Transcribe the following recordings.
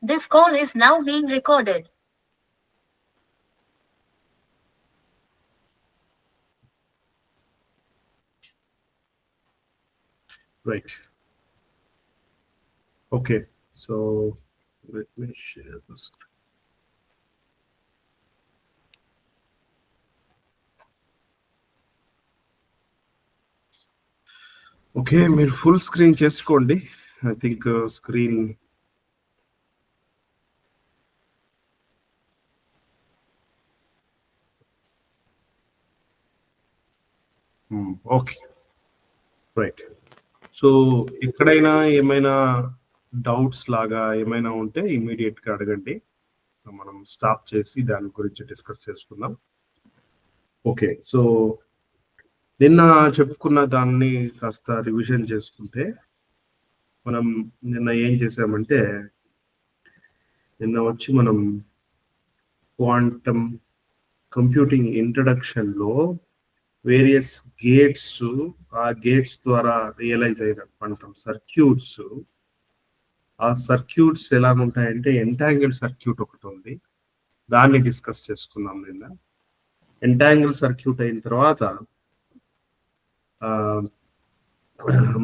This call is now being recorded. Right. Okay. So let me share this. Okay, మీరు full screen చేసుకోండి. I think screen okay right. So ఎక్కడైనా ఏమైనా doubts లాగా ఏమైనా ఉంటే ఇమీడియట్గా అడగండి, మనం స్టాప్ చేసి దాని గురించి డిస్కస్ చేసుకుందాం. ఓకే, సో నిన్న చెప్పుకున్న దాన్ని కాస్త రివిజన్ చేసుకుంటే మనం నిన్న ఏం చేసామంటే, నిన్న వచ్చి మనం క్వాంటమ్ కంప్యూటింగ్ ఇంట్రడక్షన్లో వేరియస్ గేట్స్, ఆ గేట్స్ ద్వారా రియలైజ్ అయిన క్వాంటమ్ సర్క్యూట్స్, ఆ సర్క్యూట్స్ ఎలా ఉంటాయంటే ఎంటాంగిల్ సర్క్యూట్ ఒకటి ఉంది, దాన్ని డిస్కస్ చేసుకున్నాం నిన్న. ఎంటాంగిల్ సర్క్యూట్ అయిన తర్వాత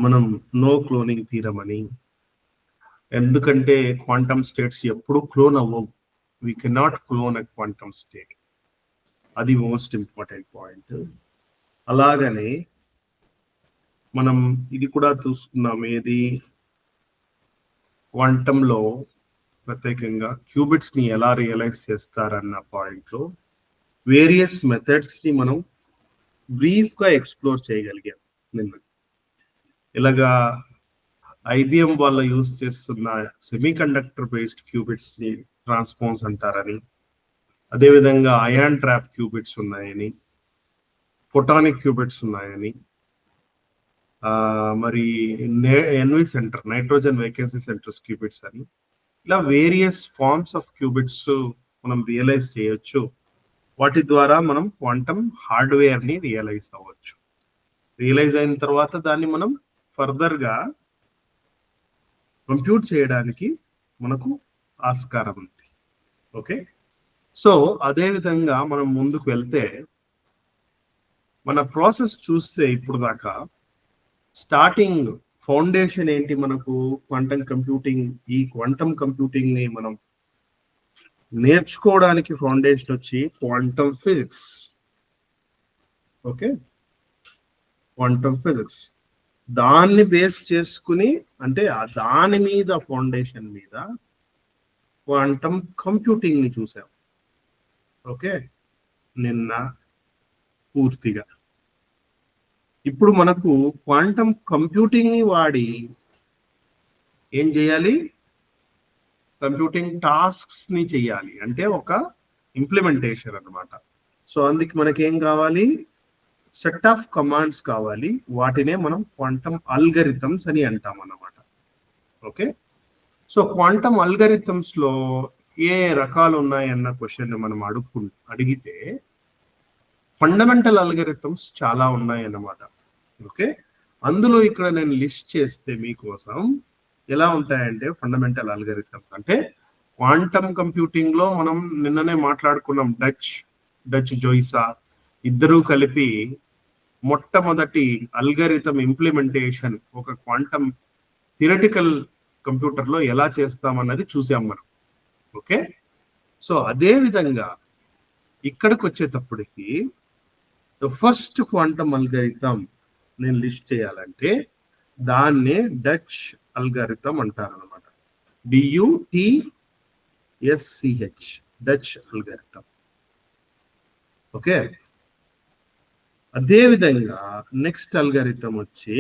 మనం నో క్లోనింగ్ థీరం అని, ఎందుకంటే క్వాంటమ్ స్టేట్స్ ఎప్పుడు క్లోన్ అవ్వవు, we cannot clone a quantum state, అది మోస్ట్ ఇంపార్టెంట్ పాయింట్. అలాగనే మనం ఇది కూడా చూసుకున్నాం, ఏది క్వాంటంలో ప్రత్యేకంగా క్యూబిట్స్ ని ఎలా రియలైజ్ చేస్తారన్న పాయింట్ లో వేరియస్ మెథడ్స్ ని మనం బ్రీఫ్ గా ఎక్స్ప్లోర్ చేయగలిగాం నిన్న. ఇలాగా ఐబిఎం వాళ్ళ యూజ్ చేస్తున్న సెమీ కండక్టర్ బేస్డ్ క్యూబిట్స్ ని ట్రాన్స్ఫార్మ్స్ అంటారని, అదేవిధంగా అయాన్ ట్రాప్ క్యూబిట్స్ ఉన్నాయని, ఫోటానిక్ క్యూబిట్స్ ఉన్నాయని, మరి NV centre nitrogen vacancy centres qubits అని, ఇలా వేరియస్ ఫార్మ్స్ ఆఫ్ క్యూబిట్స్ మనం రియలైజ్ చేయొచ్చు. వాటి ద్వారా మనం క్వాంటమ్ హార్డ్వేర్ ని రియలైజ్ అవ్వచ్చు. రియలైజ్ అయిన తర్వాత దాన్ని మనం ఫర్దర్ గా కంప్యూట్ చేయడానికి మనకు ఆస్కారం ఉంది. ఓకే, సో అదే విధంగా మనం ముందుకు వెళ్తే మన ప్రాసెస్ చూస్తే ఇప్పుడు దాకా స్టార్టింగ్ ఫౌండేషన్ ఏంటి మనకు క్వాంటమ్ కంప్యూటింగ్, ఈ క్వాంటమ్ కంప్యూటింగ్ ని మనం నేర్చుకోవడానికి ఫౌండేషన్ వచ్చి quantum physics. Okay, quantum physics దాన్ని బేస్ చేసుకుని, అంటే దాని మీద ఫౌండేషన్ మీద క్వాంటమ్ కంప్యూటింగ్ ని చూసాం. ఓకే, నిన్న పూర్తిగా. ఇప్పుడు మనకు క్వాంటమ్ కంప్యూటింగ్ ని వాడి ఏం చేయాలి, కంప్యూటింగ్ టాస్క్స్ ని చేయాలి, అంటే ఒక ఇంప్లిమెంటేషన్ అన్నమాట. సో అందుకు మనకేం కావాలి, సెట్ ఆఫ్ కమాండ్స్ కావాలి, వాటినే మనం క్వాంటమ్ అల్గరిథమ్స్ అని అంటాం అన్నమాట. ఓకే, సో క్వాంటమ్ అల్గరిథమ్స్ లో ఏ రకాలు ఉన్నాయన్న క్వశ్చన్ మనం అడిగితే ఫండమెంటల్ అల్గరిథమ్స్ చాలా ఉన్నాయన్నమాట. ఓకే, అందులో ఇక్కడ నేను లిస్ట్ చేస్తే మీకోసం ఎలా ఉంటాయంటే, ఫండమెంటల్ అల్గరిథమ్స్ అంటే క్వాంటమ్ కంప్యూటింగ్ లో మనం నిన్ననే మాట్లాడుకున్నాం, డచ్ జోయిసా ఇద్దరూ కలిపి మొట్టమొదటి అల్గరిథం ఇంప్లిమెంటేషన్ ఒక క్వాంటమ్ థియరిటికల్ కంప్యూటర్ లో ఎలా చేస్తామన్నది చూసాం మనం. ఓకే, సో అదే విధంగా ఇక్కడికి వచ్చేటప్పటికి ద ఫస్ట్ క్వాంటమ్ అల్గరిథం నేను లిస్ట్ చేయాలంటే దాన్నే డచ్ అల్గరిథం అంటారు అనమాట. DUTSCH, Dutch algorithm. ఓకే, అదే విధంగా నెక్స్ట్ అల్గరిథం వచ్చి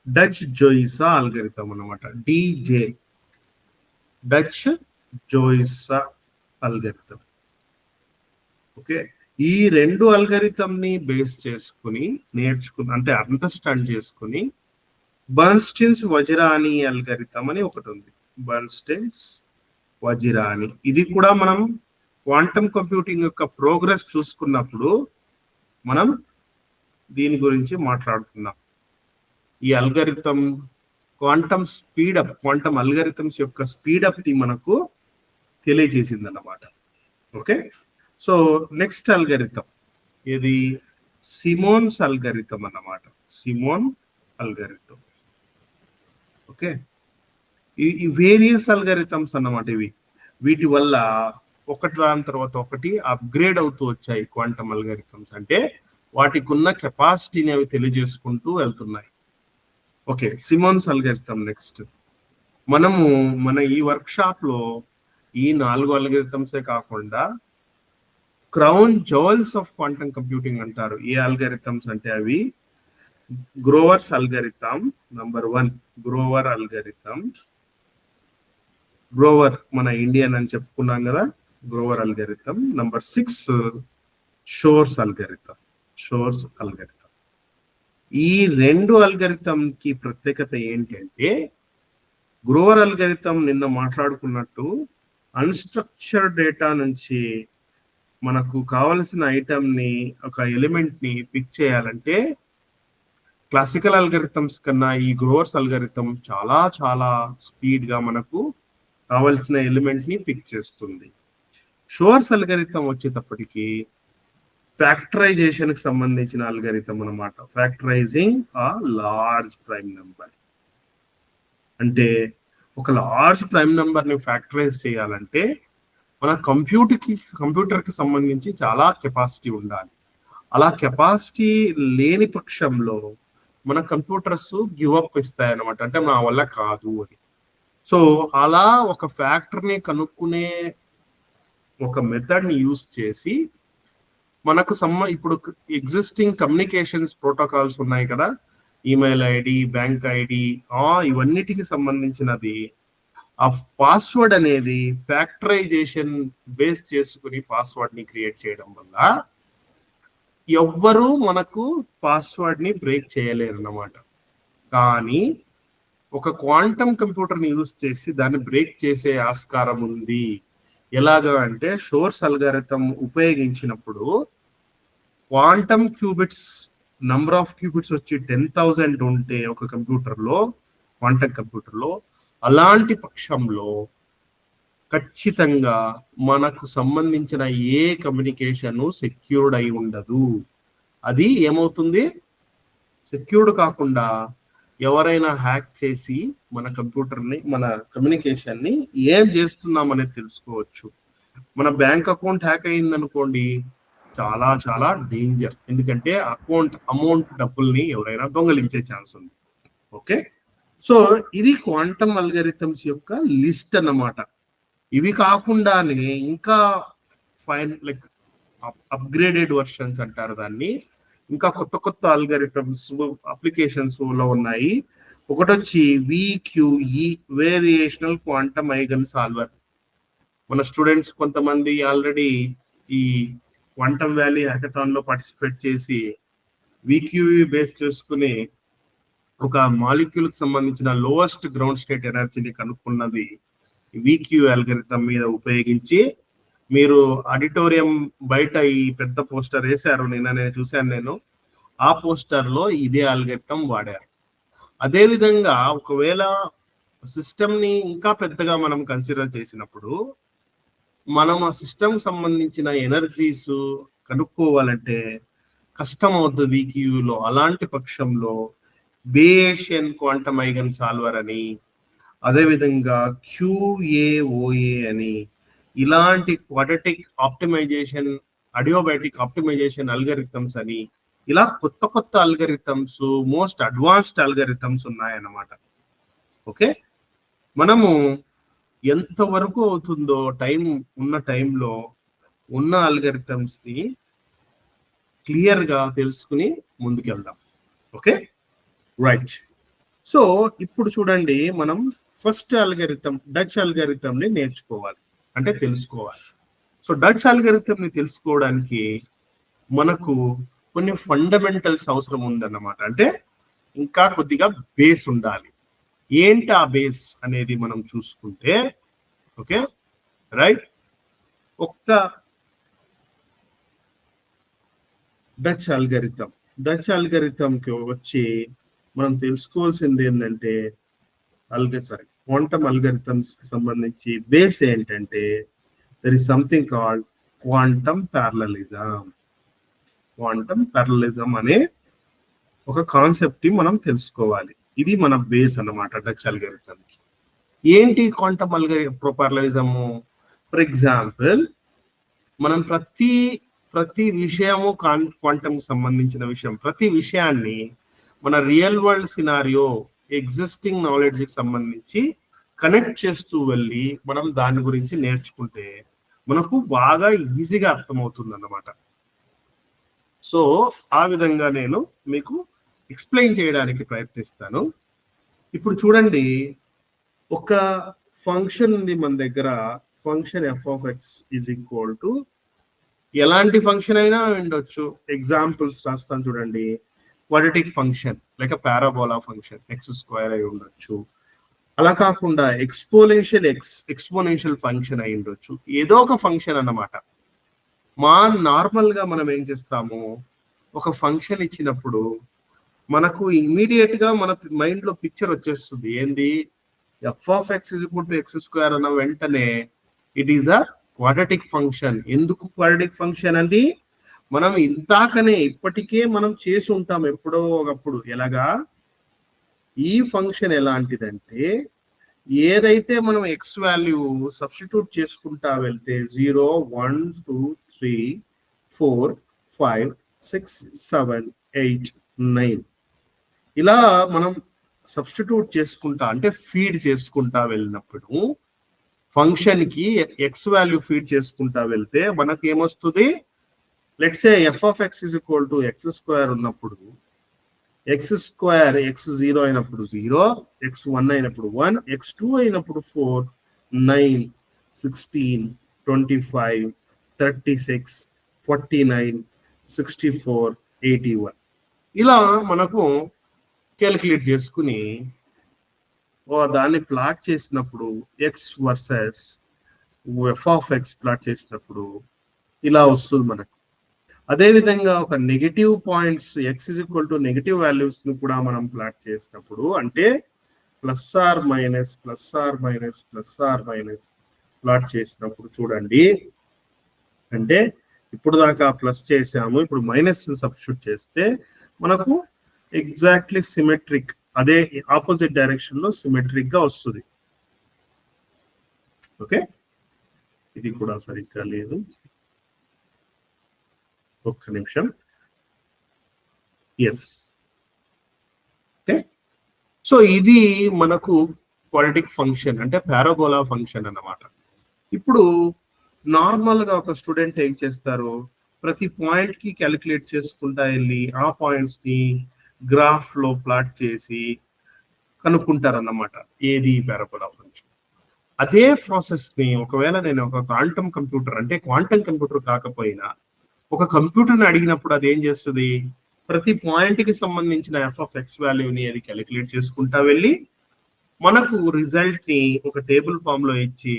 డచ్ జోయిసా అల్గరిథం అనమాట, DJ, డచ్ జోయిసా అల్గరిథం. ఓకే, ఈ రెండు అల్గరిథం ని బేస్ చేసుకుని అంటే అండర్స్టాండ్ చేసుకుని బర్న్స్టైన్స్ వజ్రాని అల్గరిథం అని ఒకటి ఉంది, బర్న్స్టైన్స్ వజ్రాని. ఇది కూడా మనం క్వాంటమ్ కంప్యూటింగ్ యొక్క ప్రోగ్రెస్ చూసుకున్నప్పుడు మనం దీని గురించి మాట్లాడుకున్నాం. ఈ అల్గరిథం క్వాంటమ్ అల్గరిథమ్స్ యొక్క స్పీడప్ ని మనకు తెలియజేసింది అన్నమాట. ఓకే, సో నెక్స్ట్ అల్గరిథం ఇది సిమోన్స్ అల్గరిథం అన్నమాట. Simon algorithm. ఓకే, ఈ వేరియస్ అల్గరిథమ్స్ అన్నమాట. వీటి వల్ల ఒకటి దాని తర్వాత ఒకటి అప్గ్రేడ్ అవుతూ వచ్చాయి క్వాంటమ్ అల్గరిథమ్స్. అంటే వాటికి ఉన్న కెపాసిటీని అవి తెలియజేసుకుంటూ వెళ్తున్నాయి. Okay, Simon's algorithm next. మనము ఈ వర్క్ షాప్ లో ఈ 4 అల్గరిథమ్సే కాకుండా crown jewels of quantum computing అంటారు. ఏ అల్గరిథమ్స్ అంటే అవి Grover's algorithm number 1, Grover algorithm. Grover మన ఇండియన్ అని చెప్పుకున్నాం కదా, Grover algorithm. Number 6 Shor's algorithm. Shor's algorithm. ఈ 2 అల్గరిథం కి ప్రత్యేకత ఏంటంటే, గ్రోవర్ అల్గరిథం నిన్న మాట్లాడుకున్నట్టు అన్స్ట్రక్చర్డ్ డేటా నుంచి మనకు కావలసిన ఐటమ్ ని, ఒక ఎలిమెంట్ ని పిక్ చేయాలంటే క్లాసికల్ అల్గరిథమ్స్ కన్నా ఈ గ్రోవర్స్ అల్గరిథం చాలా చాలా స్పీడ్ గా మనకు కావలసిన ఎలిమెంట్ ని పిక్ చేస్తుంది. షోర్స్ అల్గరిథం వచ్చేటప్పటికి ఫ్యాక్టరైజేషన్ కి సంబంధించిన అల్గరిథం అన్నమాట. ఫ్యాక్టరైజింగ్ ఆ లార్జ్ ప్రైమ్ నెంబర్. అంటే ఒక లార్జ్ ప్రైమ్ నెంబర్ ని ఫ్యాక్టరైజ్ చేయాలంటే మన కంప్యూటర్ కి సంబంధించి చాలా కెపాసిటీ ఉండాలి. అలా కెపాసిటీ లేని పక్షంలో మన కంప్యూటర్స్ గివ్ అప్ ఇస్తాయి అన్నమాట. అంటే నా వల్ల కాదు అని. సో అలా ఒక ఫ్యాక్టర్ ని కనుక్కునే ఒక మెథడ్ ని యూజ్ చేసి మనకు ఇప్పుడు ఎగ్జిస్టింగ్ కమ్యూనికేషన్స్ ప్రోటోకాల్స్ ఉన్నాయి కదా, ఈమెయిల్ ఐడి, బ్యాంక్ ఐడి, ఇవన్నిటికి సంబంధించినది ఆ పాస్వర్డ్ అనేది ఫ్యాక్టరైజేషన్ బేస్ చేసుకుని పాస్వర్డ్ ని క్రియేట్ చేయడం వల్ల ఎవ్వరూ మనకు పాస్వర్డ్ ని బ్రేక్ చేయలేరు అన్నమాట. కానీ ఒక క్వాంటమ్ కంప్యూటర్ ని యూజ్ చేసి దాన్ని బ్రేక్ చేసే ఆస్కారం ఉంది. ఎలాగా అంటే షోర్స్ అల్గరిథం ఉపయోగించినప్పుడు quantum qubits number of qubits వచ్చి 10,000 ఉంటే ఒక కంప్యూటర్ లో, క్వాంటమ్ కంప్యూటర్ లో, అలాంటి పక్షంలో ఖచ్చితంగా మనకు సంబంధించిన ఏ కమ్యూనికేషన్ సెక్యూర్డ్ అయి ఉండదు. అది ఏమవుతుంది, సెక్యూర్డ్ కాకుండా ఎవరైనా హ్యాక్ చేసి మన కంప్యూటర్ ని, మన కమ్యూనికేషన్ ని ఏం చేస్తున్నాం అనేది తెలుసుకోవచ్చు. మన బ్యాంక్ అకౌంట్ హ్యాక్ అయింది అనుకోండి, చాలా చాలా డేంజర్. ఎందుకంటే అమౌంట్ డబ్బుల్ని ఎవరైనా దొంగలించే ఛాన్స్ ఉంది. ఓకే, సో ఇది క్వాంటమ్ అల్గరిథమ్స్ యొక్క లిస్ట్ అన్నమాట. ఇవి కాకుండానే ఇంకా లైక్ అప్గ్రేడెడ్ వర్షన్స్ అంటారు దాన్ని. ఇంకా కొత్త కొత్త అల్గరిథమ్స్ అప్లికేషన్స్ లో ఉన్నాయి. ఒకటి వచ్చి VQE, variational quantum eigen solver. మన స్టూడెంట్స్ కొంతమంది ఆల్రెడీ ఈ క్వాంటమ్ వ్యాలీ హ్యాకథాన్ లో పార్టిసిపేట్ చేసి VQE బేస్ చేసుకుని ఒక మాలిక్యూల్ కి సంబంధించిన లోయెస్ట్ గ్రౌండ్ స్టేట్ ఎనర్జీని కనుక్కున్నది VQE అల్గరిథం మీద ఉపయోగించి. మీరు ఆడిటోరియం బయట ఈ పెద్ద పోస్టర్ వేశారు, నేను చూశాను. ఆ పోస్టర్ లో ఇదే అల్గరిథం వాడారు. అదే విధంగా ఒకవేళ సిస్టమ్ ని ఇంకా పెద్దగా మనం కన్సిడర్ చేసినప్పుడు మనం ఆ సిస్టమ్ సంబంధించిన ఎనర్జీస్ కనుక్కోవాలంటే కష్టం అవుతుంది VQE లో. అలాంటి పక్షంలో బేషియన్ క్వాంటమ్ ఐగన్ సాల్వర్ అని, అదేవిధంగా QAOA అని, ఇలాంటి క్వాడ్రాటిక్ ఆప్టిమైజేషన్, అడియోబాటిక్ ఆప్టిమైజేషన్ అల్గరిథమ్స్ అని, ఇలా కొత్త కొత్త అల్గరిథమ్స్, మోస్ట్ అడ్వాన్స్డ్ అల్గరిథమ్స్ ఉన్నాయన్నమాట. ఓకే, మనము ఎంత వరకు అవుతుందో ఉన్న టైంలో ఉన్న అల్గరిథమ్స్ ని క్లియర్ గా తెలుసుకుని ముందుకెళ్దాం. Okay, right. సో ఇప్పుడు చూడండి, మనం ఫస్ట్ అల్గరిథం డచ్ అల్గరిథం ని నేర్చుకోవాలి, అంటే తెలుసుకోవాలి. సో డచ్ అల్గరిథం ని తెలుసుకోవడానికి మనకు కొన్ని ఫండమెంటల్స్ అవసరం ఉందన్నమాట. అంటే ఇంకా కొద్దిగా బేస్ ఉండాలి. ఏంటి ఆ బేస్ అనేది మనం చూసుకుంటే, ఓకే రైట్, ఒక్క డచ్ అల్గరిథం కి వచ్చి మనం తెలుసుకోవాల్సింది ఏంటంటే క్వాంటమ్ అల్గరిథమ్స్ కి సంబంధించి బేస్ ఏంటంటే there is something called quantum parallelism. Quantum parallelism అనే ఒక కాన్సెప్ట్ ని మనం తెలుసుకోవాలి. ఇది మన బేస్ అన్నమాట డచ్ అల్గరిథం కి. ఏంటి క్వాంటమ్ ప్యారలలిజము? ఫర్ ఎగ్జాంపుల్, మనం ప్రతి విషయము క్వాంటమ్ సంబంధించిన విషయం, ప్రతి విషయాన్ని మన real world scenario, existing knowledge కి సంబంధించి కనెక్ట్ చేస్తూ వెళ్ళి మనం దాని గురించి నేర్చుకుంటే మనకు బాగా ఈజీగా అర్థమవుతుంది అన్నమాట. సో ఆ విధంగా నేను మీకు ఎక్స్ప్లెయిన్ చేయడానికి ప్రయత్నిస్తాను. ఇప్పుడు చూడండి, ఒక ఫంక్షన్ ఉంది మన దగ్గర. Function F of x is equal to ఎలాంటి ఫంక్షన్ అయినా ఉండొచ్చు. ఎగ్జాంపుల్స్ రాస్తాను చూడండి. Quadratic function like parabola function x² అయి ఉండొచ్చు. అలా కాకుండా ఎక్స్పోనెన్షియల్ ఫంక్షన్ అయి ఉండొచ్చు. ఏదో ఒక ఫంక్షన్ అన్నమాట. నార్మల్ గా మనం ఏం చేస్తాము, ఒక ఫంక్షన్ ఇచ్చినప్పుడు మనకు ఇమీడియట్ గా మన మైండ్ లో పిక్చర్ వచ్చేస్తుంది. ఏంది? F of X is equal to x² అన్న వెంటనే it is a quadratic function. ఎందుకు క్వాడ్రాటిక్ ఫంక్షన్ అండి? మనం ఇంతాకనే ఇప్పటికే మనం చేసి ఉంటాం ఎప్పుడో ఒకప్పుడు. ఎలాగా? ఈ ఫంక్షన్ ఎలాంటిదంటే, ఏదైతే మనం ఎక్స్ వాల్యూ సబ్స్టిట్యూట్ చేసుకుంటా వెళ్తే 0 1 2 3 4 5 6 7 8 9 ఇలా మనం సబ్స్టిట్యూట్ చేసుకుంటా అంటే ఫీడ్ చేసుకుంటా వెళ్ళినప్పుడు, ఫంక్షన్ కి ఎక్స్ వాల్యూ ఫీడ్ చేసుకుంటా వెళ్తే మనకి ఏమొస్తుంది? Let's say F of X is equal to x² ఉన్నప్పుడు x² x0 అయినప్పుడు 0, x1 అయినప్పుడు 1, x2 అయినప్పుడు 4, 9, 16, 25, 36, 49, 64, 81 ఇలా మనకు క్యాలిక్యులేట్ చేసుకుని దాన్ని ప్లాట్ చేసినప్పుడు X versus F of X plot చేసినప్పుడు ఇలా వస్తుంది మనకు. అదే విధంగా ఒక negative points X is equal to negative values ని కూడా మనం ప్లాట్ చేసినప్పుడు, అంటే ప్లస్ ఆర్ మైనస్ ప్లాట్ చేసినప్పుడు చూడండి, అంటే ఇప్పుడు దాకా ప్లస్ చేసాము, ఇప్పుడు మైనస్ సబ్స్టిట్యూట్ చేస్తే మనకు ఎగ్జాక్ట్లీ సిమెట్రిక్, అదే ఆపోజిట్ డైరెక్షన్ లో సిమెట్రిక్ గా వస్తుంది. ఓకే, ఇది కూడా సరిగ్గా లేదు, ఒక్క నిమిషం. Yes, okay. సో ఇది మనకు క్వాడ్రాటిక్ ఫంక్షన్ అంటే పారాబోలా ఫంక్షన్ అన్నమాట. ఇప్పుడు నార్మల్ గా ఒక స్టూడెంట్ ఏం చేస్తారు, ప్రతి పాయింట్ కి క్యాలిక్యులేట్ చేసుకుంటా వెళ్ళి ఆ పాయింట్స్ ని గ్రాఫ్ లో ప్లాట్ చేసి కనుక్కుంటారన్నమాట, ఏది పారాబోలా ఫంక్షన్. అదే ప్రాసెస్ ని ఒకవేళ నేను ఒక క్వాంటమ్ కంప్యూటర్, అంటే క్వాంటమ్ కంప్యూటర్ కాకపోయినా ఒక కంప్యూటర్ని అడిగినప్పుడు అది ఏం చేస్తుంది, ప్రతి పాయింట్ కి సంబంధించిన ఎఫ్ ఆఫ్ ఎక్స్ వాల్యూని అది క్యాలిక్యులేట్ చేసుకుంటా వెళ్ళి మనకు రిజల్ట్ ని ఒక టేబుల్ ఫామ్ లో ఇచ్చి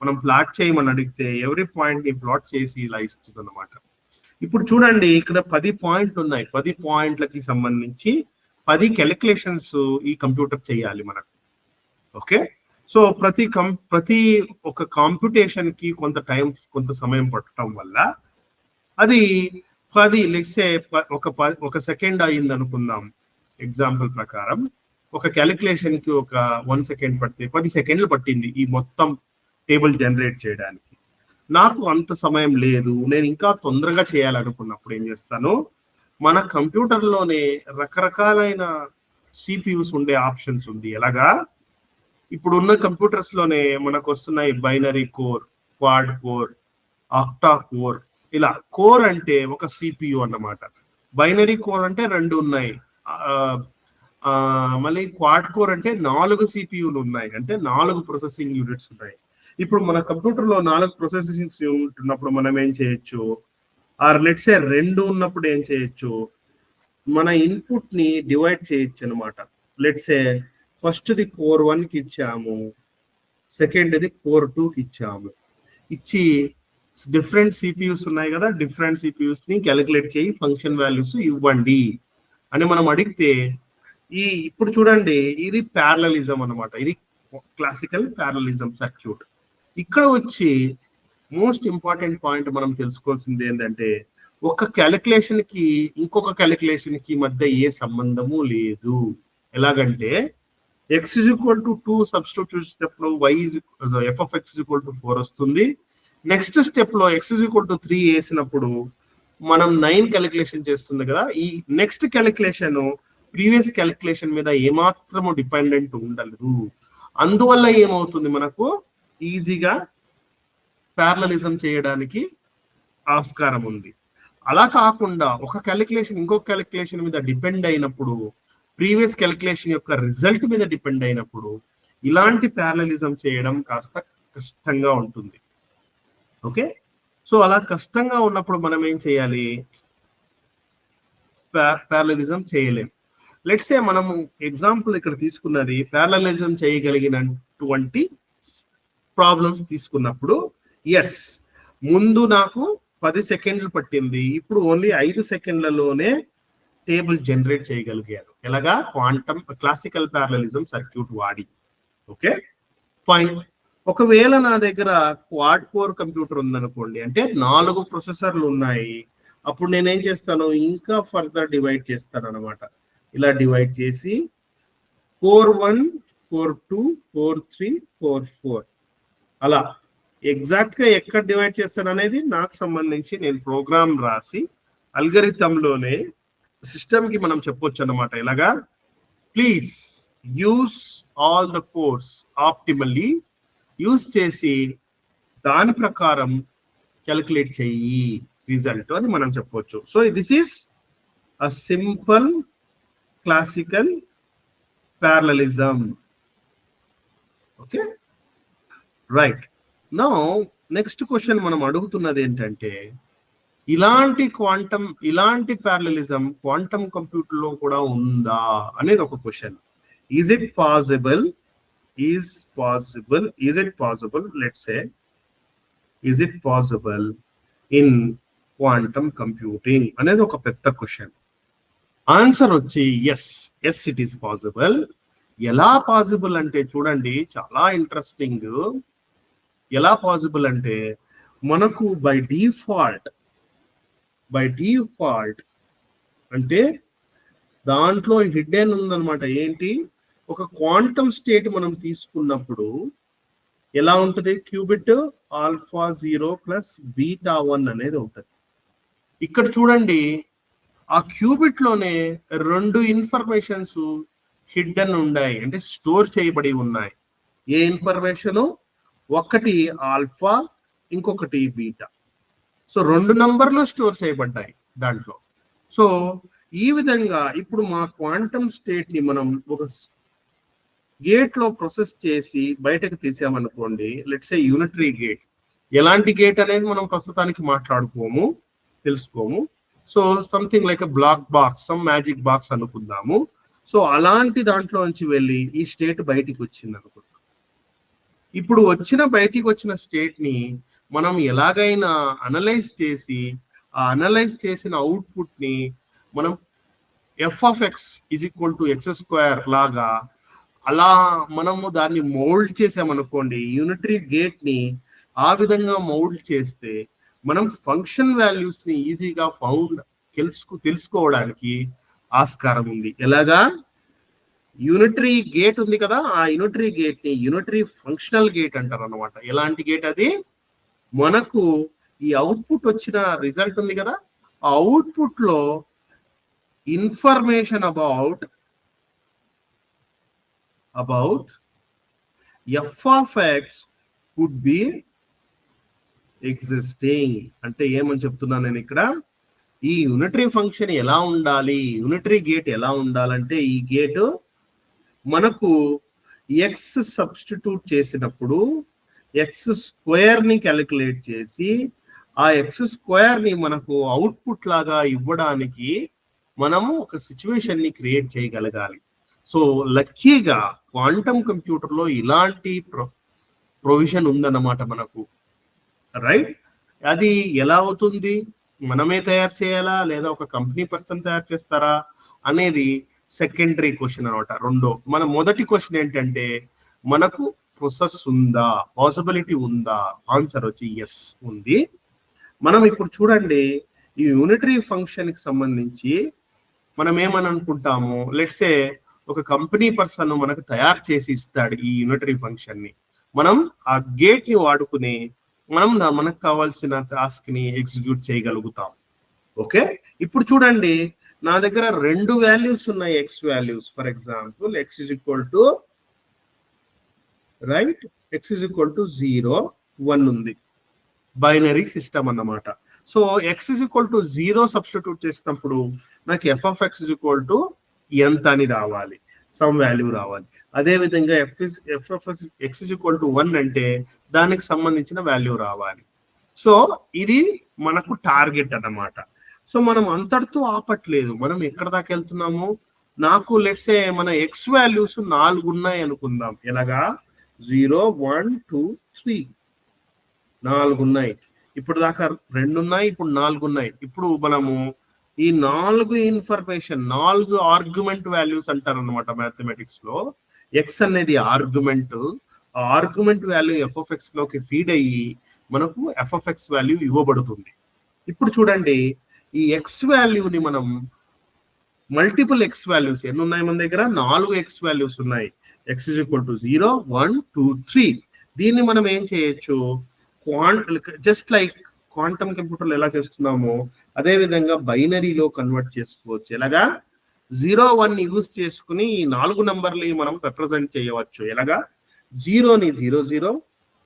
మనం ప్లాట్ చేయమని అడిగితే ఎవరీ పాయింట్ ని ప్లాట్ చేసి ఇలా ఇస్తుంది అన్నమాట. ఇప్పుడు చూడండి, ఇక్కడ 10 పాయింట్లు ఉన్నాయి. 10 పాయింట్లకి సంబంధించి 10 క్యాలిక్యులేషన్స్ ఈ కంప్యూటర్ చేయాలి మనకు. ఓకే, సో ప్రతి ఒక కాంప్యూటేషన్ కి కొంత సమయం పట్టడం వల్ల అది 10 లెట్సే ఒక సెకండ్ అయింది అనుకుందాం. ఎగ్జాంపుల్ ప్రకారం ఒక క్యాలిక్యులేషన్ కి ఒక 1 సెకండ్ పడితే 10 సెకండ్లు పట్టింది ఈ మొత్తం టేబుల్ జనరేట్ చేయడానికి. నాకు అంత సమయం లేదు, నేను ఇంకా తొందరగా చేయాలనుకున్నప్పుడు ఏం చేస్తాను, మన కంప్యూటర్లోనే రకరకాలైన సిపియూస్ ఉండే ఆప్షన్స్ ఉంది. ఎలాగా? ఇప్పుడు ఉన్న కంప్యూటర్స్ లోనే మనకు వస్తున్నాయి binary core, quad core, octa core. ఇలా కోర్ అంటే ఒక సిపియు అన్నమాట. బైనరీ కోర్ అంటే 2 ఉన్నాయి. మళ్ళీ క్వాడ్ కోర్ అంటే 4 సిపియులు ఉన్నాయి, అంటే 4 ప్రొసెసింగ్ యూనిట్స్ ఉన్నాయి. ఇప్పుడు మన కంప్యూటర్ లో 4 ప్రొసెసింగ్ యూనిట్ ఉన్నప్పుడు మనం ఏం చేయొచ్చు, ఆర్ లెట్స్ సే 2 ఉన్నప్పుడు ఏం చేయొచ్చు, మన ఇన్పుట్ ని డివైడ్ చేయొచ్చు అనమాట. Let's say first the core 1 కి ఇచ్చాము, సెకండ్ ది కోర్ 2 కి ఇచ్చాము. ఇచ్చి డిఫరెంట్ సిపియూస్ ఉన్నాయి కదా, డిఫరెంట్ సిపియూస్ ని క్యాలిక్యులేట్ చేయి, ఫంక్షన్ వాల్యూస్ ఇవ్వండి అని మనం అడిగితే ఇప్పుడు చూడండి, ఇది ప్యారలలిజం అన్నమాట. ఇది క్లాసికల్ ప్యారలలిజం సర్క్యూట్. ఇక్కడ వచ్చి మోస్ట్ ఇంపార్టెంట్ పాయింట్ మనం తెలుసుకోవాల్సింది ఏంటంటే, ఒక క్యాలిక్యులేషన్ కి ఇంకొక క్యాలిక్యులేషన్ కి మధ్య ఏ సంబంధము లేదు. ఎలాగంటే x is equal to 2 substitute step లో f of x is equal to 4 వస్తుంది. నెక్స్ట్ స్టెప్ లో x is equal to 3 వేసినప్పుడు మనం 9 క్యాలిక్యులేషన్ చేస్తుంది కదా. ఈ నెక్స్ట్ క్యాలిక్యులేషన్ ప్రీవియస్ క్యాలిక్యులేషన్ మీద ఏమాత్రము డిపెండెంట్ ఉండదు. అందువల్ల ఏమవుతుంది, మనకు ఈజీగా ప్యారలలిజం చేయడానికి ఆస్కారం ఉంది. అలా కాకుండా ఒక క్యాలిక్యులేషన్ ఇంకొక క్యాలిక్యులేషన్ మీద డిపెండ్ అయినప్పుడు, ప్రీవియస్ క్యాలిక్యులేషన్ యొక్క రిజల్ట్ మీద డిపెండ్ అయినప్పుడు ఇలాంటి ప్యారలలిజం చేయడం కాస్త కష్టంగా ఉంటుంది. ఓకే, సో అలా కష్టంగా ఉన్నప్పుడు మనం ఏం చేయాలి, ప్యారలలిజం చేయలేం. లెట్స్ సే మనము ఎగ్జాంపుల్ ఇక్కడ తీసుకున్నది ప్యారలలిజం చేయగలిగినటువంటి ప్రాబ్లమ్స్ తీసుకున్నప్పుడు, ఎస్ ముందు నాకు 10 సెకండ్లు పట్టింది, ఇప్పుడు ఓన్లీ 5 సెకండ్లలోనే టేబుల్ జనరేట్ చేయగలిగారు. ఎలాగా, క్వాంటమ్ క్లాసికల్ ప్యారలలిజం సర్క్యూట్ వాడి. Okay fine. ఒకవేళ నా దగ్గర క్వాడ్ కోర్ కంప్యూటర్ ఉందనుకోండి, అంటే 4 ప్రొసెసర్లు ఉన్నాయి, అప్పుడు నేనేం చేస్తాను, ఇంకా ఫర్దర్ డివైడ్ చేస్తాను అనమాట. ఇలా డివైడ్ చేసి కోర్ 1, కోర్ 2, కోర్ 3, కోర్ 4 అలా ఎగ్జాక్ట్ గా ఎక్కడ డివైడ్ చేస్తాను అనేది నాకు సంబంధించి నేను ప్రోగ్రామ్ రాసి అల్గరిథంలోనే సిస్టమ్ కి మనం చెప్పొచ్చు అన్నమాట. ఇలాగా, please use all the course optimally, use చేసి దాని ప్రకారం క్యాలిక్యులేట్ చెయ్యి రిజల్ట్ అని మనం చెప్పొచ్చు. So this is a simple classical parallelism. Okay right. Now next question మనం అడుగుతున్నది ఏంటంటే, ఇలాంటి ప్యారలలిజం క్వాంటమ్ కంప్యూటర్ లో కూడా ఉందా అనేది ఒక question. Is it possible, let's say is it possible in quantum computing అనేది ఒక పెద్ద క్వశ్చన్. ఆన్సర్ వచ్చి ఎస్ ఇట్ ఈస్ పాసిబుల్. ఎలా పాసిబుల్ అంటే చూడండి, చాలా ఇంట్రెస్టింగ్. ఎలా పాసిబుల్ అంటే, మనకు బై డిఫాల్ట్ అంటే దాంట్లో హిడ్డెన్ ఉందన్నమాట. ఏంటి, ఒక క్వాంటమ్ స్టేట్ మనం తీసుకున్నప్పుడు ఎలా ఉంటుంది, క్యూబిట్ ఆల్ఫా 0 ప్లస్ బీటా 1 అనేది ఉంటుంది. ఇక్కడ చూడండి, ఆ క్యూబిట్ లోనే 2 ఇన్ఫర్మేషన్స్ హిడ్డెన్ ఉన్నాయి, అంటే స్టోర్ చేయబడి ఉన్నాయి. ఏ ఇన్ఫర్మేషన్, ఒకటి ఆల్ఫా, ఇంకొకటి బీటా. సో 2 నంబర్లు స్టోర్ చేయబడ్డాయి దాంట్లో. సో ఈ విధంగా ఇప్పుడు మా క్వాంటమ్ స్టేట్ ని మనం ఒక గేట్ లో ప్రాసెస్ చేసి బయటకు తీసామనుకోండి, లెట్స్ సే యూనిటరీ గేట్. ఎలాంటి గేట్ అనేది మనం ప్రస్తుతానికి తెలుసుకోము. So something like black box, some magic box అనుకుందాము. సో అలాంటి దాంట్లో నుంచి వెళ్ళి ఈ స్టేట్ బయటికి వచ్చింది అనుకుందాం. ఇప్పుడు బయటికి వచ్చిన స్టేట్ ని మనం ఎలాగైనా అనలైజ్ చేసి, ఆ అనలైజ్ చేసిన అవుట్పుట్ ని మనం F of x is equal to x² లాగా అలా మనము దాన్ని మౌల్డ్ చేసామనుకోండి, యూనిటరీ గేట్ ని ఆ విధంగా మౌల్డ్ చేస్తే మనం ఫంక్షన్ వాల్యూస్ ని ఈజీగా తెలుసుకోవడానికి ఆస్కారం ఉంది. ఎలాగా, యూనిటరీ గేట్ ఉంది కదా, ఆ యూనిటరీ గేట్ ని యూనిటరీ ఫంక్షనల్ గేట్ అంటారు అన్నమాట. ఎలాంటి గేట్ అది, మనకు ఈ అవుట్పుట్ వచ్చిన రిజల్ట్ ఉంది కదా, ఆ అవుట్పుట్ లో information about F of X could be existing. అంటే ఏమని చెప్తున్నాను నేను ఇక్కడ, ఈ యూనిటరీ ఫంక్షన్ ఎలా ఉండాలి, యూనిటరీ గేట్ ఎలా ఉండాలంటే, ఈ గేట్ మనకు ఎక్స్ సబ్స్టిట్యూట్ చేసినప్పుడు x² ని క్యాలిక్యులేట్ చేసి ఆ x² ని మనకు అవుట్పుట్ లాగా ఇవ్వడానికి మనము ఒక సిచ్యువేషన్ ని క్రియేట్ చేయగలగాలి. సో లక్కీగా క్వాంటమ్ కంప్యూటర్ లో ఇలాంటి ప్రొవిజన్ ఉందన్నమాట మనకు. రైట్, అది ఎలా అవుతుంది, మనమే తయారు చేయాలా లేదా ఒక కంపెనీ పర్సన్ తయారు చేస్తారా అనేది సెకండరీ క్వశ్చన్ అనమాట. మన మొదటి క్వశ్చన్ ఏంటంటే మనకు ప్రాసెస్ ఉందా, పాసిబిలిటీ ఉందా, ఆన్సర్ వచ్చి ఎస్ ఉంది. మనం ఇప్పుడు చూడండి ఈ యూనిటరీ ఫంక్షన్ కి సంబంధించి మనం ఏమని అనుకుంటాము, లెట్స్ సే ఒక కంపెనీ పర్సన్ మనకు తయారు చేసి ఇస్తాడు ఈ యూనిటరీ ఫంక్షన్ ని. మనం ఆ గేట్ ని వాడుకుని మనం మనకు కావాల్సిన టాస్క్ ని ఎగ్జిక్యూట్ చేయగలుగుతాం. ఓకే, ఇప్పుడు చూడండి నా దగ్గర 2 వాల్యూస్ ఉన్నాయి, X values. For example X is equal to right, X is equal to 0, 1 ఉంది, బైనరీ సిస్టమ్ అన్నమాట. So X is equal to 0 substitute చేసినప్పుడు నాకు F of X is equal to ఎంత అని రావాలి, సమ్ వాల్యూ రావాలి. అదే విధంగా F of X is equal to 1 అంటే దానికి సంబంధించిన వాల్యూ రావాలి. సో ఇది మనకు టార్గెట్ అన్నమాట. సో మనం అంతటితో ఆపట్లేదు, మనం ఎక్కడ దాకా వెళ్తున్నాము, నాకు లెట్స్ సే మన ఎక్స్ వాల్యూస్ 4 ఉన్నాయి అనుకుందాం. ఎలాగా 0, 1, 2, 3 4 ఉన్నాయి. ఇప్పుడు దాకా 2 ఉన్నాయి, ఇప్పుడు 4 ఉన్నాయి. ఇప్పుడు మనము ఈ 4 ఇన్ఫర్మేషన్ 4 ఆర్గ్యుమెంట్ వాల్యూస్ అంటారు అనమాట మ్యాథమెటిక్స్ లో. ఎక్స్ అనేది ఆర్గ్యుమెంట్, ఆ argument value F of X లోకి ఫీడ్ అయ్యి మనకు ఎఫ్ ఆఫ్ ఎక్స్ వాల్యూ ఇవ్వబడుతుంది. ఇప్పుడు చూడండి ఈ ఎక్స్ వాల్యూని మనం మల్టిపుల్ ఎక్స్ వాల్యూస్ ఎన్ని ఉన్నాయి మన దగ్గర, 4 ఎక్స్ వాల్యూస్ ఉన్నాయి. X is equal to 0, 1, 2, 3. దీన్ని మనం ఏం చేయొచ్చు, జస్ట్ లైక్ క్వాంటమ్ కంప్యూటర్లో ఎలా చేస్తున్నామో అదే విధంగా బైనరీలో కన్వర్ట్ చేసుకోవచ్చు. ఎలాగా 0, 1 యూజ్ చేసుకుని ఈ 4 నంబర్లు మనం రిప్రజెంట్ చేయవచ్చు. ఎలాగా 0ని 0, 0,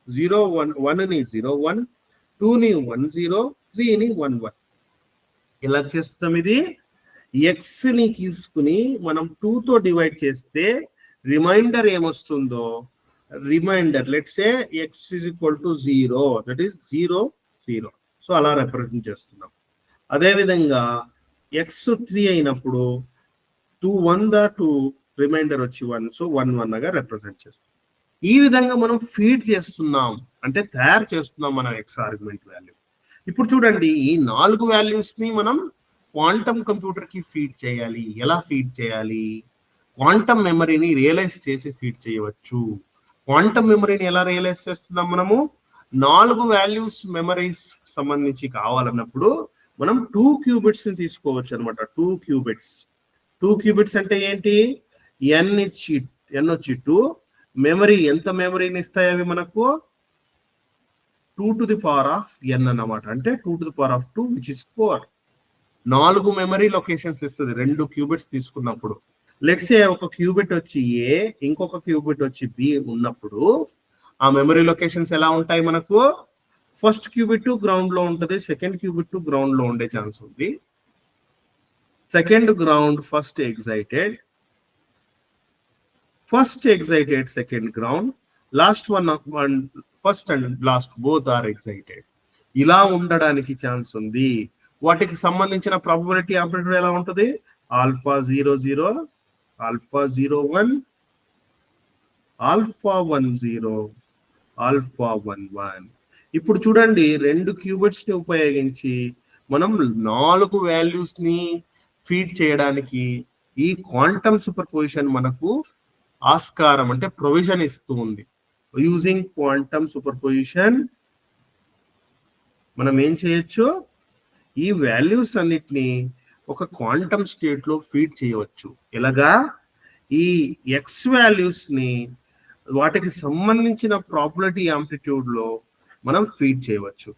0, 1 ని 0, 1, 2ని 1, 0, 3ని 1, 1. ఎలా చేస్తాం, ఇది ఎక్స్ ని తీసుకుని మనం 2 తో డివైడ్ చేస్తే రిమైండర్ ఏమొస్తుందో, remainder let's say X is equal to 0, that is 0, 0. So అలా రిప్రజెంట్ చేస్తున్నాం. అదే విధంగా ఎక్స్ 3 అయినప్పుడు 2 1 2 రిమైండర్ వచ్చి 1, సో 1 1 గా రిప్రజెంట్ చేస్తాం. ఈ విధంగా మనం ఫీడ్ చేస్తున్నాం, అంటే తయారు చేస్తున్నాం మన ఎక్స్ ఆర్గ్యుమెంట్ వాల్యూ. ఇప్పుడు చూడండి ఈ 4 వాల్యూస్ ని మనం క్వాంటమ్ కంప్యూటర్ కి ఫీడ్ చేయాలి. ఎలా ఫీడ్ చేయాలి, క్వాంటమ్ మెమరీని రియలైజ్ చేసి ఫీడ్ చేయవచ్చు. క్వాంటమ్ మెమరీని ఎలా రియలైజ్ చేస్తున్నాం మనము, 4 వాల్యూస్ మెమరీస్ సంబంధించి కావాలన్నప్పుడు మనం 2 క్యూబిట్స్ ని తీసుకోవచ్చు అనమాట. 2 క్యూబిట్స్. 2 క్యూబిట్స్ అంటే ఏంటి, ఎన్ వచ్చి 2, మెమరీ ఎంత మెమరీని ఇస్తాయి అవి మనకు 2 to the power of n అన్నమాట. అంటే 2 to the power of 2 which is 4. 4 memory locations ఇస్తుంది 2 క్యూబిట్స్ తీసుకున్నప్పుడు. లెట్స్ సే ఒక క్యూబిట్ వచ్చి ఏ, ఇంకొక క్యూబిట్ వచ్చి బి ఉన్నప్పుడు ఆ మెమరీ లొకేషన్స్ ఎలా ఉంటాయి మనకు, ఫస్ట్ క్యూబిట్ గ్రౌండ్ లో ఉంటుంది, సెకండ్ క్యూబిట్ గ్రౌండ్ లో ఉండే ఛాన్స్ ఉంది. Second ground, first excited, second ground, last one first and last both are excited. ఇలా ఉండడానికి ఛాన్స్ ఉంది. వాటికి సంబంధించిన ప్రాబబిలిటీ ఆపరేటర్ ఎలా ఉంటుంది, ఆల్ఫా 0, 0, ఆల్ఫా 0, 1, ఆల్ఫా 1, 0, ఆల్ఫా 1, 1. ఇప్పుడు చూడండి 2 క్యూబిట్స్ ని ఉపయోగించి మనం 4 వాల్యూస్ ని ఫీడ్ చేయడానికి ఈ క్వాంటమ్ సూపర్ పొజిషన్ మనకు ఆస్కారం, అంటే ప్రొవిజన్ ఇస్తూ ఉంది. యూజింగ్ క్వాంటమ్ సూపర్ పొజిషన్ మనం ఏం చేయొచ్చు, ఈ వాల్యూస్ అన్నిటిని ఒక క్వాంటమ్ స్టేట్ లో ఫీడ్ చేయవచ్చు. ఎలాగా, ఈ ఎక్స్ వాల్యూస్ ని వాటికి సంబంధించిన ప్రాబబిలిటీ యాంప్లిట్యూడ్ లో మనం ఫీడ్ చేయవచ్చు.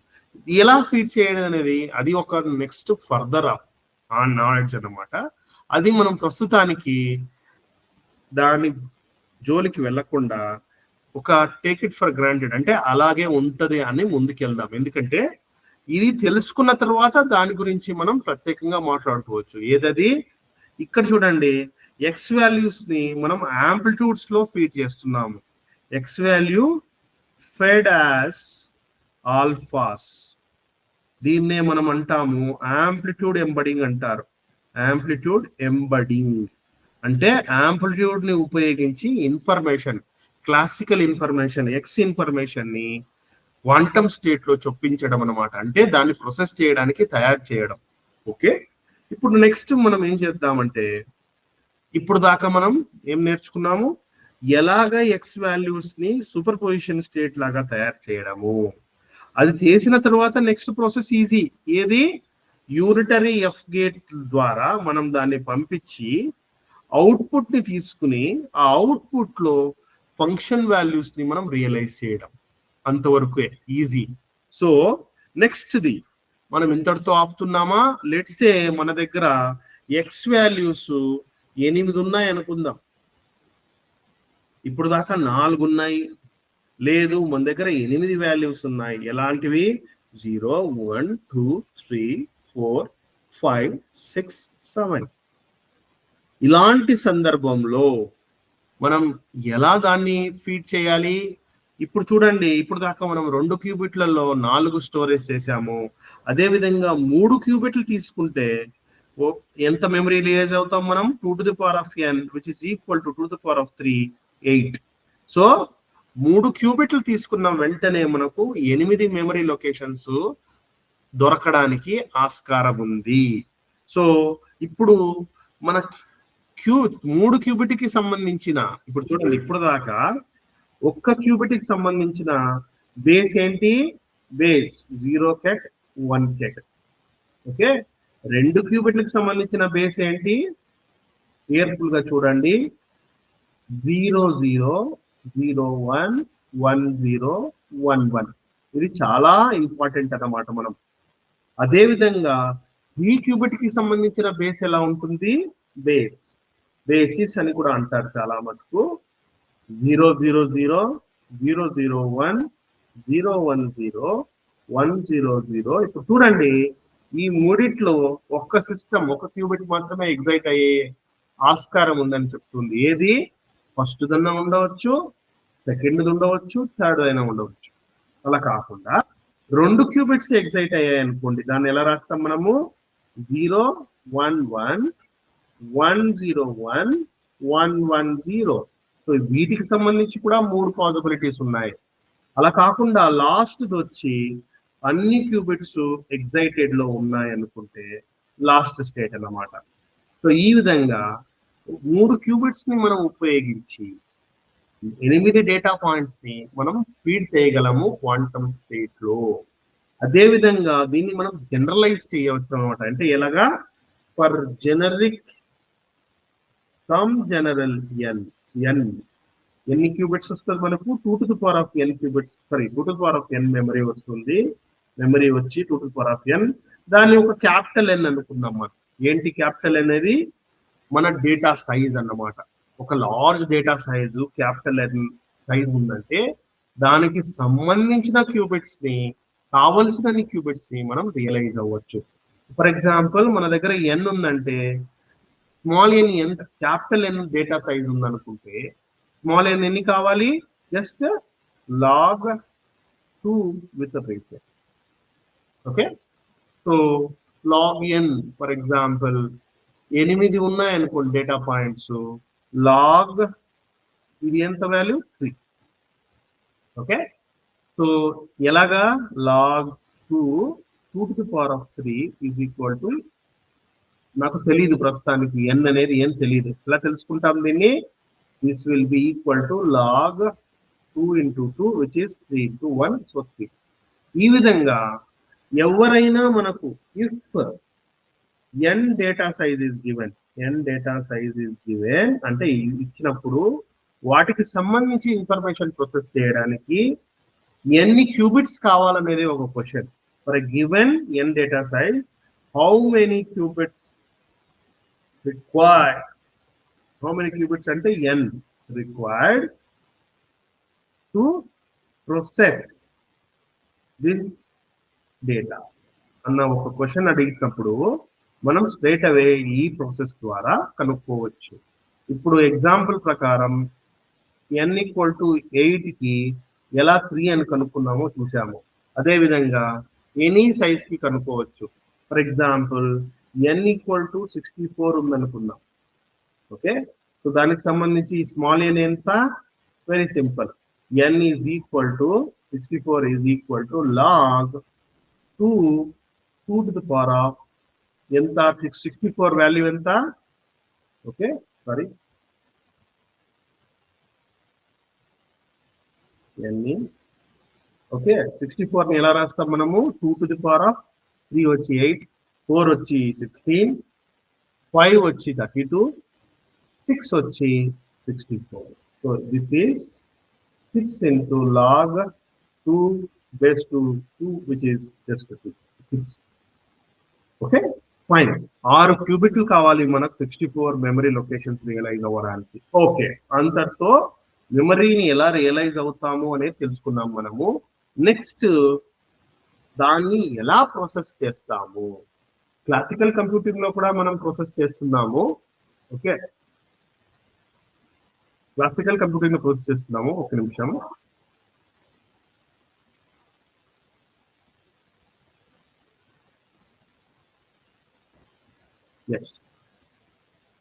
ఎలా ఫీడ్ చేయడం అనేది అది ఒక నెక్స్ట్ ఫర్దర్ ఆ నాలెడ్జ్ అన్నమాట. అది మనం ప్రస్తుతానికి దాని జోలికి వెళ్లకుండా ఒక టేక్ ఇట్ ఫర్ గ్రాంటెడ్, అంటే అలాగే ఉంటది అని ముందుకెళ్దాం. ఎందుకంటే ఇది తెలుసుకున్న తర్వాత దాని గురించి మనం ప్రత్యేకంగా మాట్లాడుకోవచ్చు. ఏదది, ఇక్కడ చూడండి ఎక్స్ వాల్యూస్ ని మనం యాంప్లిట్యూడ్స్ లో ఫీడ్ చేస్తున్నాము. ఎక్స్ వాల్యూ ఫెడ్ యాజ్ ఆల్ఫాస్, దీన్నే మనం అంటాము యాంప్లిట్యూడ్ ఎంబడింగ్ అంటారు. యాంప్లిట్యూడ్ ఎంబడింగ్ అంటే యాంప్లిట్యూడ్ ని ఉపయోగించి information, classical information, X information ని క్వాంటమ్ స్టేట్ లో చొప్పించడం అనమాట. అంటే దాన్ని ప్రొసెస్ చేయడానికి తయారు చేయడం. ఓకే, ఇప్పుడు నెక్స్ట్ మనం ఏం చేద్దామంటే ఇప్పుడు దాకా మనం ఏం నేర్చుకున్నాము, ఎలాగ ఎక్స్ వాల్యూస్ ని సూపర్ పొజిషన్ స్టేట్ లాగా తయారు చేయడము. అది చేసిన తర్వాత నెక్స్ట్ ప్రాసెస్ ఈజీ. ఏది, యూనిటరీ ఎఫ్ గేట్ ద్వారా మనం దాన్ని పంపించి అవుట్పుట్ ని తీసుకుని ఆ అవుట్పుట్ లో ఫంక్షన్ వాల్యూస్ ని మనం రియలైజ్ చేయడం, అంతవరకు ఈజీ. సో నెక్స్ట్ది మనం ఇంతటితో ఆపుతున్నామా? లెట్సే మన దగ్గర ఎక్స్ వాల్యూస్ 8 ఉన్నాయి అనుకుందాం. ఇప్పుడు దాకా 4 ఉన్నాయి. లేదు, మన దగ్గర 8 వాల్యూస్ ఉన్నాయి. ఎలాంటివి? 0, 1, 2, 3, 4, 5, 6, 7. ఇలాంటి సందర్భంలో మనం ఎలా దాన్ని ఫీడ్ చేయాలి? ఇప్పుడు చూడండి, ఇప్పుడు దాకా మనం 2 క్యూబిట్లలో 4 స్టోరేజ్ చేసాము. అదే విధంగా 3 క్యూబిట్లు తీసుకుంటే ఎంత మెమరీ రిలీజ్ అవుతాం మనం? 2 to the power of n, which is equal to 2 to the power of 3, 8. So 3 క్యూబిట్లు తీసుకున్న వెంటనే మనకు 8 మెమరీ లొకేషన్స్ దొరకడానికి ఆస్కారం ఉంది. సో ఇప్పుడు మన 3 క్యూబిట్ కి సంబంధించిన, ఇప్పుడు చూడండి, ఇప్పుడు దాకా ఒక్క క్యూబిట్ కి సంబంధించిన బేస్ ఏంటి? బేస్ 0 కెట్ 1 కెట్. ఓకే, 2 క్యూబిట్లకు సంబంధించిన బేస్ ఏంటి? కేర్ఫుల్ గా చూడండి, 0 0 0 1 1 0 1 1. ఇది చాలా ఇంపార్టెంట్ అన్నమాట మనం. అదే విధంగా ఈ క్యూబిట్ కి సంబంధించిన బేస్ ఎలా ఉంటుంది? బేసిస్ అని కూడా అంటారు చాలా మటుకు. 0 0 0 0 0 1 0 1 0 1 0 0. ఇప్పుడు చూడండి, ఈ మూడిట్లో ఒక్క సిస్టమ్, ఒక క్యూబిట్ మాత్రమే ఎగ్జైట్ అయ్యే ఆస్కారం ఉందని చెప్తుంది. ఏది? ఫస్ట్ దన్నా ఉండవచ్చు, సెకండ్ ఉండవచ్చు, థర్డ్ అయినా ఉండవచ్చు. అలా కాకుండా 2 క్యూబిట్స్ ఎగ్జైట్ అయ్యాయి అనుకోండి, దాన్ని ఎలా రాస్తాం మనము? 0 1 1 1 0 1 1 1 0. సో వీటికి సంబంధించి కూడా 3 పాసిబిలిటీస్ ఉన్నాయి. అలా కాకుండా లాస్ట్ వచ్చి అన్ని క్యూబిట్స్ ఎగ్జైటెడ్ లో ఉన్నాయి అనుకుంటే లాస్ట్ స్టేట్ అన్నమాట. సో ఈ విధంగా 3 క్యూబిట్స్ ని మనం ఉపయోగించి 8 డేటా పాయింట్స్ ని మనం ఫీడ్ చేయగలము క్వాంటమ్ స్టేట్ లో. అదే విధంగా దీన్ని మనం జనరలైజ్ చేయవచ్చు అనమాట. అంటే ఎలాగా? For generic some general n ఎన్ని క్యూబిట్స్ వస్తుంది మనకు? 2 to the power of n qubits, 2 to the power of n memory వస్తుంది. మెమరీ వచ్చి 2 to the power of n. దాన్ని ఒక క్యాపిటల్ N అనుకుందాం మనం. ఏంటి క్యాపిటల్ అనేది? మన డేటా సైజ్ అన్నమాట. ఒక large data size capital N size ఉందంటే దానికి సంబంధించిన క్యూబిట్స్ ని, కావలసిన క్యూబిట్స్ ని మనం రియలైజ్ అవ్వచ్చు. ఫర్ ఎగ్జాంపుల్, మన దగ్గర n ఉందంటే స్మాల్ n ఎంత క్యాపిటల్ N డేటా సైజ్ ఉందనుకుంటే స్మాల్ n ఎన్ని కావాలి? Just log 2 with the bracket. Okay, so log n for example 8 ఉన్నాయి అనుకోండి డేటా పాయింట్స్, లాగ్ ఇది ఎంత వాల్యూ? 3. ఓకే, సో ఎలాగా? Log 2 to the power of 3 is equal to, నాకు తెలియదు ప్రస్తుతానికి n అనేది ఏం తెలియదు. ఎలా తెలుసుకుంటాం దీన్ని? This will be equal to log 2 into 2 which is 3 into 1, so 3. ఈ విధంగా ఎవరైనా మనకు if n data size is given, అంటే ఇచ్చినప్పుడు వాటికి సంబంధించి ఇన్ఫర్మేషన్ ప్రాసెస్ చేయడానికి ఎన్ని క్యూబిట్స్ కావాలనేది ఒక question. For given n data size, how many qubits required? How many qubits అంటే n required to process this data అన్న ఒక క్వశ్చన్ అడిగినప్పుడు మనం స్ట్రైట్ అవే ఈ ప్రాసెస్ ద్వారా కనుక్కోవచ్చు. ఇప్పుడు ఎగ్జాంపుల్ ప్రకారం n = 8 కి ఎలా 3 అని కనుక్కున్నామో చూసాము. అదే విధంగా ఎనీ సైజ్ కి కనుక్కోవచ్చు. ఫర్ ఎగ్జాంపుల్ n = 64 ఉందనుకుందాం. ఓకే, సో దానికి సంబంధించి స్మాల్ n ఎంత? Very simple, n is equal to 64 is equal to log 2 to the power of ఎంత? 64 వాల్యూ ఎంత? Okay, sorry n means okay 64 ని ఎలా రాస్తాం మనము 2 to the power of 3 వచ్చి 8 4 వచ్చి 16 5 వచ్చి 32 6 వచ్చి 64 so this is 6 into log 2 base to 2 which is just 6 okay fine 6 క్యూబిట్లు కావాలి మనకు 64 మెమరీ లొకేషన్స్ రియలైజ్ అవ్వడానికి ఓకే అంతటితో మెమరీని ఎలా రియలైజ్ అవుతాము అనేది తెలుసుకున్నాం మనము నెక్స్ట్ దాన్ని ఎలా ప్రాసెస్ చేస్తాము క్లాసికల్ కంప్యూటింగ్ లో కూడా మనం ప్రాసెస్ చేస్తున్నాము ఓకే క్లాసికల్ కంప్యూటింగ్ లో ప్రాసెస్ చేస్తున్నాము ఒక నిమిషం ఎస్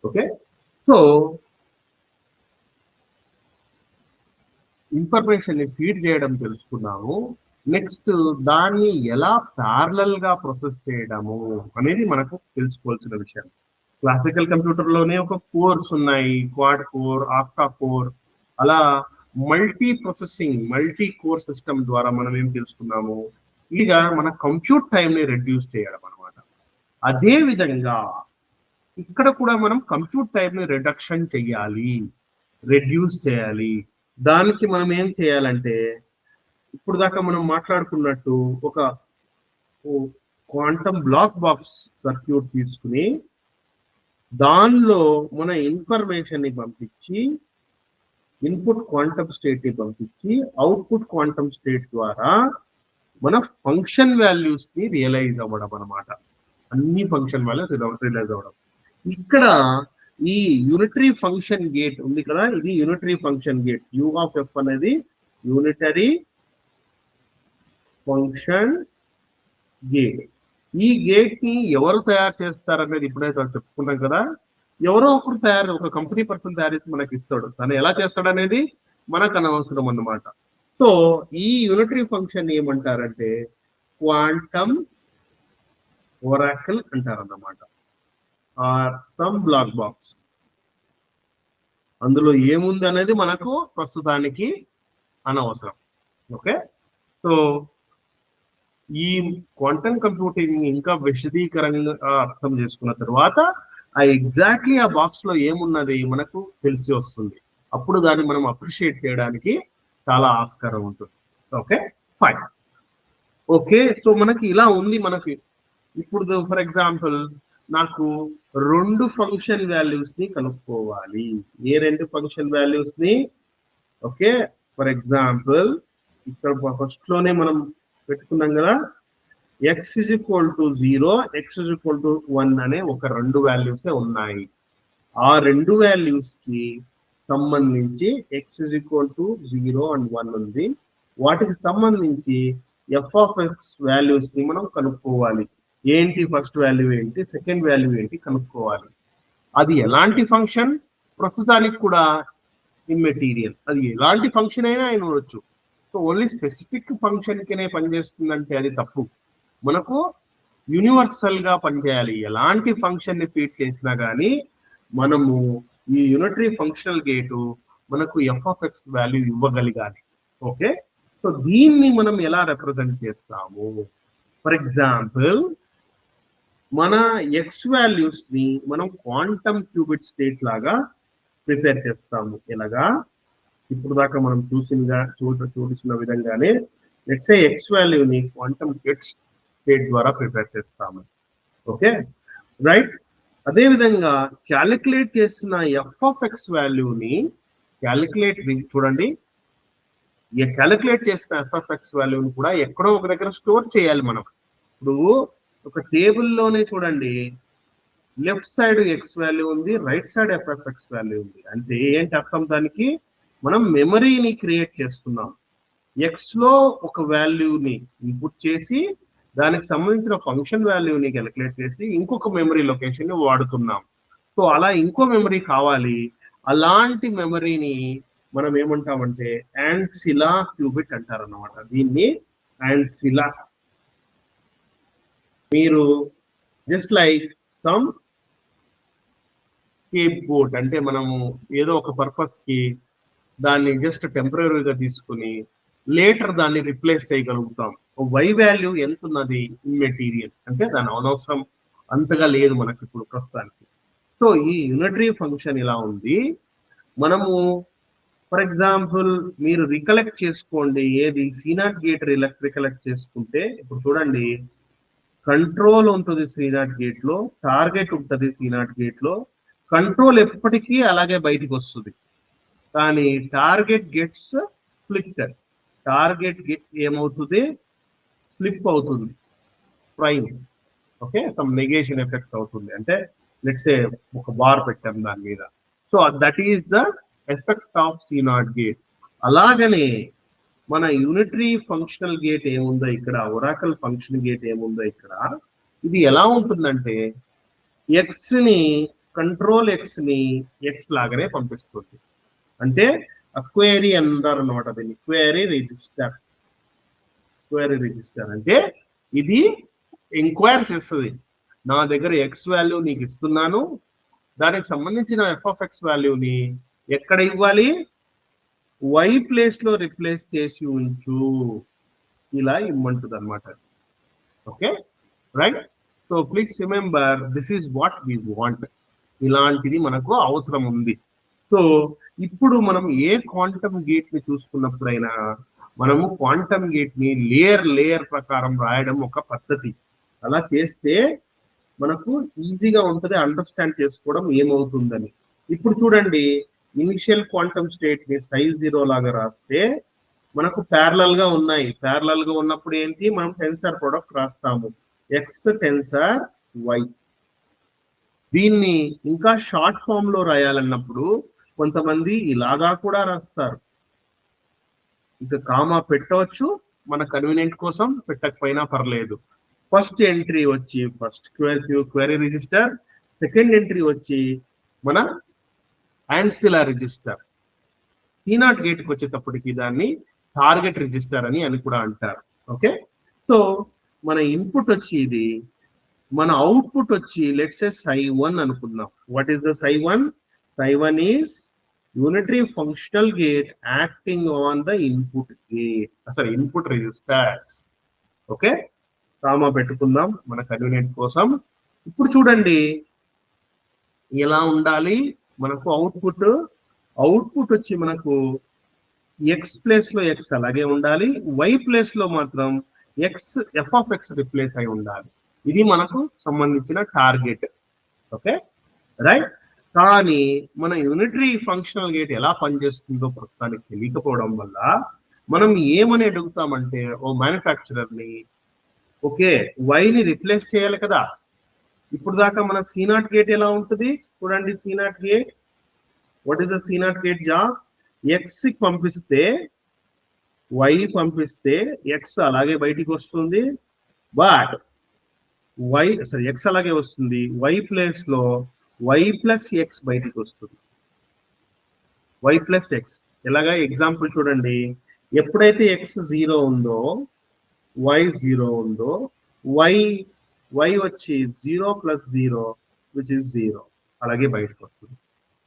ఓకే సో ఇన్ఫర్మేషన్ ని ఫీడ్ చేయడం తెలుసుకున్నాము నెక్స్ట్ దాన్ని ఎలా ప్యారలల్ గా ప్రాసెస్ చేయడము అనేది మనకు తెలుసుకోవాల్సిన విషయం క్లాసికల్ కంప్యూటర్ లోనే ఒక కోర్స్ ఉన్నాయి క్వాడ్ కోర్ ఆక్టా కోర్ అలా multi processing multi core system ద్వారా మనం ఏం తెలుసుకున్నాము ఇక మన కంప్యూట్ టైం ని రెడ్యూస్ చేయడం అనమాట అదే విధంగా ఇక్కడ కూడా మనం కంప్యూట్ టైం ని రిడక్షన్ చేయాలి రెడ్యూస్ చేయాలి దానికి మనం ఏం చేయాలంటే ఇప్పుడు దాకా మనం మాట్లాడుకున్నట్టు ఒక క్వాంటమ్ బ్లాక్ బాక్స్ సర్క్యూట్ తీసుకుని దానిలో మన ఇన్ఫర్మేషన్ ని పంపించి ఇన్పుట్ క్వాంటమ్ స్టేట్ ని పంపించి అవుట్పుట్ క్వాంటమ్ స్టేట్ ద్వారా మన ఫంక్షన్ వాల్యూస్ ని రియలైజ్ అవ్వడం అనమాట అన్ని ఫంక్షన్ వాల్యూస్ రియలైజ్ అవ్వడం ఇక్కడ ఈ యూనిటరీ ఫంక్షన్ గేట్ ఉంది కదా ఇది unitary function gate you of F అనేది యూనిటరీ ఫంక్షన్ గేట్ ఈ గేట్ ని ఎవరు తయారు చేస్తారనేది ఇప్పుడైతే చెప్పుకున్నాం కదా ఎవరో ఒకరు ఒక కంపెనీ పర్సన్ తయారు చేసి మనకి ఇస్తాడు తను ఎలా చేస్తాడు అనేది మనకు అనవసరం అన్నమాట సో ఈ యూనిటరీ ఫంక్షన్ ఏమంటారంటే క్వాంటమ్ ఒరాకిల్ అంటారన్నమాట ఆర్ సమ్ బ్లాక్ బాక్స్ అందులో ఏముంది అనేది మనకు ప్రస్తుతానికి అనవసరం ఓకే సో ఈ క్వాంటమ్ కంప్యూటింగ్ ఇంకా విశదీకరంగా అర్థం చేసుకున్న తర్వాత ఆ ఎగ్జాక్ట్లీ ఆ బాక్స్ లో ఏమున్నది మనకు తెలిసి వస్తుంది అప్పుడు దాన్ని మనం అప్రిషియేట్ చేయడానికి చాలా ఆస్కారం ఉంటుంది ఓకే ఫైన్ ఓకే సో మనకి ఇలా ఉంది మనకి ఇప్పుడు ఫర్ ఎగ్జాంపుల్ నాకు 2 ఫంక్షన్ వాల్యూస్ ని కనుక్కోవాలి ఏ 2 ఫంక్షన్ వాల్యూస్ ని ఓకే ఫర్ ఎగ్జాంపుల్ ఇక్కడ ఫస్ట్ లోనే మనం పెట్టుకున్నాం కదా x is equal to 0 x is equal to 1 అనే ఒక 2 వాల్యూసే ఉన్నాయి ఆ 2 వాల్యూస్ కి సంబంధించి x is equal to 0 and 1 ఉంది వాటికి సంబంధించి f of x వాల్యూస్ ని మనం కనుక్కోవాలి ఏంటి ఫస్ట్ వాల్యూ ఏంటి సెకండ్ వాల్యూ ఏంటి కనుక్కోవాలి అది ఎలాంటి ఫంక్షన్ ప్రస్తుతానికి కూడా ఇమ్మెటీరియల్ అది ఎలాంటి ఫంక్షన్ అయినా ఆయన ఉండొచ్చు సో ఓన్లీ స్పెసిఫిక్ ఫంక్షన్ కినే పనిచేస్తుందంటే అది తప్పు మనకు యూనివర్సల్ గా పనిచేయాలి ఎలాంటి ఫంక్షన్ ని ఫీడ్ చేసినా కానీ మనము ఈ యూనిటరీ ఫంక్షనల్ గేటు మనకు ఎఫ్ ఆఫ్ ఎక్స్ వాల్యూ ఇవ్వగలగాలి ఓకే సో దీన్ని మనం ఎలా రిప్రజెంట్ చేస్తాము ఫర్ ఎగ్జాంపుల్ మన ఎక్స్ వాల్యూస్ ని మనం క్వాంటమ్ క్యూబిట్ స్టేట్ లాగా ప్రిపేర్ చేస్తాము ఎలాగా ఇప్పుడు దాకా మనం చూసిన విధంగానే లెట్స్ సే ఎక్స్ వాల్యూని క్వాంటమ్ క్యూబిట్ స్టేట్ ద్వారా ప్రిపేర్ చేస్తాము ఓకే రైట్ అదే విధంగా క్యాలిక్యులేట్ చేసిన ఎఫ్ ఆఫ్ ఎక్స్ వాల్యూని చూడండి క్యాలిక్యులేట్ చేసిన ఎఫ్ ఆఫ్ ఎక్స్ వాల్యూని కూడా ఎక్కడో ఒక దగ్గర స్టోర్ చేయాలి మనం ఇప్పుడు ఒక టేబుల్లోనే చూడండి లెఫ్ట్ సైడ్ ఎక్స్ వాల్యూ ఉంది right side F of X value ఉంది అంటే ఏంటి అర్థం దానికి మనం మెమరీని క్రియేట్ చేస్తున్నాం ఎక్స్ లో ఒక వాల్యూని ఇన్పుట్ చేసి దానికి సంబంధించిన ఫంక్షన్ వాల్యూని క్యాలిక్యులేట్ చేసి ఇంకొక మెమరీ లొకేషన్ ని వాడుతున్నాం సో అలా ఇంకో మెమరీ కావాలి అలాంటి మెమరీని మనం ఏమంటామంటే యాన్సిలా క్యూబిట్ అంటారన్నమాట దీన్ని యాన్సిలా మీరు just like some scapegoat అంటే మనము ఏదో ఒక పర్పస్ కి దాన్ని జస్ట్ టెంపరీగా తీసుకుని లేటర్ దాన్ని రిప్లేస్ చేయగలుగుతాం. వై వాల్యూ ఎంత ఉన్నది ఇమ్మెటీరియల్ అంటే దాని అనవసరం అంతగా లేదు మనకి ఇప్పుడు ప్రస్తుతానికి. సో ఈ యూనిటరీ ఫంక్షన్ ఇలా ఉంది. మనము ఫర్ ఎగ్జాంపుల్ మీరు రికలెక్ట్ చేసుకోండి, ఏది C0 గేట్ రికలెక్ట్ చేసుకుంటే ఇప్పుడు చూడండి, కంట్రోల్ ఉంటుంది C0 గేట్ లో, టార్గెట్ ఉంటుంది C0 గేట్ లో. కంట్రోల్ ఎప్పటికీ అలాగే బయటికి వస్తుంది, కానీ target gets flipped. Target get ఏమవుతుంది, ఫ్లిప్ అవుతుంది, prime. Okay, some negation effect అవుతుంది. అంటే లెట్స్ సే ఒక బార్ పెట్టాం దాని మీద. So that is the effect of C0 gate. అలాగనే మన యూనిటరీ ఫంక్షనల్ గేట్ ఏముందో ఇక్కడ, ఒరాకల్ ఫంక్షన్ గేట్ ఏముందో ఇక్కడ, ఇది ఎలా ఉంటుందంటే ఎక్స్ ని, కంట్రోల్ ఎక్స్ ని ఎక్స్ లాగానే పంపిస్తుంది. అంటే క్వెరీ అంటారు అనమాట దీన్ని, క్వెరీ రిజిస్టర్. క్వెరీ రిజిస్టర్ అంటే ఇది ఎంక్వైర్ చేస్తుంది, నా దగ్గర ఎక్స్ వాల్యూ నీకు ఇస్తున్నాను, దానికి సంబంధించిన f(x) వాల్యూని ఎక్కడ ఇవ్వాలి, y ప్లేస్ లో రిప్లేస్ చేసి ఉంచు, ఇలా ఇమ్మంటుంది అనమాట. Okay right. So please remember this is what we want. ఇలాంటిది మనకు అవసరం ఉంది. సో ఇప్పుడు మనం ఏ క్వాంటమ్ గేట్ ని చూసుకున్నప్పుడైనా మనము క్వాంటమ్ గేట్ ని లేయర్ ప్రకారం రాయడం ఒక పద్ధతి. అలా చేస్తే మనకు ఈజీగా ఉంటుంది అండర్స్టాండ్ చేసుకోవడం ఏమవుతుందని. ఇప్పుడు చూడండి, ఇనిషియల్ క్వాంటమ్ స్టేట్ ని సైజ్ 0 లాగా రాస్తే మనకు ప్యారలల్ గా ఉన్నాయి. ప్యారలల్ గా ఉన్నప్పుడు ఏంటి, మనం టెన్సర్ ప్రొడక్ట్ రాస్తాము, ఎక్స్ టెన్సర్ వై. దీన్ని ఇంకా షార్ట్ ఫామ్ లో రాయాలన్నప్పుడు కొంతమంది ఇలాగా కూడా రాస్తారు. ఇక కామా పెట్టవచ్చు మన కన్వీనియంట్ కోసం, పెట్టకపోయినా పర్లేదు. ఫస్ట్ ఎంట్రీ వచ్చి first query register, second entry వచ్చి మన యాన్సిలర్ రిజిస్టర్. C0 గేట్ కి వచ్చేటప్పటికి దాన్ని టార్గెట్ రిజిస్టర్ అని కూడా అంటారు. ఓకే, సో మన ఇన్పుట్ వచ్చి ఇది, మన అవుట్పుట్ వచ్చి లెట్స్ సే Psi1 అనుకుందాం. What is the Psi1? Psi1 is unitary functional gate acting on the input gate, అసలు ఇన్పుట్ రిజిస్టర్స్. ఓకే, కామా పెట్టుకుందాం మన కన్వీనియంట్ కోసం. ఇప్పుడు చూడండి ఎలా ఉండాలి మనకు అవుట్పుట్ వచ్చి మనకు ఎక్స్ ప్లేస్ లో ఎక్స్ అలాగే ఉండాలి, వై ప్లేస్ లో మాత్రం f(x) రిప్లేస్ అయి ఉండాలి. ఇది మనకు సంబంధించిన టార్గెట్. Okay right. కానీ మన యూనిటరీ ఫంక్షనల్ గేట్ ఎలా పనిచేస్తుందో ప్రస్తుతానికి తెలియకపోవడం వల్ల మనం ఏమని అడుగుతామంటే, ఓ మ్యానుఫ్యాక్చరర్ ని, ఓకే వైని రిప్లేస్ చేయాలి కదా. ఇప్పుడు దాకా మన C0 గేట్ ఎలా ఉంటుంది చూడండి. C0 gate, what is the C0 gate job? X పంపిస్తే, వై పంపిస్తే ఎక్స్ అలాగే బయటికి వస్తుంది, బట్ ఎక్స్ అలాగే వస్తుంది, వై ప్లేస్ లో y ప్లస్ ఎక్స్ బయటికి వస్తుంది. y ప్లస్ ఎక్స్ ఎలాగా? ఎగ్జాంపుల్ చూడండి, ఎప్పుడైతే ఎక్స్ 0 ఉందో, y 0 ఉందో, y వచ్చి 0 ప్లస్ 0 విచ్ ఇస్ 0 అలాగే బయటకు వస్తుంది.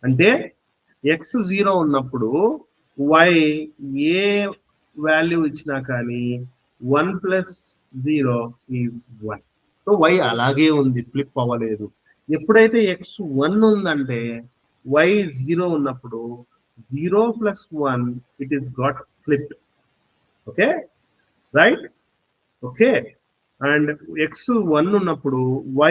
అంటే ఎక్స్ 0 ఉన్నప్పుడు y ఏ వాల్యూ ఇచ్చినా కానీ 1 ప్లస్ 0 ఈజ్ 1. సో y అలాగే ఉంది, ఫ్లిప్ అవ్వలేదు. ఎప్పుడైతే ఎక్స్ 1 ఉందంటే y 0 ఉన్నప్పుడు 0 plus 1 it is got flipped. Okay right. Okay, and X 1 ఉన్నప్పుడు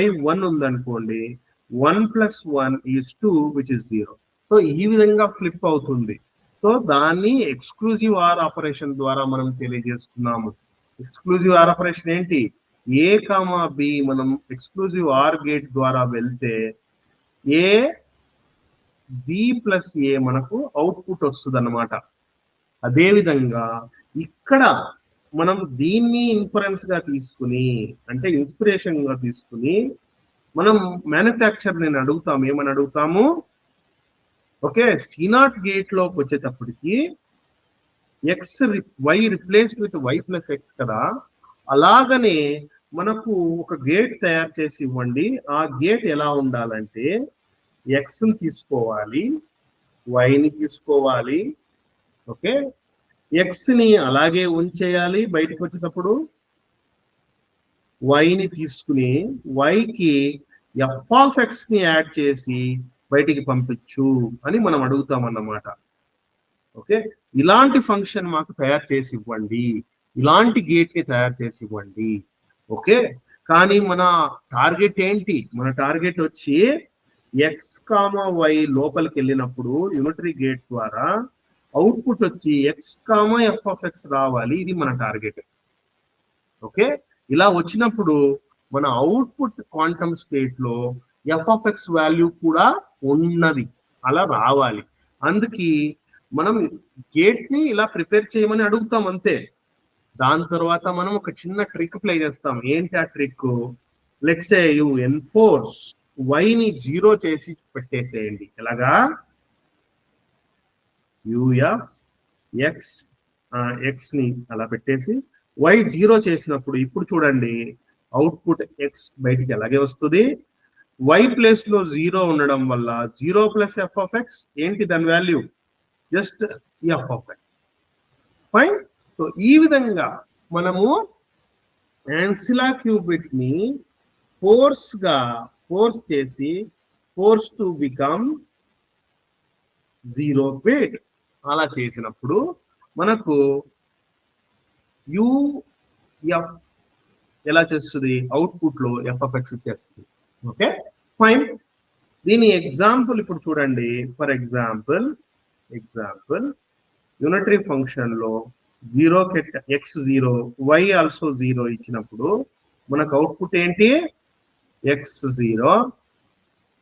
y 1 ఉందనుకోండి, 1 plus 1 is 2 which is 0. So ఈ విధంగా ఫ్లిప్ అవుతుంది. సో దాన్ని ఎక్స్క్లూజివ్ ఆర్ ఆపరేషన్ ద్వారా మనం తెలియజేస్తున్నాము. ఎక్స్క్లూజివ్ ఆర్ ఆపరేషన్ ఏంటి? ఏ కామా బి మనం ఎక్స్క్లూజివ్ ఆర్ గేట్ ద్వారా వెళ్తే ఏ బి ప్లస్ ఏ మనకు అవుట్పుట్ వస్తుంది అన్నమాట. అదేవిధంగా ఇక్కడ మనం దీన్ని ఇన్ఫరెన్స్ గా తీసుకుని, అంటే ఇన్స్పిరేషన్ గా తీసుకుని మనం మ్యానుఫ్యాక్చర్ నేను అడుగుతాము, ఏమని అడుగుతాము? ఓకే, C0 గేట్ లోకి వచ్చేటప్పటికి y replace with y plus x కదా, అలాగనే మనకు ఒక గేట్ తయారు చేసి ఇవ్వండి. ఆ గేట్ ఎలా ఉండాలంటే ఎక్స్ని తీసుకోవాలి, వైని తీసుకోవాలి. ఓకే, ఎక్స్ని అలాగే ఉంచేయాలి, బయటకు వచ్చేటప్పుడు వైని తీసుకుని వైకి ఎఫ్ ఆఫ్ ఎక్స్ని యాడ్ చేసి బయటికి పంపించు అని మనం అడుగుతాం అన్నమాట. ఓకే, ఇలాంటి ఫంక్షన్ మాకు తయారు చేసి ఇవ్వండి, ఇలాంటి గేట్ని తయారు చేసి ఇవ్వండి. ఓకే, కానీ మన టార్గెట్ ఏంటి? మన టార్గెట్ వచ్చి ఎక్స్ కామా వై లోపలికి వెళ్ళినప్పుడు యూనిటరీ గేట్ ద్వారా అవుట్పుట్ వచ్చి X comma F of X రావాలి. ఇది మన టార్గెట్. ఓకే, ఇలా వచ్చినప్పుడు మన అవుట్పుట్ క్వాంటమ్ స్టేట్ లో ఎఫ్ ఆఫ్ ఎక్స్ వాల్యూ కూడా ఉన్నది, అలా రావాలి. అందుకే మనం గేట్ ని ఇలా ప్రిపేర్ చేయమని అడుగుతాం అంతే. దాని తర్వాత మనం ఒక చిన్న ట్రిక్ ప్లే చేస్తాం. ఏంటి ఆ trick? Let's say you enforce వైని 0 చేసి పెట్టేసేయండి. ఎలాగా? యుఎఫ్ ఎక్స్ ఎక్స్ ని అలా పెట్టేసి వై 0 చేసినప్పుడు ఇప్పుడు చూడండి అవుట్పుట్ ఎక్స్ బయటికి అలాగే వస్తుంది. వై ప్లేస్ లో 0 ఉండడం వల్ల 0 ప్లస్ ఎఫ్ ఆఫ్ ఎక్స్ ఏంటి దాని value? Just F of X. Fine. So ఈ విధంగా మనము యాన్సిలా క్యూబిట్ ని ఫోర్స్ చేసి ఫోర్స్ టు బికమ్ 0 బిట్ అలా చేసినప్పుడు మనకు యుఎఫ్ ఎలా చేస్తుంది? అవుట్పుట్ లో ఎఫ్ ఆఫ్ ఎక్స్ చేస్తుంది. Okay, fine. దీని ఎగ్జాంపుల్ ఇప్పుడు చూడండి. ఫర్ ఎగ్జాంపుల్ యూనిటరీ ఫంక్షన్ లో 0 ఎక్స్ 0 వై ఆల్సో 0 ఇచ్చినప్పుడు మనకు అవుట్పుట్ ఏంటి? ఎక్స్ 0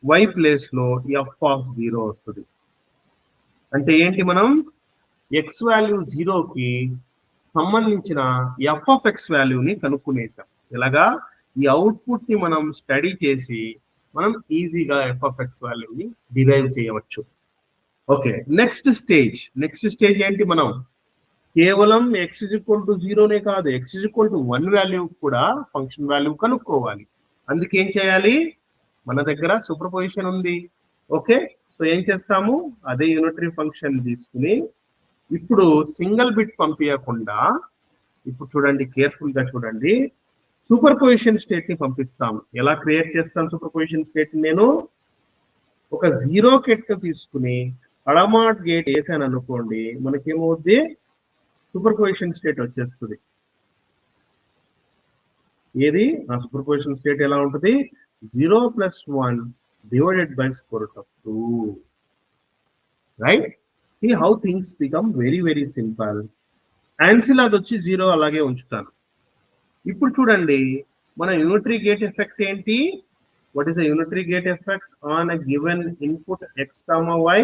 వై ప్లేస్ లో ఎఫ్ ఆఫ్ 0 వస్తుంది. అంటే ఏంటి? మనం ఎక్స్ వాల్యూ 0కి సంబంధించిన ఎఫ్ ఆఫ్ ఎక్స్ వాల్యూని కనుక్కునేసాం. ఇలాగా ఈ అవుట్పుట్ ని మనం స్టడీ చేసి మనం ఈజీగా ఎఫ్ ఆఫ్ ఎక్స్ వాల్యూని డిరైవ్ చేయవచ్చు. ఓకే, నెక్స్ట్ స్టేజ్ ఏంటి? మనం కేవలం ఎక్స్ ఈక్వల్ టు 0నే కాదు, ఎక్స్ ఈక్వల్ టు 1 వాల్యూ కూడా ఫంక్షన్ వాల్యూ కనుక్కోవాలి. అందుకేం చేయాలి? మన దగ్గర సూపర్ పొజిషన్ ఉంది. ఓకే, సో ఏం చేస్తాము? అదే యూనిటరీ ఫంక్షన్ తీసుకుని ఇప్పుడు సింగిల్ బిట్ పంపించకుండా ఇప్పుడు చూడండి, కేర్ఫుల్ గా చూడండి, సూపర్ పొజిషన్ స్టేట్ ని పంపిస్తాం. ఎలా క్రియేట్ చేస్తాం సూపర్ పొజిషన్ స్టేట్? నేను ఒక 0 గేట్ తీసుకుని అడమాట్ గేట్ వేసాను అనుకోండి, మనకేమవుద్ది? సూపర్ పొజిషన్ స్టేట్ వచ్చేస్తుంది. ఏది? ఆ సూపర్ పొజిషన్ స్టేట్ ఎలా ఉంటుంది? 0 + 1 divided by square root of 2. Right? See how things become very, very simple. ఆన్సిల్ అది వచ్చి 0 అలాగే ఉంచుతాను. ఇప్పుడు చూడండి మన యూనిటరీ గేట్ ఎఫెక్ట్ ఏంటి? What is the unitary gate effect on a given input x comma y?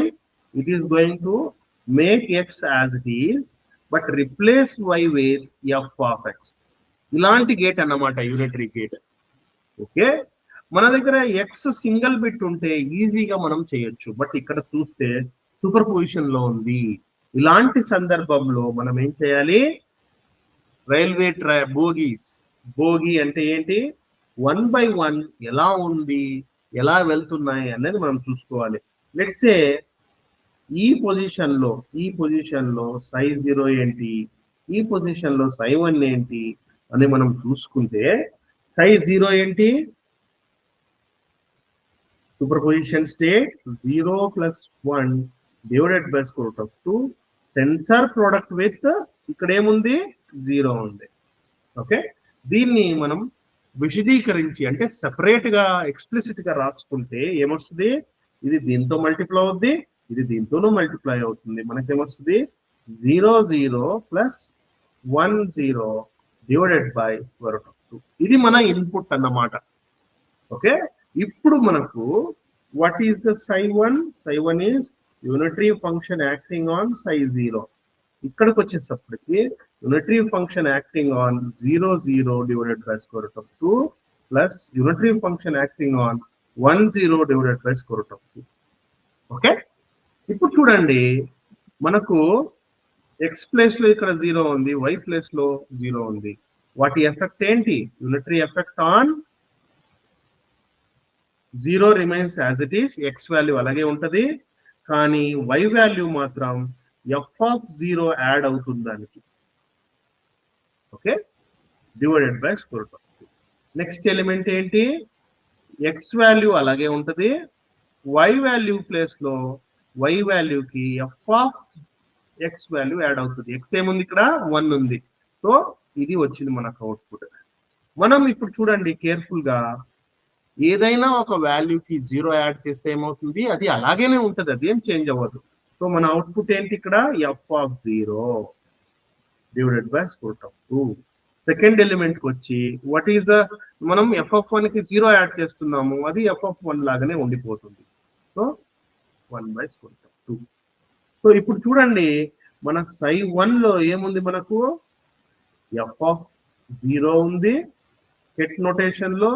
It is going to make x as it is but replace y with f of x. ఇలాంటి gate అన్నమాట unitary gate. Okay, మన దగ్గర X single bit ఉంటే ఈజీగా మనం చేయొచ్చు. But ఇక్కడ చూస్తే సూపర్ పొజిషన్ లో ఉంది. ఇలాంటి సందర్భంలో మనం ఏం చేయాలి? రైల్వే బోగి అంటే ఏంటి? 1 by 1 ఎలా ఉంది, ఎలా వెళ్తున్నాయి అనేది మనం చూసుకోవాలి. లెట్స్ సే ఈ పొజిషన్ లో సై 0 ఏంటి, ఈ పొజిషన్ లో సై 1 ఏంటి అని మనం చూసుకుంటే సై 0 ఏంటి? Super position state 0 + 1 divided by square root of 2 tensor product with ఇక్కడ ఏముంది? 0 ఉంది. ఓకే, దీన్ని మనం విశదీకరించి అంటే సెపరేట్ గా ఎక్స్ప్లిసిట్ గా రాసుకుంటే ఏమొస్తుంది? ఇది దీంతో మల్టిప్లై అవుద్ది, ఇది దీంతోనూ మల్టిప్లై అవుతుంది. మనకేమొస్తుంది? 0 0 + 1 0 divided by square root of 2. ఇది మన ఇన్పుట్ అన్నమాట. ఓకే, ఇప్పుడు మనకు what is the psi 1? Psi 1 is unitary function acting on psi 0. ఇక్కడికి వచ్చేటప్పటికి unitary function acting on 0 0 divided by square root of 2 plus unitary function acting on 1 0 divided by square root of 2. Okay, ఇప్పుడు చూడండి మనకు X place లో ఇక్కడ 0 ఉంది, Y place లో 0 ఉంది. వాటి ఎఫెక్ట్ ఏంటి? Unitary effect on zero remains as it is, X value అలాగే ఉంటది, కానీ వై వాల్యూ మాత్రం ఎఫ్ ఆఫ్ జీరో యాడ్ అవుతుంది దానికి. Okay, divided by square root of 2. Next element ఏంటి, ఎక్స్ వాల్యూ అలాగే ఉంటది, వై వాల్యూ ప్లేస్ లో వై వాల్యూకి F of X value add అవుతుంది. ఎక్స్ ఏముంది ఇక్కడ, 1 ఉంది. సో ఇది వచ్చింది మనకు అవుట్పుట్. మనం ఇప్పుడు చూడండి కేర్ఫుల్ గా, ఏదైనా ఒక వాల్యూకి 0 యాడ్ చేస్తే ఏమవుతుంది, అది అలాగేనే ఉంటది, అది ఏం చేంజ్ అవ్వదు. సో మన అవుట్పుట్ ఏంటి ఇక్కడ, F of 0 divided by square root of 2. Second element కి వచ్చి వాట్ ఈస్ ద, మనం ఎఫ్ ఆఫ్ 1 కి 0 యాడ్ చేస్తున్నాము, అది ఎఫ్ ఆఫ్ 1 లాగానే ఉండిపోతుంది. So 1 by square root of 2. So ఇప్పుడు చూడండి మన సై 1 లో ఏముంది, మనకు ఎఫ్ ఆఫ్ 0 ఉంది కెట్ నోటేషన్ లో,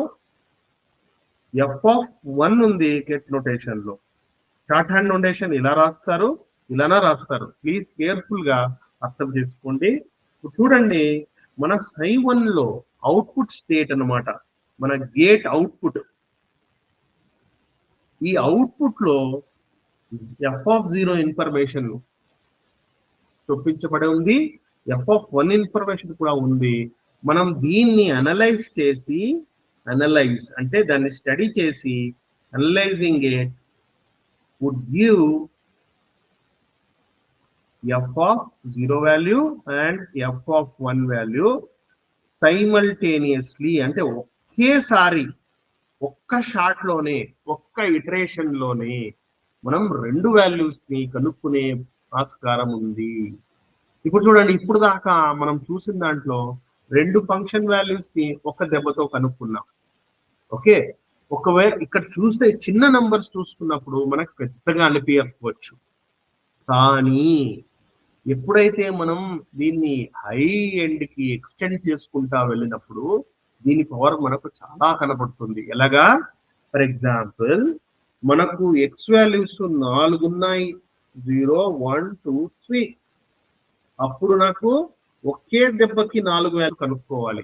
ఎఫ్ ఆఫ్ 1 ఉంది కెట్ నోటేషన్ లో. షార్ట్ హ్యాండ్ నోటేషన్ ఇలా రాస్తారు, ఇలానా రాస్తారు, ప్లీజ్ కేర్ఫుల్ గా అర్థం చేసుకోండి. ఇప్పుడు చూడండి మన సై 1 లో అవుట్పుట్ స్టేట్ అన్నమాట, మన గేట్ అవుట్పుట్. ఈ అవుట్పుట్ లో ఎఫ్ ఆఫ్ 0 ఇన్ఫర్మేషన్ చూపించబడి ఉంది, ఎఫ్ ఆఫ్ 1 ఇన్ఫర్మేషన్ కూడా ఉంది. మనం దీన్ని అనలైజ్ చేసి, అనలైజ్ అంటే దాన్ని స్టడీ చేసి, analysing it would give f of 0 value and f of 1 value simultaneously, అంటే ఒకేసారి ఒక్క షాట్ లోనే, ఒక్క ఇటరేషన్ లోనే మనం రెండు వాల్యూస్ ని కనుక్కునే ఆస్కారం ఉంది. ఇప్పుడు చూడండి, ఇప్పుడు దాకా మనం చూసిన దాంట్లో రెండు ఫంక్షన్ వాల్యూస్ ని ఒక దెబ్బతో కనుక్కున్నాం. ఓకే, ఒకవేళ ఇక్కడ చూస్తే చిన్న నంబర్స్ చూసుకున్నప్పుడు మనకు పెద్దగా అనిపించవచ్చు, కానీ ఎప్పుడైతే మనం దీన్ని హై ఎండ్ కి ఎక్స్టెండ్ చేసుకుంటా వెళ్ళినప్పుడు దీని పవర్ మనకు చాలా కనబడుతుంది. ఎలాగా, ఫర్ ఎగ్జాంపుల్ మనకు ఎక్స్ వాల్యూస్ 4 ఉన్నాయి, 0 1 2 3. అప్పుడు నాకు ఒకే దెబ్బకి 4 వాల్యూ కనుక్కోవాలి.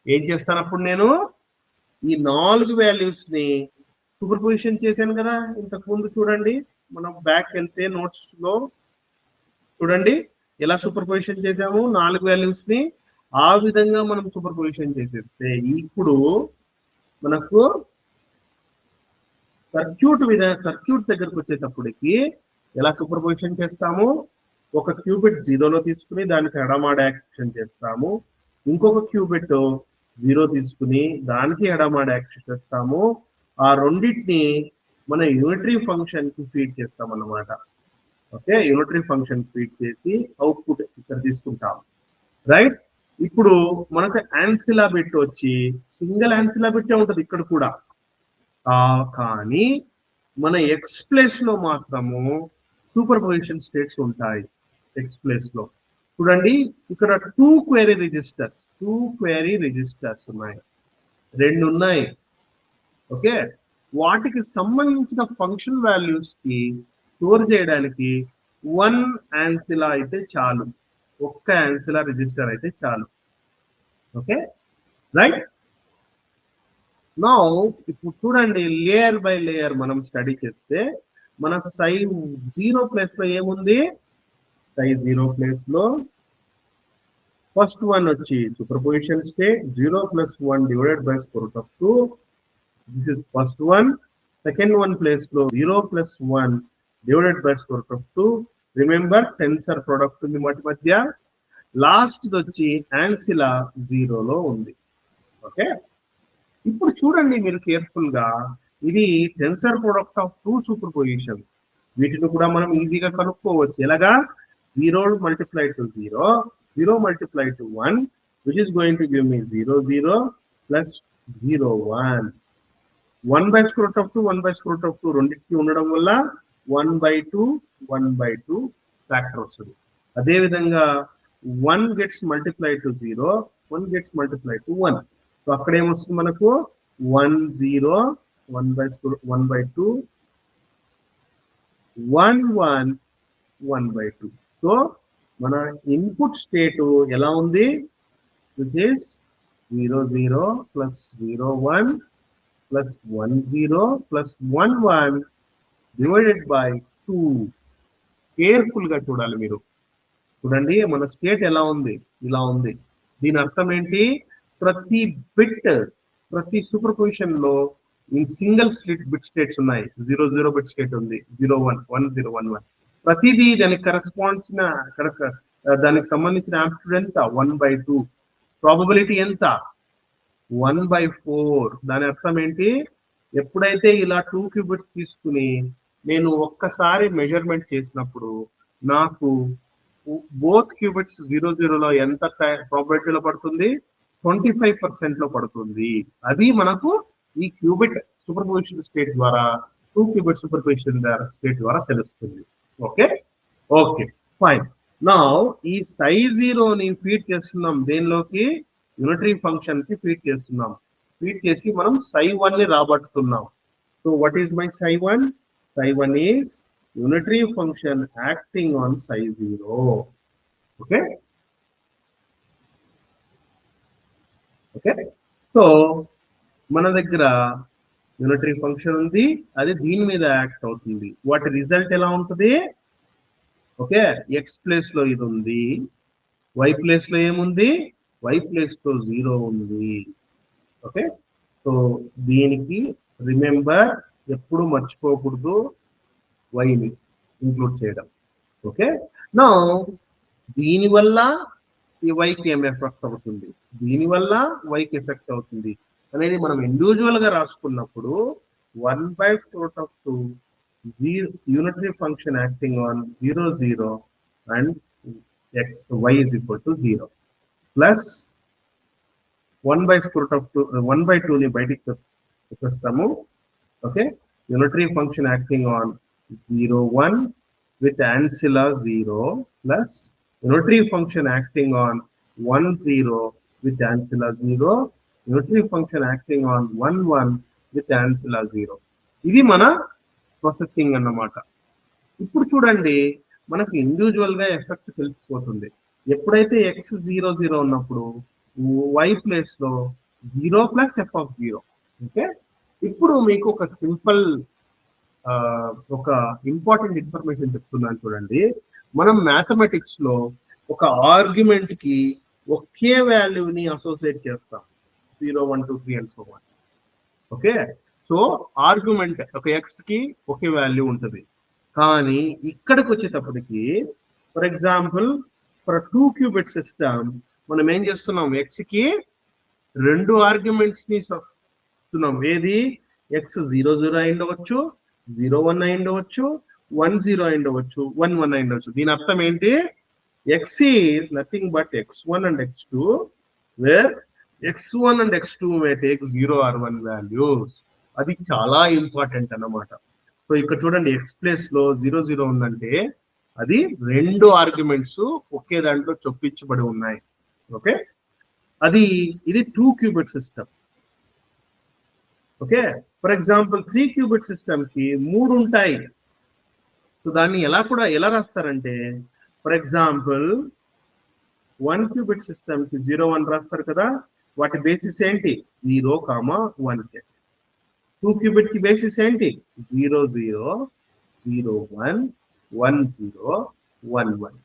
ఏం చేస్తాను అప్పుడు, నేను ఈ 4 వాల్యూస్ ని సూపర్ పొజిషన్ చేశాను కదా ఇంతకు ముందు. చూడండి మనం బ్యాక్ వెళ్తే నోట్స్ లో చూడండి ఎలా సూపర్ పొజిషన్ చేసాము 4 వాల్యూస్ ని. ఆ విధంగా మనం సూపర్ పొజిషన్ చేసేస్తే ఇప్పుడు మనకు సర్క్యూట్ దగ్గరకు వచ్చేటప్పటికి ఎలా సూపర్ పొజిషన్ చేస్తాము, ఒక క్యూబిట్ 0లో తీసుకుని దానికి ఎడమాడ యాక్షన్ చేస్తాము, ఇంకొక క్యూబిట్ 0 తీసుకుని దానికి ఎడమాడ యాక్షన్ చేస్తాము. ఆ రెండింటిని మన యూనిటరీ ఫంక్షన్ కి ఫీడ్ చేస్తాం అన్నమాట. ఓకే, యూనిటరీ ఫంక్షన్ ఫీడ్ చేసి అవుట్పుట్ ఇక్కడ తీసుకుంటాం, రైట్. ఇప్పుడు మనకు ఆన్సిలా బిట్ వచ్చి సింగిల్ ఆన్సిలా బిట్టే ఉంటది ఇక్కడ కూడా, కానీ మన ఎక్స్ ప్లేస్ లో మాత్రము సూపర్ పొజిషన్ స్టేట్స్ ఉంటాయి. ఎక్స్ ప్లేస్ లో చూడండి ఇక్కడ 2 క్వెరీ రిజిస్టర్స్ ఉన్నాయి, 2 ఉన్నాయి. ఓకే, వాటికి సంబంధించిన ఫంక్షన్ వాల్యూస్ కి స్టోర్ చేయడానికి 1 ఆన్సిలా అయితే చాలు, ఒక్క ఆన్సిలా రిజిస్టర్ అయితే చాలు. Okay, right. నౌ ఇప్పుడు చూడండి లేయర్ బై లేయర్ మనం స్టడీ చేస్తే మన సై 0 ప్లేస్ లో ఏముంది, సై 0 ప్లేస్ లో ఫస్ట్ వన్ వచ్చి super position state 0 + 1 divided by square root of 2. This is first one. Second one place లో 0 + 1 divided by square root of 2. Remember tensor product ఉంది వాటి మధ్య. లాస్ట్ వచ్చి ఆన్సిలా 0 లో ఉంది. ఓకే, ఇప్పుడు చూడండి మీరు కేర్ఫుల్ గా, ఇది tensor product of 2 super positions. వీటిని కూడా మనం ఈజీగా కనుక్కోవచ్చు. ఎలాగా, 0 × 0, 0 × 1, which is going to give me 0 0 plus 0 1. 1 by square root of 2, 1 by square root of 2 రెండింటికి ఉండడం వల్ల 1/2 1/2 ఫ్యాక్టర్ వస్తుంది. అదే విధంగా 1 gets multiplied to 0, 1 gets multiplied to 1. So అక్కడ ఏమొస్తుంది మనకు 1 0 1/2 1 1 1/2. సో మన ఇన్పుట్ స్టేట్ ఎలా ఉంది, which is 0 0 plus 0 1 plus 1 0 plus 1 1 divided by 2. Careful గా చూడాలి మీరు. చూడండి మన స్టేట్ ఎలా ఉంది, ఇలా ఉంది. దీని అర్థం ఏంటి? ప్రతి బిట్, ప్రతి సూపర్ పొజిషన్ లో సింగిల్ స్లిట్ బిట్ స్టేట్స్ ఉన్నాయి. 0 0 బిట్ స్టేట్ ఉంది, 0 1 1 0 1 1. ప్రతిదీ దానికి దానికి సంబంధించిన ఆంప్లిట్యూడ్ ఎంత? 1/2. ప్రాబబిలిటీ ఎంత? 1/4. దాని అర్థం ఏంటి? ఎప్పుడైతే ఇలా 2 క్యూబిట్స్ తీసుకుని నేను ఒక్కసారి మెజర్మెంట్ చేసినప్పుడు నాకు బోత్ క్యూబిట్స్ 0 0 లో ఎంత ప్రాబిలిటీలో పడుతుంది? 25% లో పడుతుంది. అది మనకు ఈ క్యూబిట్ సూపర్ పొజిషన్ స్టేట్ ద్వారా, 2 క్యూబిట్ సూపర్ పొజిషన్ స్టేట్ ద్వారా తెలుస్తుంది. Okay okay fine. నా ఈ ψ0 ని ఫీడ్ చేస్తున్నాం దేనిలోకి? యూనిటరీ ఫంక్షన్ కి ఫీడ్ చేస్తున్నాం. ఫీడ్ చేసి మనం ψ1 ని రాబట్టుతున్నాం. So what is my ψ1? ψ1 is unitary function acting on ψ0. Okay. Okay. So మన దగ్గర యూనిటరీ ఫంక్షన్ ఉంది, అది దీని మీద యాక్ట్ అవుతుంది. వాటి రిజల్ట్ ఎలా ఉంటుంది? ఓకే, ఎక్స్ ప్లేస్ లో ఇది ఉంది, వై ప్లేస్ లో ఏముంది? వై ప్లేస్ లో 0 ఉంది. ఓకే, సో దీనికి రిమెంబర్ ఎప్పుడు మర్చిపోకూడదు వైని ఇంక్లూడ్ చేయడం. ఓకే, నా దీనివల్ల ఈ వైకి ఏం ఎఫెక్ట్ అవుతుంది, దీనివల్ల వైకి ఎఫెక్ట్ అవుతుంది అనేది మనం ఇండివిజువల్ గా రాసుకున్నప్పుడు 1/2 unitary function acting on 0 0 and x y is equal to 0 plus 1/2 ని బయటికి తెస్తాము. Okay, unitary function acting on 0 1 with ancilla 0 plus unitary function acting on 1 0 with ancilla 0, unitary function acting on 1 1 with ancilla 0. ఇది మన processing అన్నమాట. ఇప్పుడు చూడండి మనకి individual గా ఎఫెక్ట్ తెలిసిపోతుంది. ఎప్పుడైతే x 0 0 ఉన్నప్పుడు y ప్లేస్ లో 0 ప్లస్ f(0). ఓకే, ఇప్పుడు మీకు ఒక సింపుల్ ఒక ఇంపార్టెంట్ ఇన్ఫర్మేషన్ చెప్తున్నాను చూడండి. మనం మ్యాథమెటిక్స్ లో ఒక ఆర్గ్యుమెంట్ కి ఒకే వాల్యూని అసోసియేట్ చేస్తాం, 0 1 2 3 and so on. Okay, so argument ఒక ఎక్స్ కి ఒకే వాల్యూ ఉంటుంది. కానీ ఇక్కడికి వచ్చేటప్పటికి for example for 2 qubit system మనం ఏం చేస్తున్నాం? ఎక్స్ కి 2 ఆర్గ్యుమెంట్స్ ని ఇస్తున్నాం. ఏది? ఎక్స్ 0 0 అయి ఉండవచ్చు, 0 1 అయి ఉండవచ్చు, 1 0 అయి ఉండవచ్చు, 1 1 అయి ఉండవచ్చు. దీని అర్థం ఏంటి? x is nothing but x1 and x2 where x1 and x2 may take 0 or 1 values. అది చాలా ఇంపార్టెంట్ అన్నమాట. సో ఇక్కడ చూడండి x ప్లేస్ లో 0 0 ఉందంటే అది 2 ఆర్గ్యుమెంట్స్ ఒకే దాంట్లో చొప్పించబడి ఉన్నాయి. ఓకే, ఇది 2 qubit system. Okay, for example 3 qubit system కి 3 ఉంటాయి. సో దాన్ని ఎలా రాస్తారంటే ఫర్ ఎగ్జాంపుల్ 1 క్యూబిట్ సిస్టమ్ కి 0 1 రాస్తారు కదా, వాటి బేసిస్ ఏంటి? 0 1. 2 క్యూబిట్ కి బేసిస్ ఏంటి? 0 0 0 1 1 0 1 1.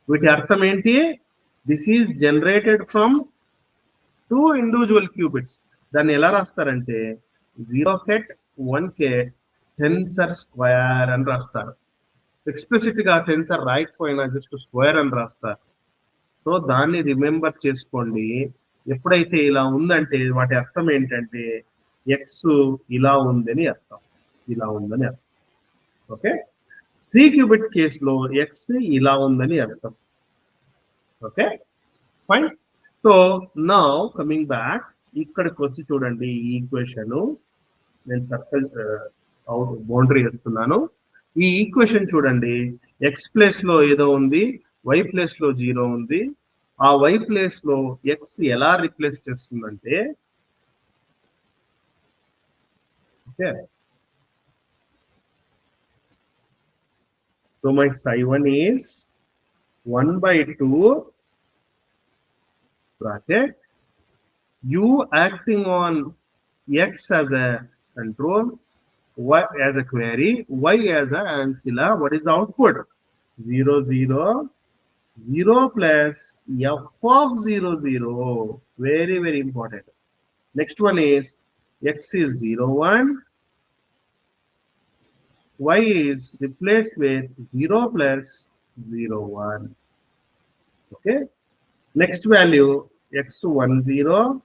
వీటి అర్థం ఏంటి? This is generated from 2 individual qubits. దాన్ని ఎలా రాస్తారంటే 0 ket 1 ket టెన్సర్ స్క్వేర్ అని రాస్తారు. ఎక్స్ప్లిసిట్ గా టెన్సర్ రాయకపోయినా జస్ట్ స్క్వేర్ అని రాస్తారు. సో దాన్ని రిమెంబర్ చేసుకోండి. ఎప్పుడైతే ఇలా ఉందంటే వాటి అర్థం ఏంటంటే ఎక్స్ ఇలా ఉందని అర్థం, ఇలా ఉందని అర్థం. ఓకే, 3 క్యూబిట్ కేసులో ఎక్స్ ఇలా ఉందని అర్థం. Okay fine. So now coming back, ఇక్కడికి వచ్చి చూడండి ఈ ఈక్వేషన్ నేను సర్కిల్ అవుట్ బౌండరీ వేస్తున్నాను. ఈ ఈక్వేషన్ చూడండి, ఎక్స్ ప్లేస్ లో ఏదో ఉంది, వై ప్లేస్ లో 0 ఉంది. ఆ వై ప్లేస్ లో ఎక్స్ ఎలా రిప్లేస్ చేస్తుందంటే so my ψ1 is 1/2 bracket u acting on X as a control, Y as a query, Y as a ancilla. What is the output? 0, 0, 0 plus f of 0, 0. Very, very important. Next one is X is 0, 1. Y is replaced with 0 plus 0, 1. Okay. Next value X 1, 0.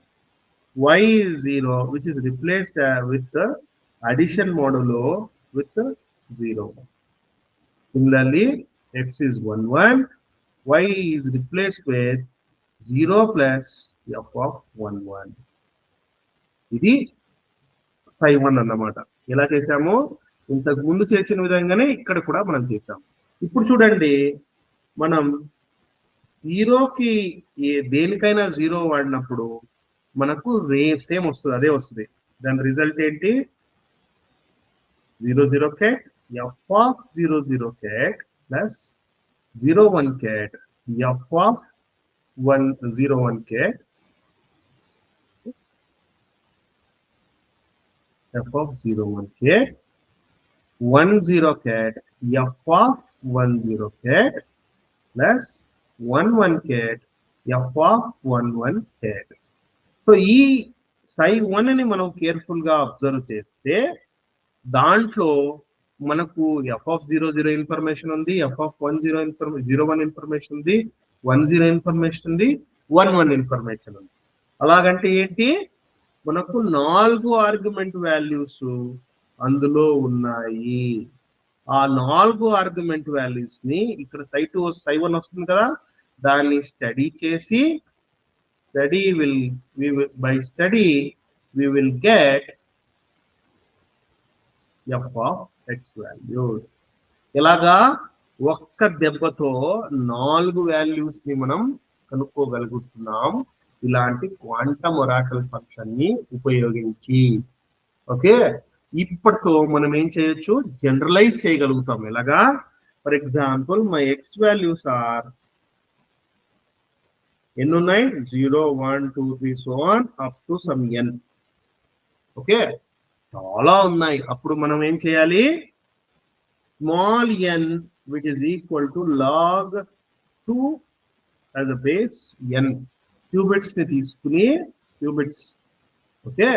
Y is 0, which is replaced with the addition modulo with the 0. Similarly, X is 1, 1. Y is replaced with 0 plus f of 1, 1. ఇది psi1 అన్నమాట. ఎలా చేసామో ఇంతకు ముందు చేసిన విధంగానే ఇక్కడ కూడా మనం చేసాం. ఇప్పుడు చూడండి, మనం జీరోకి దేనికైనా 0 వాడినప్పుడు మనకు సేమ్ వస్తుంది, అదే వస్తుంది. దాని రిజల్ట్ ఏంటి? 0, 0 cat f of 0, 0 cat plus 0, 1 cat f of 1, 0, 1 cat f of 0, 1 cat 1, 0 cat f of 1, 0 cat plus 1, 1 cat f of 1, 1 cat. So ఈ psi1 ని మనం కేర్ఫుల్ గా అబ్జర్వ్ చేస్తే దాంట్లో మనకు f of 0, 0 ఇన్ఫర్మేషన్ ఉంది, f of 1, 0, 1 ఇన్ఫర్మేషన్ ఉంది, 1, 0 information ఉంది, 1, 1 ఇన్ఫర్మేషన్ ఉంది. అలాగంటే ఏంటి? మనకు 4 ఆర్గ్యుమెంట్ వాల్యూస్ అందులో ఉన్నాయి. ఆ 4 ఆర్గ్యుమెంట్ వాల్యూస్ ని ఇక్కడ psi1 వస్తుంది కదా, దాన్ని స్టడీ చేసి by study we will get f of x value. ఇలాగా ఒక్క దెబ్బతో 4 వాల్యూస్ ని మనం కనుక్కోగలుగుతున్నాం ఇలాంటి క్వాంటమ్ ఒరాకల్ ఫంక్షన్ ని ఉపయోగించి. ఓకే, ఇప్పటితో మనం ఏం చేయొచ్చు? జనరలైజ్ చేయగలుగుతాం. ఎలాగా? For example my x values are ఎన్ని ఉన్నాయి? 0, 1, 2, 3 so on up to some n. Okay, చాలా ఉన్నాయి. అప్పుడు మనం ఏం చేయాలి? Small n which is equal to log 2 as a base n qubits ని తీసుకుని qubits. Okay,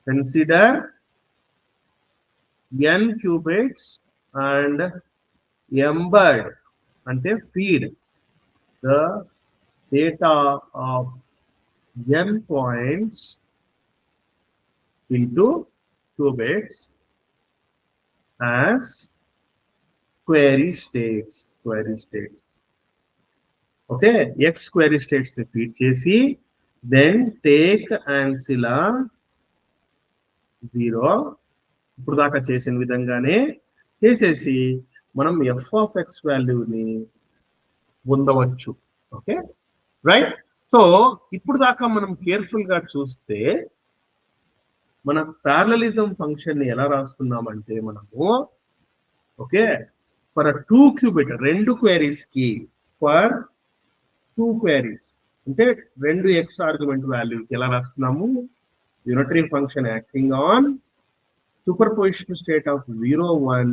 consider n qubits and embed అంటే feed the data of n points into qubits as query states. Okay, x query states ని feed చేసి then take ancilla 0 ఇప్పుడు దాకా చేసిన విధంగానే చేసేసి మనం f of x వాల్యూని పొందవచ్చు. Okay, right. సో ఇప్పుడు దాకా మనం కేర్ఫుల్ గా చూస్తే మన పారలలిజం ఫంక్షన్ ని ఎలా రాస్తున్నామంటే మనము ఓకే ఫర్ 2 qubit 2 క్వెరీస్ కి ఫర్ 2 క్వెరీస్ అంటే 2 x ఆర్గ్యుమెంట్ వాల్యూకి ఎలా రాస్తున్నాము? Unitary function acting on superposition state of 0, 1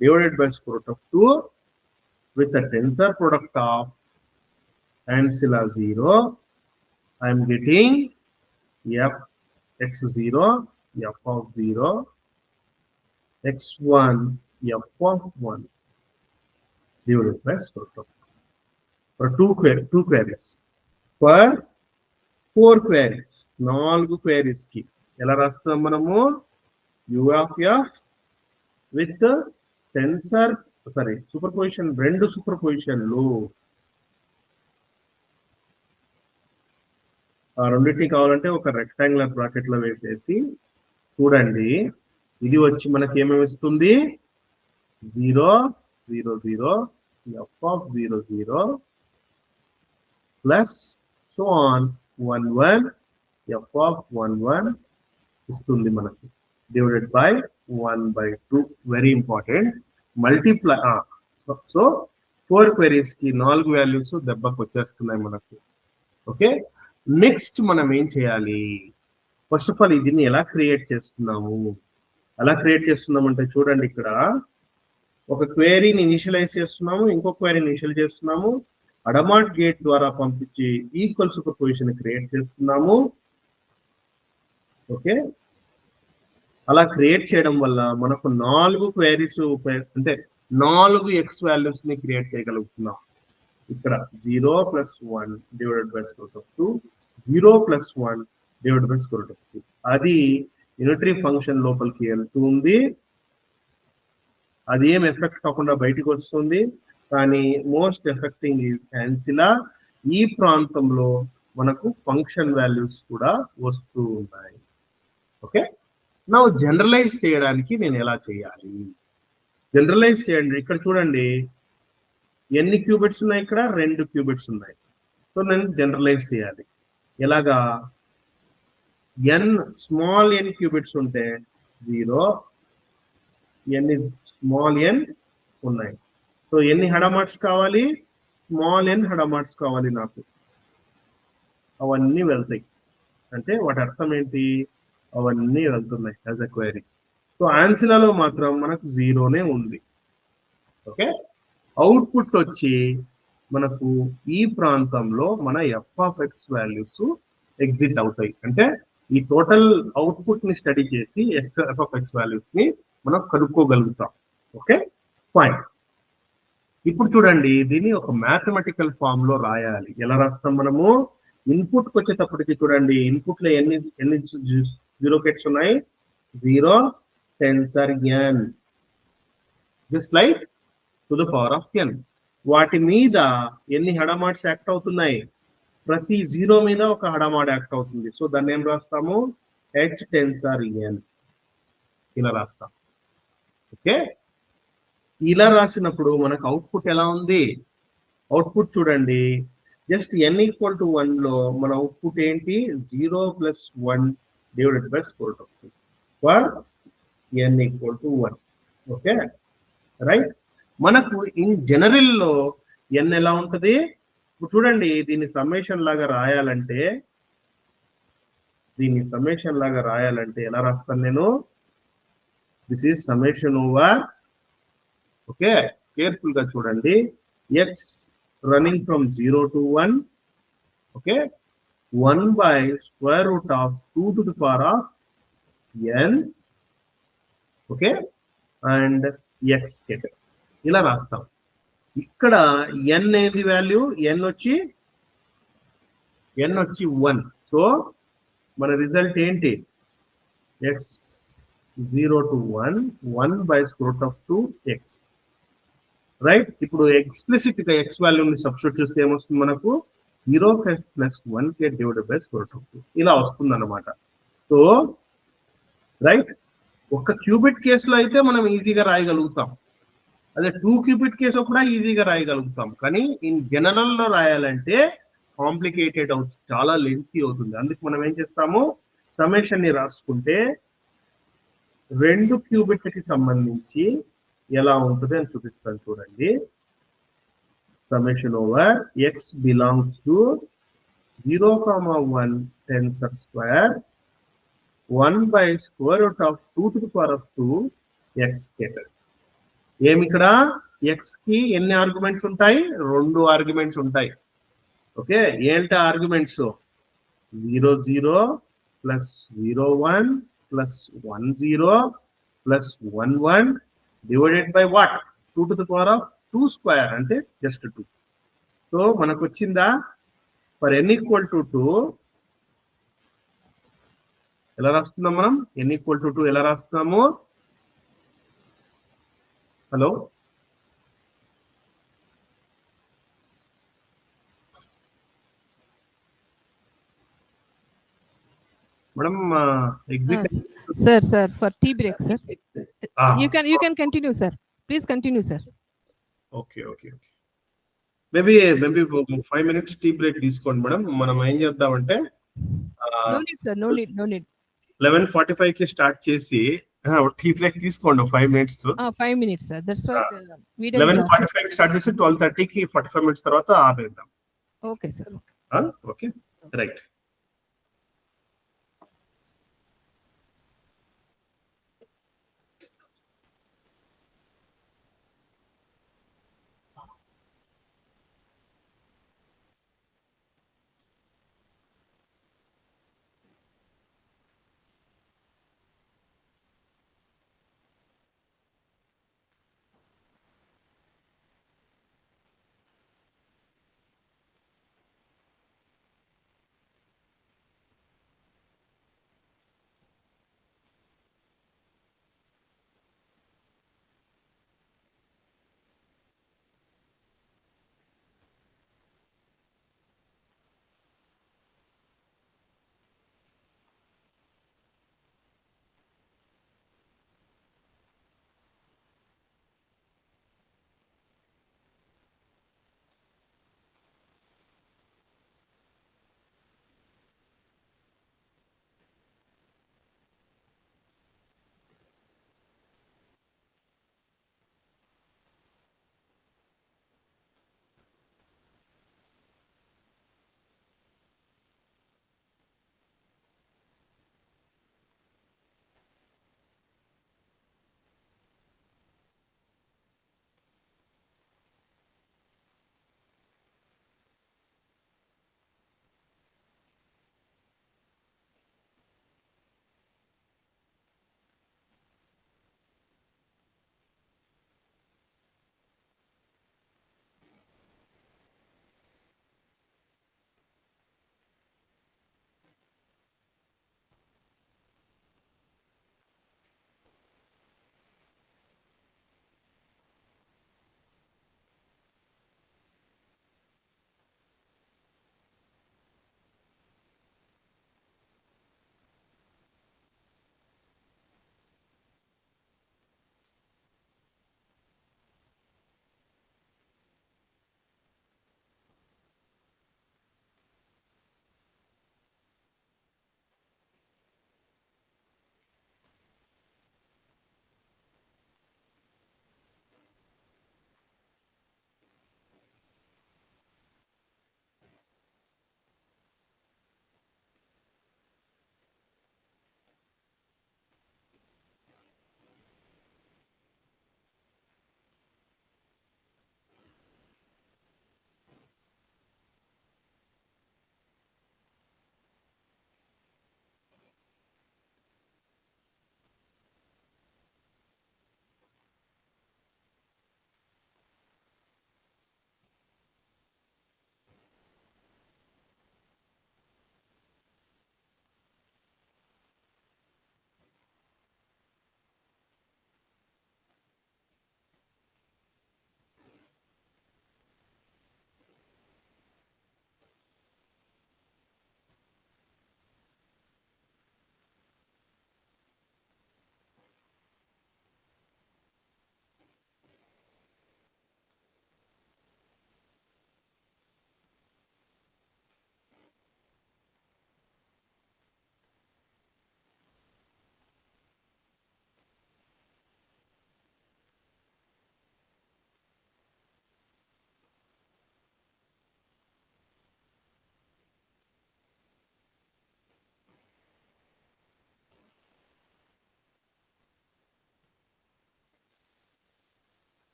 divided by square root of 2 with the tensor product of ancilla 0. I am getting f x0 f of 0 x1 f of 1 divided by square root of 2 for 2 queries. For 4 queries 4 queries ki ela rastam manamu u of f with tensor superposition 2 superposition లో ఆ రెండింటిని కావాలంటే ఒక rectangular bracket లో వేసేసి చూడండి. ఇది వచ్చి మనకి ఏమేమి ఇస్తుంది? 0, 0, 0 f of 0, 0 plus so on 1, 1 f of 1, 1 ఇస్తుంది మనకి divided by 1/2. Very important. Multiply. So 4 queries ki 4 values దెబ్బకు వచ్చేస్తున్నాయి మనకు. ఓకే, నెక్స్ట్ మనం ఏం చేయాలి? ఫస్ట్ ఆఫ్ ఆల్ దీన్ని ఎలా క్రియేట్ చేస్తున్నామంటే చూడండి, ఇక్కడ ఒక క్వేరీని ఇనిషియలైజ్ చేస్తున్నాము, ఇంకో క్వేరీని ఇనిషియల్ చేస్తున్నాము, అడమాట్ గేట్ ద్వారా పంపించి ఈక్వల్ సూపర్ పొజిషన్ క్రియేట్ చేస్తున్నాము. ఓకే, అలా క్రియేట్ చేయడం వల్ల మనకు 4 క్వైరీస్ అంటే 4 ఎక్స్ వాల్యూస్ ని క్రియేట్ చేయగలుగుతున్నాం. ఇక్కడ 0 + 1 divided by square root of 2, 0 + 1 divided by square root of 2. అది యూనిటరీ ఫంక్షన్ లోపలికి వెళ్తుంది. అది ఏం ఎఫెక్ట్ కాకుండా బయటికి వస్తుంది. కానీ మోస్ట్ ఎఫెక్టింగ్ ఈజ్ ఆన్సిలా. ఈ ప్రాంతంలో మనకు ఫంక్షన్ వాల్యూస్ కూడా వస్తూ ఉన్నాయి. ఓకే, నా జనరలైజ్ చేయడానికి నేను ఎలా చేయాలి? జనరలైజ్ చేయండి. ఇక్కడ చూడండి, ఎన్ని క్యూబిట్స్ ఉన్నాయి? ఇక్కడ 2 క్యూబిట్స్ ఉన్నాయి. సో నేను జనరలైజ్ చేయాలి. ఎలాగా? స్మాల్ n క్యూబిట్స్ ఉంటే 0, స్మాల్ n ఉన్నాయి. సో ఎన్ని హెడమార్ట్స్ కావాలి? స్మాల్ n హెడమార్ట్స్ కావాలి నాకు. అవన్నీ వెళ్తాయి. అంటే వాటి అర్థం ఏంటి? అవన్నీ వెళ్తున్నాయి యాజ్ అ క్వైరీ. సో ఆన్సిలాలో మాత్రం మనకు 0నే ఉంది. ఓకే, అవుట్పుట్ వచ్చి మనకు ఈ ప్రాంతంలో మన f(x) వాల్యూస్ ఎగ్జిట్ అవుతాయి. అంటే ఈ టోటల్ అవుట్పుట్ ని స్టడీ చేసి f(x) వాల్యూస్ ని మనం కనుక్కోగలుగుతాం. Okay, fine. ఇప్పుడు చూడండి, దీన్ని ఒక మ్యాథమెటికల్ ఫామ్ లో రాయాలి. ఎలా రాస్తాం మనము? ఇన్పుట్ కి వచ్చేటప్పటికి చూడండి, ఇన్పుట్ లో ఎన్ని జీరో కెట్స్ ఉన్నాయి? 0 tensor n, just like to the power of n. వాటి మీద ఎన్ని హెడమార్ట్స్ యాక్ట్ అవుతున్నాయి? ప్రతి 0 మీద ఒక హెడమార్ట్ యాక్ట్ అవుతుంది. సో దాన్ని ఏం రాస్తాము? h టెన్సర్ n ఇలా రాస్తాం. ఓకే, ఇలా రాసినప్పుడు మనకు అవుట్పుట్ ఎలా ఉంది? అవుట్పుట్ చూడండి, జస్ట్ n = 1 లో మన అవుట్పుట్ ఏంటి? 0 + 1 divided by square root of 2 for n = 1. Okay, right. మనకు ఇన్ జనరల్ లో n ఎలా ఉంటది? ఇప్పుడు చూడండి, దీన్ని సమ్మేషన్ లాగా రాయాలంటే ఎలా రాస్తాను నేను? This is summation over. Okay, careful గా చూడండి. x running from 0 to 1. Okay, 1 by square root of 2 to the power of n. Okay, and x స్కేటర్ ఇలా రాస్తాం. ఇక్కడ n ఏది వాల్యూ? n వచ్చి 1. సో మన రిజల్ట్ ఏంటి? x 0 to 1, 1 by square root of 2x. Right. ఇప్పుడు ఎక్స్ప్లిసిట్ గా x వాల్యూని సబ్స్టిట్యూట్ చేస్తే ఏమొస్తుంది మనకు? 0 + 1k divided by square root of 2 ఇలా వస్తుంది అన్నమాట. సో రైట్, ఒక క్యూబిట్ కేసులో అయితే మనం ఈజీగా రాయగలుగుతాం. అదే 2 క్యూబిట్ కేసులో కూడా ఈజీగా రాయగలుగుతాం. కానీ ఇన్ జనరల్ లో రాయాలంటే కాంప్లికేటెడ్ అవుతుంది, చాలా లెంతీ అవుతుంది. అందుకు మనం ఏం చేస్తాము? సమ్మేషన్ ని రాసుకుంటే 2 క్యూబిట్లకి సంబంధించి ఎలా ఉంటుంది అని చూపిస్తాను చూడండి. Summation over x belongs to 0, 1 tensor square 1 by square root of 2 to the power of 2 x స్కేటర్. ఏమి ఇక్కడ x కి ఎన్ని ఆర్గ్యుమెంట్స్ ఉంటాయి? 2 ఆర్గ్యుమెంట్స్ ఉంటాయి. ఓకే, ఏంటి arguments? 0 0 + 0 1 + 1 0 + 1 1 divided by what? 2 to the power of 2 square అంటే జస్ట్ 2. సో మనకు వచ్చిందా? ఫర్ n = 2 ఎలా రాస్తున్నాం మనం? n = 2 ఎలా రాస్తున్నాము? Hello, madam exit. Sir, for tea break, sir. You can continue, sir. Please continue, sir. ఓకే. మేబీ 5 minutes టీ బ్రేక్ తీసుకోండి మేడం. మనం ఏం చేద్దామంటే No need, sir. No need. 11:45 కి స్టార్ట్ చేసి టీ బ్రేక్ తీసుకోండి 5 minutes. 5 minutes, sir. That's what video 11:45 కి start చేసి 12:30 కి 45 minutes తర్వాత ఆపేద్దాం. Okay, sir. Okay, right.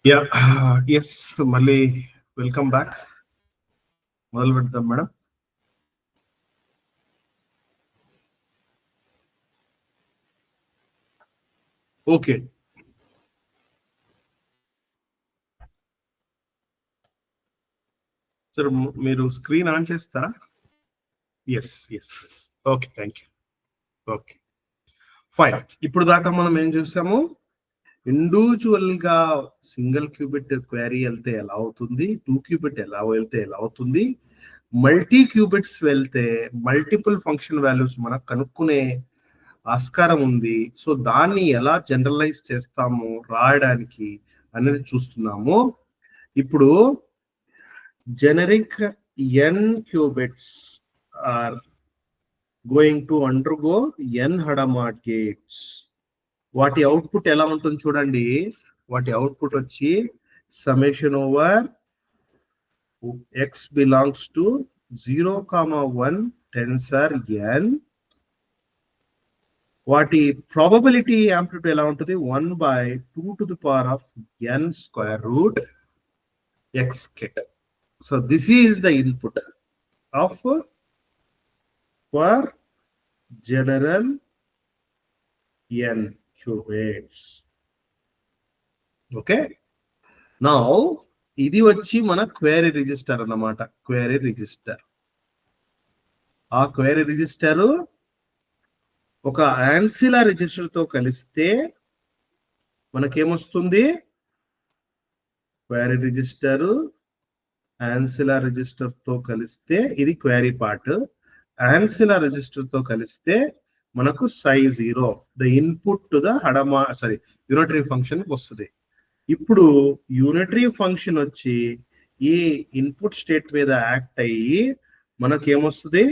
Yeah yes మళ్ళీ వెల్కమ్ బ్యాక్. మొదలు పెడతాం మేడం. ఓకే, సార్ మీరు స్క్రీన్ ఆన్ చేస్తారా? Yes yes yes, okay, thank you. Okay fine. ఇప్పుడు దాకా మనం ఏం చూసాము, ఇండివిజువల్ గా సింగిల్ క్యూబిట్ క్వైరీ వెళ్తే ఎలా అవుతుంది, 2 క్యూబిట్ ఎలా వెళ్తే ఎలా అవుతుంది, మల్టీ క్యూబిట్స్ వెళ్తే మల్టిపుల్ ఫంక్షన్ వాల్యూస్ మనకు కనుక్కునే ఆస్కారం ఉంది. సో దాన్ని ఎలా జనరలైజ్ చేస్తాము రాయడానికి అనేది చూస్తున్నాము. ఇప్పుడు generic n qubits are going to undergo n Hadamard gates. వాటి అవుట్పుట్ ఎలా ఉంటుంది చూడండి. వాటి అవుట్పుట్ వచ్చి summation over x belongs to 0,1 tensor n. వాటి ప్రాబబిలిటీ యాంప్లిట్యూడ్ ఎలా ఉంటుంది, 1/2 to the power of n square root x kit. So this is the input of for general n qubits. Okay, now ఇది వచ్చి మన query register అన్నమాట. Query register, ఆ query register ఒక యాన్సిలా register తో కలిస్తే మనకేమొస్తుంది, క్వైరీ రిజిస్టర్ యాన్సిలా రిజిస్టర్ తో కలిస్తే ఇది క్వైరీ పార్ట్, యాన్సిలా రిజిస్టర్ తో కలిస్తే మనకు psi0 the input to the unitary function వస్తుంది. ఇప్పుడు యూనిటరీ ఫంక్షన్ వచ్చి ఈ ఇన్పుట్ స్టేట్ మీద యాక్ట్ అయ్యి మనకేమొస్తుంది,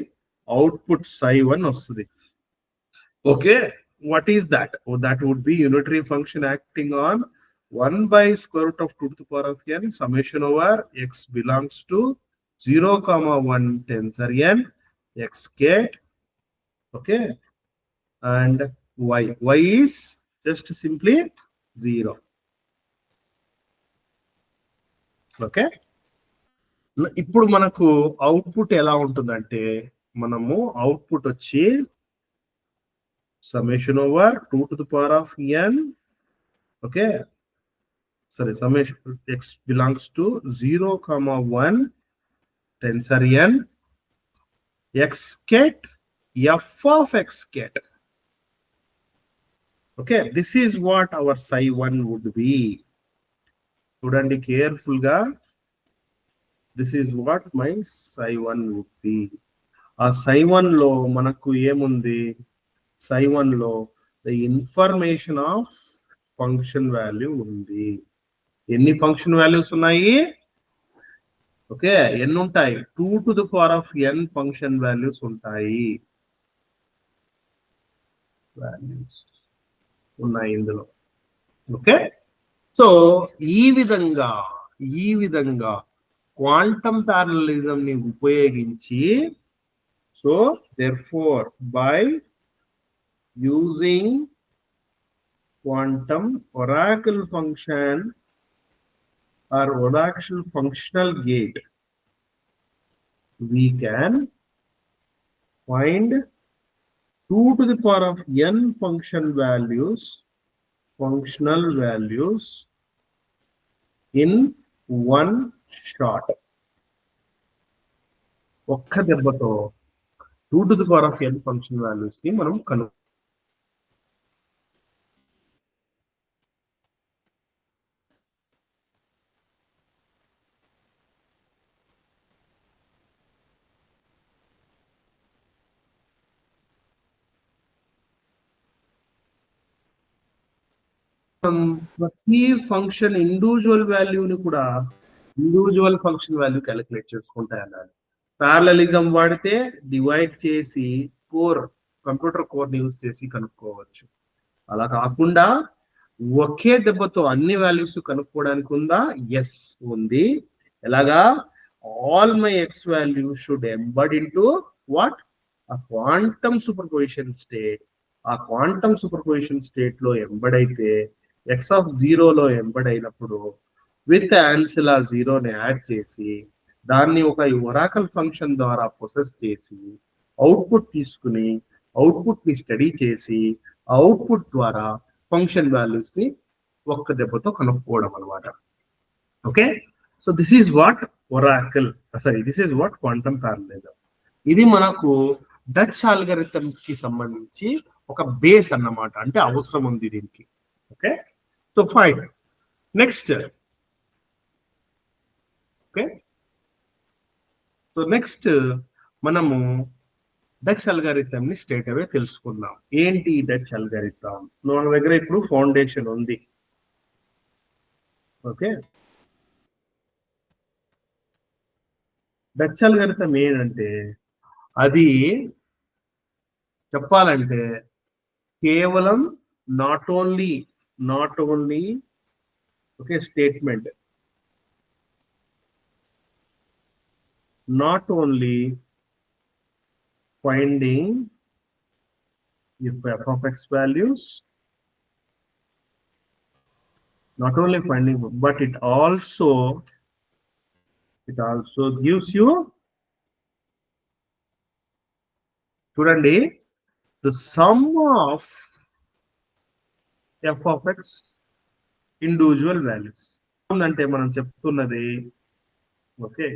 అవుట్పుట్ psi1 వస్తుంది. Okay, what is that? Oh, that would be unitary function acting on 1/√2 to the power of n summation over x belongs to 0,1 tensor n x ket. Okay, and y is just simply 0. Okay, ఇప్పుడు మనకు output ఎలా ఉంటుందంటే, మనము output వచ్చి summation over 2 to the power of n. Okay, sorry, summation x belongs to 0,1 tensor n x ket f of x ket. Okay, this is what our psi1 would be. చూడండి careful గా, this is what my psi1 would be. ఆ psi1 లో మనకు ఏముంది, psi1 లో the information of function value ఉంది. ఎన్ని function values ఉన్నాయి, ఓకే, ఎన్ని ఉంటాయి, 2 to the power of n function values ఉంటాయి. వాల్యూస్ ఉన్నాయి ఇందులో. ఓకే, సో ఈ విధంగా క్వాంటం ప్యారలలిజం ని ఉపయోగించి, so therefore by using quantum oracle function or oracle functional gate, we can find 2 to the power of n functional values in one shot. ఒక్క దెబ్బతో 2 to the power of n function values ని మనం ప్రతి function individual వాల్యూని కూడా individual function value calculate చేసుకుంటాయి అన్నారు. Parallelism వాడితే డివైడ్ చేసి కంప్యూటర్ కోర్ ని యూజ్ చేసి కనుక్కోవచ్చు. అలా కాకుండా ఒకే దెబ్బతో అన్ని వాల్యూస్ కనుక్కోవడానికి ఉందా? ఎస్ ఉంది. ఎలాగా? All my ex value should embed into what? ఆ క్వాంటమ్ సూపర్పొజిషన్ స్టేట్. ఆ క్వాంటమ్ సూపర్పొజిషన్ స్టేట్ లో ఎంబడ్ అయితే x of 0 లో ఎంబడ్ అయినప్పుడు విత్ ఆన్సిలా జీరోని యాడ్ చేసి దాన్ని ఒక ఒరాకల్ ఫంక్షన్ ద్వారా ప్రొసెస్ చేసి అవుట్పుట్ తీసుకుని అవుట్పుట్ ని స్టడీ చేసి ఆ అవుట్పుట్ ద్వారా ఫంక్షన్ వాల్యూస్ ని ఒక్క దెబ్బతో కనుక్కోవడం అనమాట. Okay, so this is what oracle, sorry this is what quantum parallelism. ఇది మనకు డచ్ ఆల్గరిథమ్స్ కి సంబంధించి ఒక బేస్ అన్నమాట, అంటే అవసరం ఉంది దీనికి. Okay, so fine. Next okay, so next మనము డచ్ అల్గారిథం ని స్ట్రేట్ అవే తెలుసుకుందాం. ఏంటి డచ్ అల్గారిథం? మన దగ్గర ఇప్పుడు ఫౌండేషన్ ఉంది. ఓకే, డచ్ అల్గారిథం ఏంటంటే అది చెప్పాలంటే కేవలం not only okay statement, not only finding if f of x values, not only finding, but it also gives you, చూడండి, the sum of f of x individual values. అంటే మనం చెప్తున్నది okay,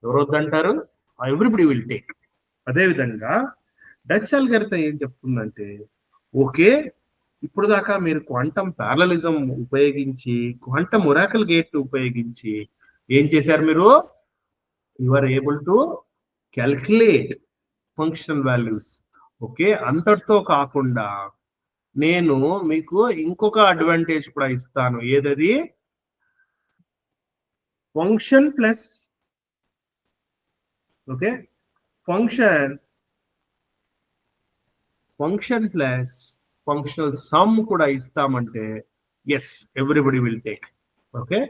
ఎవరు వద్దంటారు? Everybody will take. అదే విధంగా Dutch algorithm ఏం చెప్తుందంటే, ఓకే ఇప్పుడు దాకా మీరు క్వాంటమ్ పారలలిజం ఉపయోగించి, క్వాంటమ్ ఒరాకల్ గేట్ ఉపయోగించి ఏం చేశారు? మీరు you are able to calculate functional values. Okay, అంతటితో కాకుండా నేను మీకు ఇంకొక అడ్వాంటేజ్ కూడా ఇస్తాను. ఏదది? Function plus okay function plus functional sum కూడా ఇస్తామంటే yes everybody will take. Okay,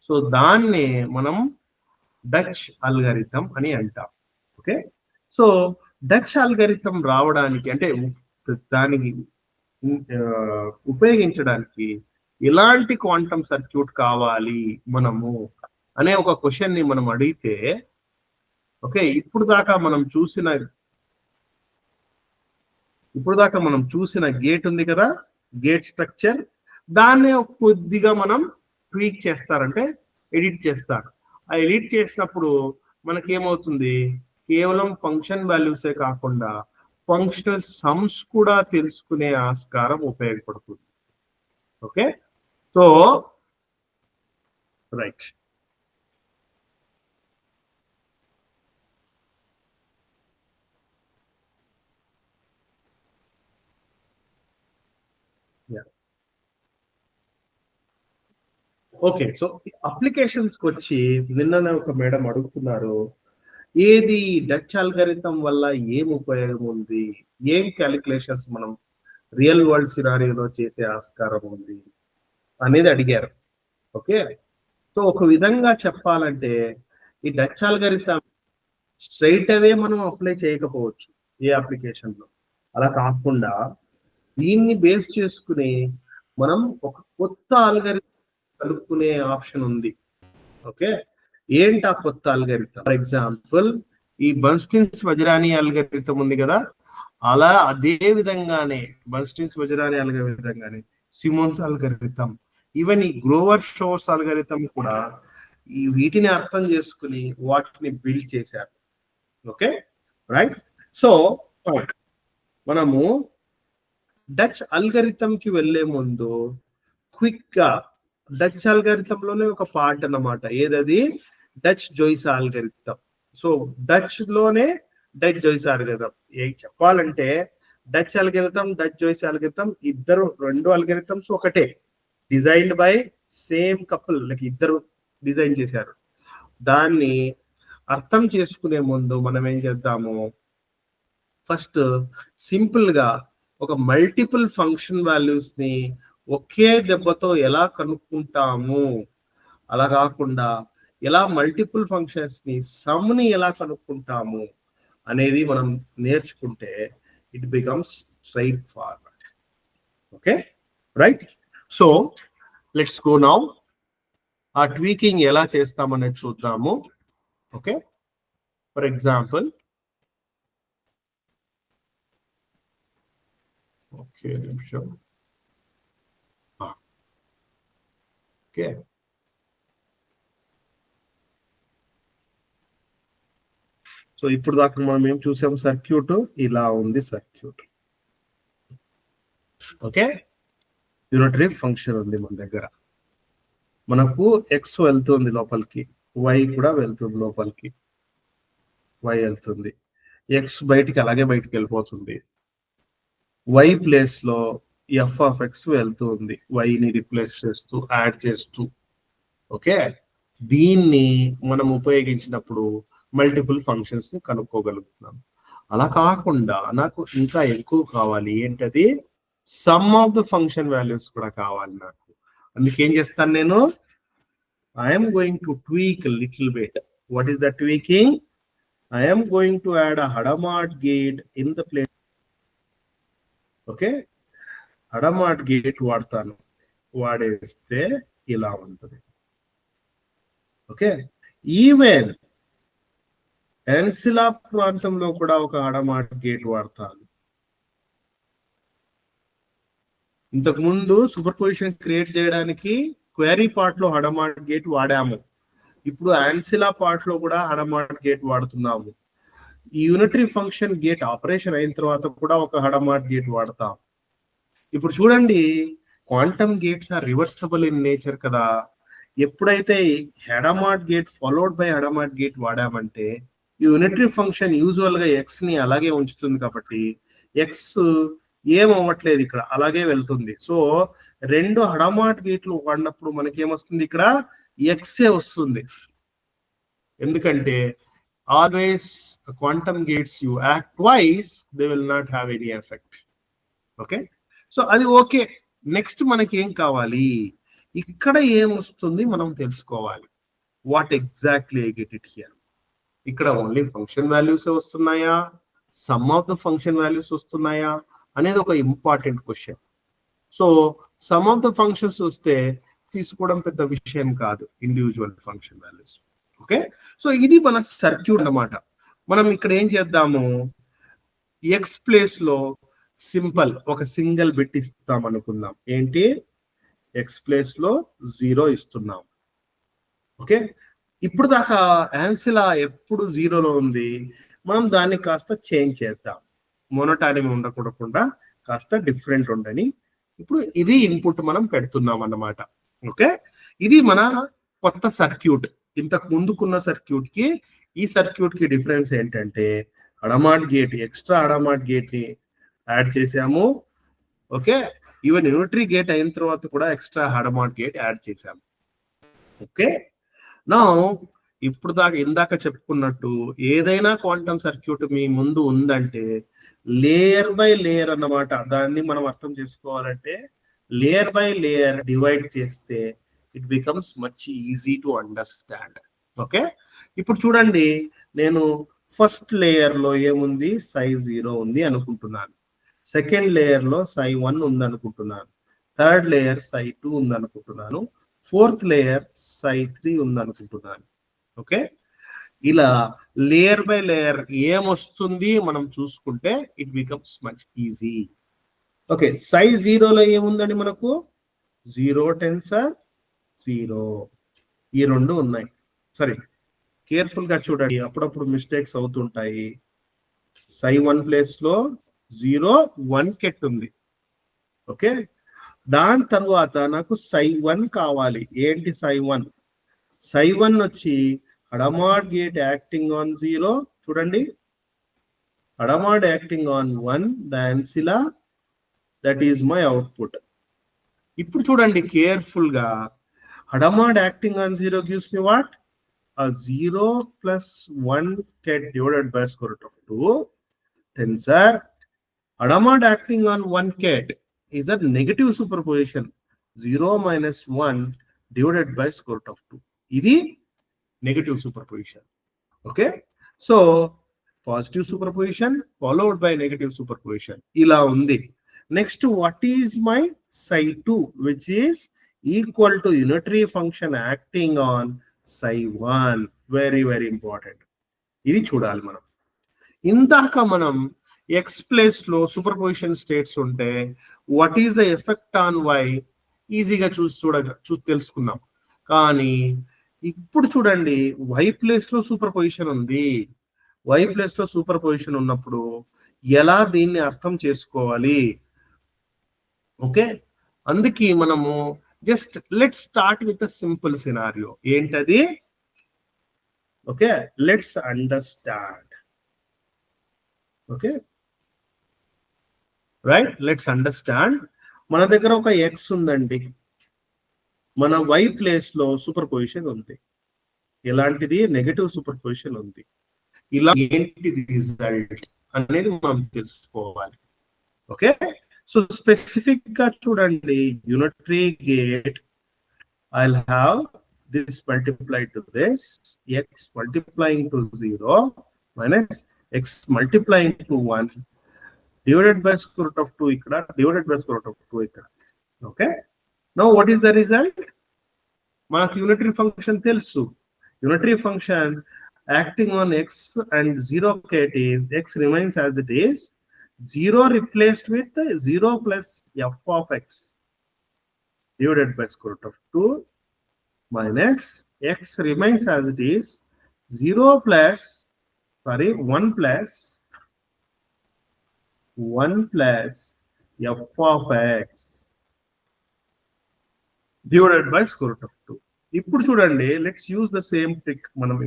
so దాన్నే మనం డచ్ అల్గారిథం అని అంటాం. ఓకే, సో డచ్ అల్గారిథం రావడానికి అంటే దానికి ఉపయోగించడానికి ఎలాంటి క్వాంటమ్ సర్క్యూట్ కావాలి మనము అనే ఒక క్వశ్చన్ ని మనం అడిగితే, ఓకే ఇప్పుడు దాకా మనం చూసిన గేట్ ఉంది కదా, గేట్ స్ట్రక్చర్, దాన్నే కొద్దిగా మనం ట్వీక్ చేస్తారంటే ఎడిట్ చేస్తారు. ఆ ఎడిట్ చేసినప్పుడు మనకేమవుతుంది? కేవలం ఫంక్షన్ వాల్యూసే కాకుండా ఫంక్షనల్ సమ్స్ కూడా తెలుసుకునే ఆస్కారం ఉపయోగపడుతుంది. Okay, so right, okay. So applications కి వచ్చి నిన్ననే ఒక మేడం అడుగుతున్నారు, ఏది డచ్ అల్గారిథం వల్ల ఏం ఉపయోగం ఉంది, ఏం క్యాలిక్యులేషన్స్ మనం రియల్ వరల్డ్ సినారియోలో చేసే ఆస్కారం ఉంది అనేది అడిగారు. ఓకే, సో ఒక విధంగా చెప్పాలంటే ఈ డచ్ అల్గారిథం స్ట్రైట్ అవే మనం అప్లై చేయకపోవచ్చు ఏ అప్లికేషన్ లో. అలా కాకుండా దీన్ని బేస్ చేసుకుని మనం ఒక కొత్త అల్గారిథం కలుపుకునే ఆప్షన్ ఉంది. ఓకే, ఏంటి ఆ కొత్త అల్గారిథం? ఫర్ ఎగ్జాంపుల్ ఈ బర్న్స్టీన్స్ వజ్రాని అల్గారిథం ఉంది కదా, అలా అదే విధంగానే బర్న్స్టీన్స్ వజ్రాని విధంగానే సిమోన్స్ అల్గారిథం, ఈవెన్ ఈ గ్రోవర్ షోర్స్ అల్గారిథం కూడా ఈ వీటిని అర్థం చేసుకుని వాటిని బిల్డ్ చేశారు. ఓకే రైట్, సో మనము డచ్ అల్గారిథం కి వెళ్లే ముందు క్విక్ గా డచ్ అల్గారిథంలోనే ఒక పార్ట్ అన్నమాట, ఏదది డచ్ జోయిస్ ఆల్గరిథం. సో డచ్ లోనే డచ్ జోయిస్ ఆల్గరిథం. ఏం చెప్పాలంటే డచ్ అల్గరిథం, డచ్ జోయిస్ అల్గరిథం రెండు అల్గరిథమ్స్ ఒకటే, designed by same couple, like ఇద్దరు డిజైన్ చేశారు. దాన్ని అర్థం చేసుకునే ముందు మనం ఏం చేద్దాము, ఫస్ట్ సింపుల్ గా ఒక మల్టిపుల్ ఫంక్షన్ వాల్యూస్ ని ఒకే దెబ్బతో ఎలా కనుక్కుంటాము, అలా కాకుండా ఎలా మల్టిపుల్ ఫంక్షన్స్ ని సమ్ ని ఎలా కనుక్కుంటాము అనేది మనం నేర్చుకుంటే it becomes straight forward. Okay right. So let's go now. ఆ ట్వీకింగ్ ఎలా చేస్తామనేది చూద్దాము. ఓకే, ఫర్ ఎగ్జాంపుల్, ఓకే నిమిషం. ఓకే, సో ఇప్పుడు దాకా మనం ఏం చూసాం, సర్క్యూట్ ఇలా ఉంది సర్క్యూట్. ఓకే, యూనిటరీ ఫంక్షన్ ఉంది మన దగ్గర, మనకు ఎక్స్ వెళ్తుంది లోపలికి, వై కూడా వెళ్తుంది లోపలికి, వై వెళ్తుంది, ఎక్స్ బయటికి అలాగే బయటికి వెళ్ళిపోతుంది, వై ప్లేస్ లో ఎఫ్ ఆఫ్ ఎక్స్ వెళ్తుంది, వైని రిప్లేస్ చేస్తూ యాడ్ చేస్తూ. ఓకే, దీన్ని మనం ఉపయోగించినప్పుడు మల్టిపుల్ ఫంక్షన్స్ ని కనుక్కోగలుగుతున్నాం. అలా కాకుండా నాకు ఇంకా ఎక్కువ కావాలి, ఏంటది, sum of the function values కూడా కావాలి నాకు. అందుకేం చేస్తాను నేను, I'm going to tweak little bit. What is the tweaking? I'm going to add a Hadamard gate in the place. Okay, Hadamard gate వాడతాను, వాడేస్తే ఇలా ఉంటుంది. ఓకే, ఈవెన్ ఎన్సిలా ప్రాంతంలో కూడా ఒక హడమార్ట్ గేట్ వాడతాను. ఇంతకు ముందు సూపర్ పొజిషన్ క్రియేట్ చేయడానికి క్వెరీ పార్ట్ లో హడమార్ట్ గేట్ వాడాము, ఇప్పుడు ఆన్సిలా పార్ట్ లో కూడా హడమార్ట్ గేట్ వాడుతున్నాము. ఈ యూనిటరీ ఫంక్షన్ గేట్ ఆపరేషన్ అయిన తర్వాత కూడా ఒక హడమార్ట్ గేట్ వాడతాం. ఇప్పుడు చూడండి, quantum gates are reversible in nature కదా. ఎప్పుడైతే Hadamard gate followed by Hadamard gate వాడామంటే యూనిటరీ ఫంక్షన్ యూజువల్ గా ఎక్స్ ని అలాగే ఉంచుతుంది, కాబట్టి ఎక్స్ ఏం అవ్వట్లేదు, ఇక్కడ అలాగే వెళ్తుంది. సో రెండు హడమార్ట్ గేట్లు వాడినప్పుడు మనకి ఏమొస్తుంది, ఇక్కడ ఎక్సే వస్తుంది. ఎందుకంటే always quantum gates you act twice, they will not have any effect. Okay, so అది ఓకే. నెక్స్ట్ మనకి ఏం కావాలి, ఇక్కడ ఏం వస్తుంది మనం తెలుసుకోవాలి. What exactly I get it here. ఇక్కడ ఓన్లీ ఫంక్షన్ వాల్యూస్ వస్తున్నాయా, some of the function values వస్తున్నాయా అనేది ఒక important question. So some of the functions వస్తే తీసుకోవడం పెద్ద విషయం కాదు, individual function values. Okay, so ఇది మన సర్క్యూట్ అన్నమాట. మనం ఇక్కడ ఏం చేద్దాము, ఎక్స్ ప్లేస్ లో సింపుల్ ఒక సింగిల్ బిట్ ఇస్తాం అనుకుందాం. ఏంటి, ఎక్స్ ప్లేస్ లో 0 ఇస్తున్నాం. ఓకే, ఇప్పుడు దాకా ఆన్సిలా ఎప్పుడు 0లో ఉంది, మనం దాన్ని కాస్త చేంజ్ చేద్దాం, మోనోటానిక్ ఉండకుండా కాస్త డిఫరెంట్ ఉండని. ఇప్పుడు ఇది ఇన్పుట్ మనం పెడుతున్నాం అన్నమాట. ఓకే, ఇది మన కొత్త సర్క్యూట్. ఇంతకు ముందుకున్న సర్క్యూట్ కి ఈ సర్క్యూట్ కి డిఫరెన్స్ ఏంటంటే హడమార్ట్ గేట్, ఎక్స్ట్రా హడమార్ట్ గేట్ ని యాడ్ చేసాము. ఓకే, ఈవెన్ యూనిటరీ గేట్ అయిన తర్వాత కూడా ఎక్స్ట్రా హడమార్ట్ గేట్ యాడ్ చేసాము. ఓకే, నా ఇప్పుడు దాకా ఇందాక చెప్పుకున్నట్టు ఏదైనా క్వాంటమ్ సర్క్యూట్ మీ ముందు ఉందంటే లేయర్ బై లేయర్ అన్నమాట. దాన్ని మనం అర్థం చేసుకోవాలంటే లేయర్ బై లేయర్ డివైడ్ చేస్తే it becomes much easy to understand. Okay, ఇప్పుడు చూడండి, నేను ఫస్ట్ లేయర్ లో ఏముంది, ψ0 ఉంది అనుకుంటున్నాను, సెకండ్ లేయర్ లో ψ1 ఉంది అనుకుంటున్నాను, థర్డ్ లేయర్ ψ2 ఉంది అనుకుంటున్నాను, ఫోర్త్ లేయర్ ψ3 ఉంది అనుకుంటున్నాను. ఓకే, ఇలా లేయర్ బై లేయర్ ఏమొస్తుంది మనం చూసుకుంటే it becomes much easy. Okay, ψ0లో ఏముందండి మనకు, 0 టెన్సర్ 0, ఈ రెండు ఉన్నాయి. సరే, కేర్ఫుల్ గా చూడండి, అప్పుడప్పుడు మిస్టేక్స్ అవుతుంటాయి. ψ1 ప్లేస్ లో 0 1 కెట్ ఉంది. ఓకే, దాని తర్వాత నాకు ψ1 కావాలి. ఏంటి ψ1? ψ1 వచ్చి Hadamard gate acting on 0. చూడండి. Hadamard acting on 1. The ancilla, that is my output. ఇప్పుడు చూడండి కేర్ఫుల్ గా. Hadamard acting on 0 gives me what? A 0 plus 1 ket divided by square root of 2. Tensor. Hadamard acting on 1 ket is a negative superposition. 0 minus 1 divided by square root of 2. ఇది negative superposition. Okay. So positive superposition followed by negative superposition. ఇలా ఉంది. Next, what is my psi2, which is equal to unitary function acting on psi1. Very, very important. ఇది చూడాలి మనం. ఇందాక మనం X place లో superposition states ఉంటే what is the effect on Y ఈజీగా తెలుసుకుందాం. కానీ ఇప్పుడు చూడండి వై ప్లేస్ లో సూపర్ పొజిషన్ ఉంది. వై ప్లేస్ లో సూపర్ పొజిషన్ ఉన్నప్పుడు ఎలా దీన్ని అర్థం చేసుకోవాలి? ఓకే, అందుకే మనము just let's start with a simple scenario. ఏంటది? Okay, let's understand. Okay right, let's understand. మన దగ్గర ఒక ఎక్స్ ఉందండి, మన వై ప్లేస్ లో సూపర్ పొజిషన్ ఉంది. ఎలాంటిది? నెగటివ్ సూపర్ పొజిషన్ ఉంది. ఇలా ఏంటి రిజల్ట్ అనేది మనం తెలుసుకోవాలి. ఓకే, సో స్పెసిఫిక్ గా చూడండి, unitary gate I'll have this multiply to this, X multiplying to 0 minus X multiplying to 1 divided by square root of 2 ఇక్కడ, divided by square root of 2 ఇక్కడ. Okay, now what is the result? మనకు unitary function తెలుసు. Unitary function acting on x and 0 ket is x remains as it is, 0 replaced with 0 plus f of x divided by square root of 2 minus x remains as it is, 0 plus 1 plus 1 plus f of x divided by square root of 2. ఇప్పుడు చూడండి, let's use the same trick. మనం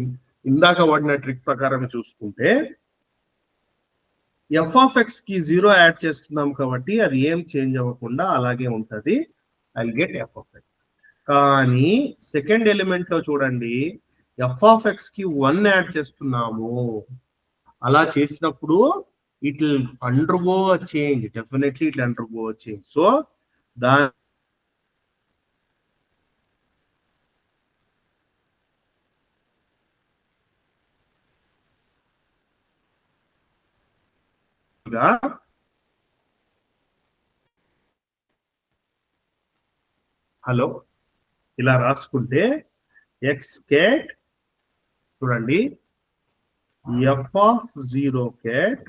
ఇందాక వాడిన trick ప్రకారం చూసుకుంటే F of X కి 0 add చేస్తున్నాం కాబట్టి అది ఏం చేంజ్ అవ్వకుండా అలాగే ఉంటది. I get F of X. కానీ సెకండ్ ఎలిమెంట్ లో చూడండి, ఎఫ్ ఆఫ్ ఎక్స్ కి 1 యాడ్ చేస్తున్నాము. అలా చేసినప్పుడు it will undergo a change. Definitely it will undergo a change. So that hello ఇలా రాసుకుంటే ఎక్స్ కేట్ చూడండి, f of 0 ket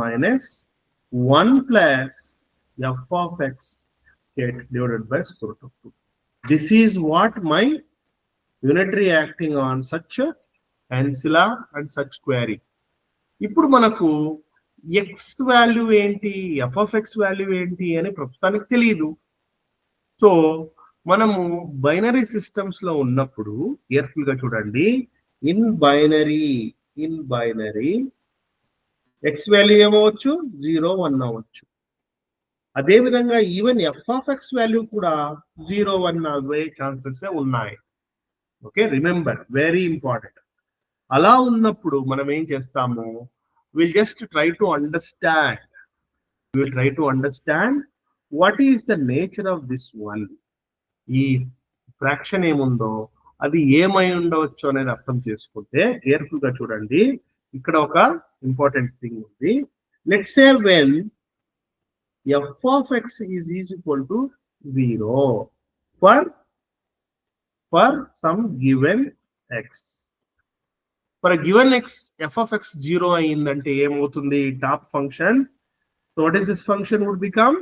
minus 1 plus f of x ket divided by square root of 2. This is what my unitary acting on such ancilla and such query. ఇప్పుడు మనకు x value ఏంటి, f of x value ఏంటి అని ప్రస్తుతానికి తెలియదు. So మనము binary systems లో ఉన్నప్పుడు కేర్ఫుల్ గా చూడండి, ఇన్ బైనరీ ఎక్స్ వాల్యూ ఏమవచ్చు, 0, 1 అవ్వచ్చు. అదే విధంగా even F of X value కూడా 0, 1 అవ్వే ఛాన్సెస్ ఉన్నాయి. Okay, remember, very important. అలా ఉన్నప్పుడు మనం ఏం చేస్తాము, will just try to understand what is the nature of this one. ఈ ఫ్రాక్షన్ ఏముందో అది ఏమై ఉండవచ్చు అనేది అర్థం చేసుకుంటే కేర్ఫుల్ గా చూడండి, ఇక్కడ ఒక ఇంపార్టెంట్ థింగ్ ఉంది. Let's say when f of x is equal to 0 for some given x. For given x f of x 0 అయిందంటే ఏమవుతుంది? Top function. So what is this function would become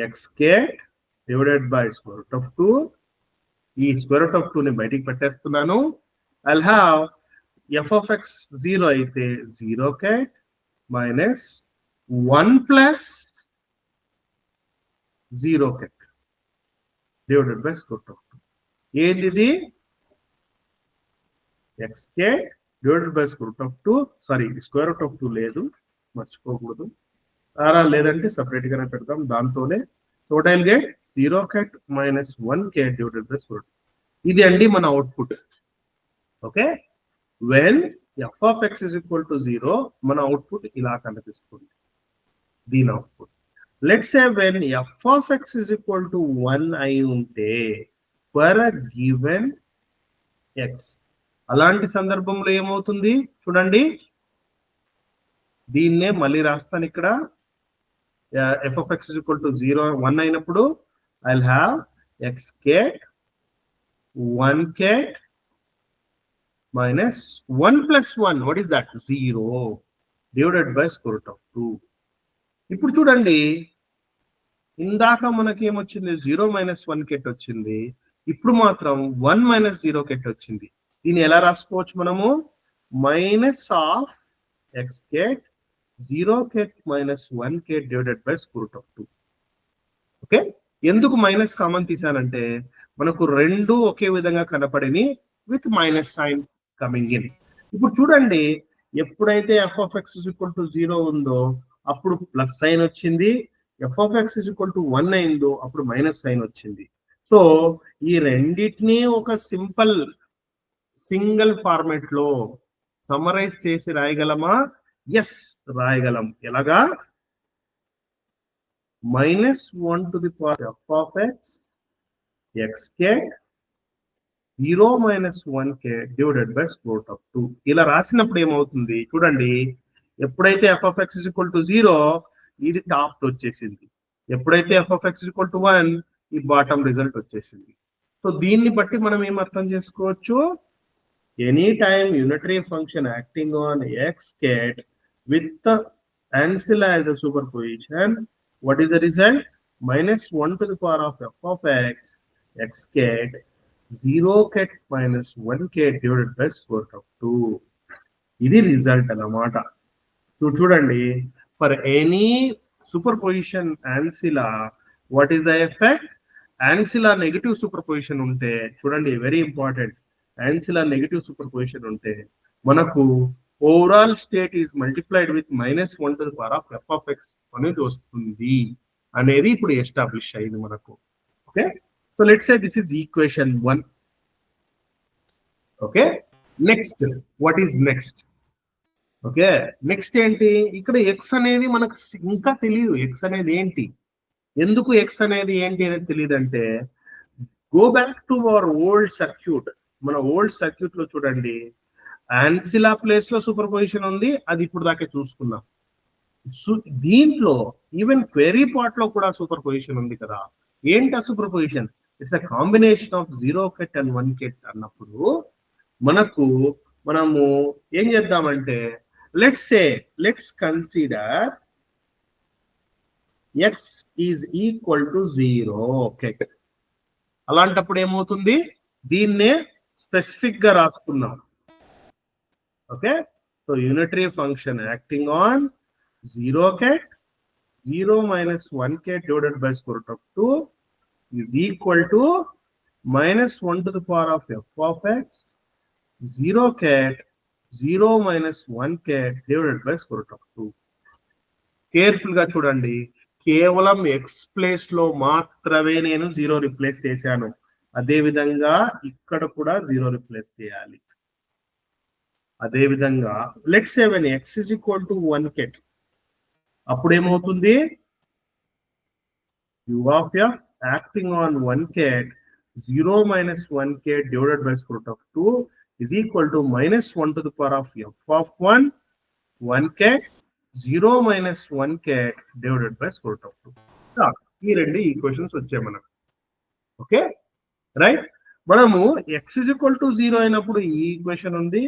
x ket divided by square root of 2. ఈ square root of 2 ని బయటికి పెట్టేస్తున్నాను. I'll have f of x 0 అయితే 0 ket minus 1 plus 0 ket divided by square root of 2. ఏంటిది? xk divided by square root of 2, sorry square root of 2 లేదు, మర్చిపోకూడదు. లేదంటే separate గానే పెడతాం దాంతోనే. So I will get 0k minus 1k divided by square root. ఇది అండి మన output. Okay, when f of x is equal to 0, మన అవుట్పుట్ ఇలా కనిపిస్తుంది, దీని output. Let's say when f of x is equal to 1 అయి ఉంటే for a given x, అలాంటి సందర్భంలో ఏమవుతుంది చూడండి, దీన్నే మళ్ళీ రాస్తాను ఇక్కడ. f of x is equal to 0, 1 అయినప్పుడు I'll have xk 1k minus 1 plus 1, what is that? 0 divided by square root of 2. ఇప్పుడు చూడండి, ఇందాక మనకి ఏమొచ్చింది, 0 minus 1 కెట్ వచ్చింది, ఇప్పుడు మాత్రం 1 minus 0 కెట్ వచ్చింది. దీన్ని ఎలా రాసుకోవచ్చు మనము, minus of x ket 0 ket minus 1 ket divided by square root of 2. Okay, ఎందుకు మైనస్ కామన్ తీసానంటే మనకు రెండు ఒకే విధంగా కనపడిని with minus sign coming in. ఇప్పుడు చూడండి, ఎప్పుడైతే f of x is equal to 0 ఉందో అప్పుడు ప్లస్ సైన్ వచ్చింది, f of x is equal to 1 అయిందో అప్పుడు మైనస్ సైన్ వచ్చింది. సో ఈ రెండింటినీ ఒక సింగిల్ ఫార్మాట్ లో సమరైజ్ చేసి రాయగలమా? ఎస్, రాయగలం. ఎలాగా? -1 to the power f of x xk 0 minus 1k divided by square root of 2. ఇలా రాసినప్పుడు ఏమవుతుంది చూడండి, ఎప్పుడైతే f of x is equal to 0 ఇది టాప్ వచ్చేసింది, ఎప్పుడైతే f of x is equal to 1 ఈ బాటమ్ రిజల్ట్ వచ్చేసింది. సో దీన్ని బట్టి మనం ఏం అర్థం చేసుకోవచ్చు, any time unitary function acting on x cat with the ancilla as a superposition, what is the result? -1 to the power of f of x x cat 0 cat minus 1 cat divided by square root of 2. ఇది result అన్నమాట. So చూడండి, for any superposition ancilla, what is the effect? ancilla negative superposition ఉంటే చూడండి, very important, ancilla negative superposition ఉంటే మనకు overall state is multiplied with -1 to the power of f of x అనేది వస్తుంది అనేది ఇప్పుడు ఎస్టాబ్లిష్ అయింది మనకు. Okay, so let's say this is equation 1. Okay, next what is next? Okay, next ఏంటి, ఇక్కడ x అనేది మనకు ఇంకా తెలియదు, x అనేది ఏంటి, ఎందుకు x అనేది ఏంటి అనేది తెలియదు అంటే, go back to our old circuit. మన ఓల్డ్ సర్క్యూట్ లో చూడండి, ancilla ప్లేస్ లో సూపర్ పొజిషన్ ఉంది, అది ఇప్పుడు దాకా చూసుకున్నాం. దీంట్లో ఈవెన్ క్వెరీ పార్ట్ లో కూడా సూపర్ పొజిషన్ ఉంది కదా. ఏంటి ఆ superposition? It's a combination of 0 ket and 1 ket అన్నప్పుడు మనము ఏం చేద్దామంటే, let's consider x is equal to 0 ket. అలాంటప్పుడు ఏమవుతుంది, దీన్నే స్పెసిఫిక్ గా రాసుకున్నాం. Okay, so unitary function acting on 0 cat 0 minus 1 cat divided by square root of 2 is equal to -1 to the power of f of x 0 cat 0 minus 1 cat divided by square root of 2. Careful గా చూడండి, కేవలం x place లో మాత్రమే నేను 0 replace చేశాను, అదే విధంగా ఇక్కడ కూడా 0 రిప్లేస్ చేయాలి. అదే విధంగా let's say when x is equal to 1 cat, అప్పుడు ఏమవుతుంది, u of f acting on 1 cat 0 minus 1 cat divided by square root of 2 is equal to -1 to the power of f of 1 cat 0 minus 1 cat divided by square root of 2. ఈ రెండు equations వచ్చాయి మనకు. Okay, right. మనము x is equal to 0 అయినప్పుడు ఈ equation ఉంది,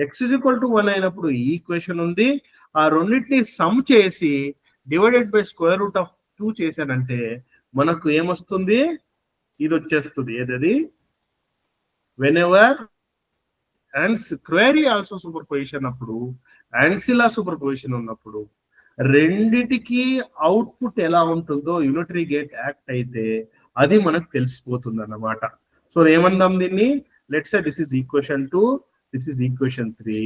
x is equal to 1 అయినప్పుడు ఈ ఈక్వేషన్ ఉంది. ఆ రెండింటిని సమ్ చేసి divided by square root of 2 చేశానంటే మనకు ఏమొస్తుంది, ఇది వచ్చేస్తుంది. ఏదది, whenever and query also superposition అప్పుడు, ancilla సూపర్ పొజిషన్ ఉన్నప్పుడు రెండిటికి అవుట్పుట్ ఎలా ఉంటుందో యూనిటరీ గేట్ యాక్ట్ అయితే అది మనకు తెలిసిపోతుంది అన్నమాట. సో ఏమందాం దీన్ని, let's say this is equation 2, this is equation 3.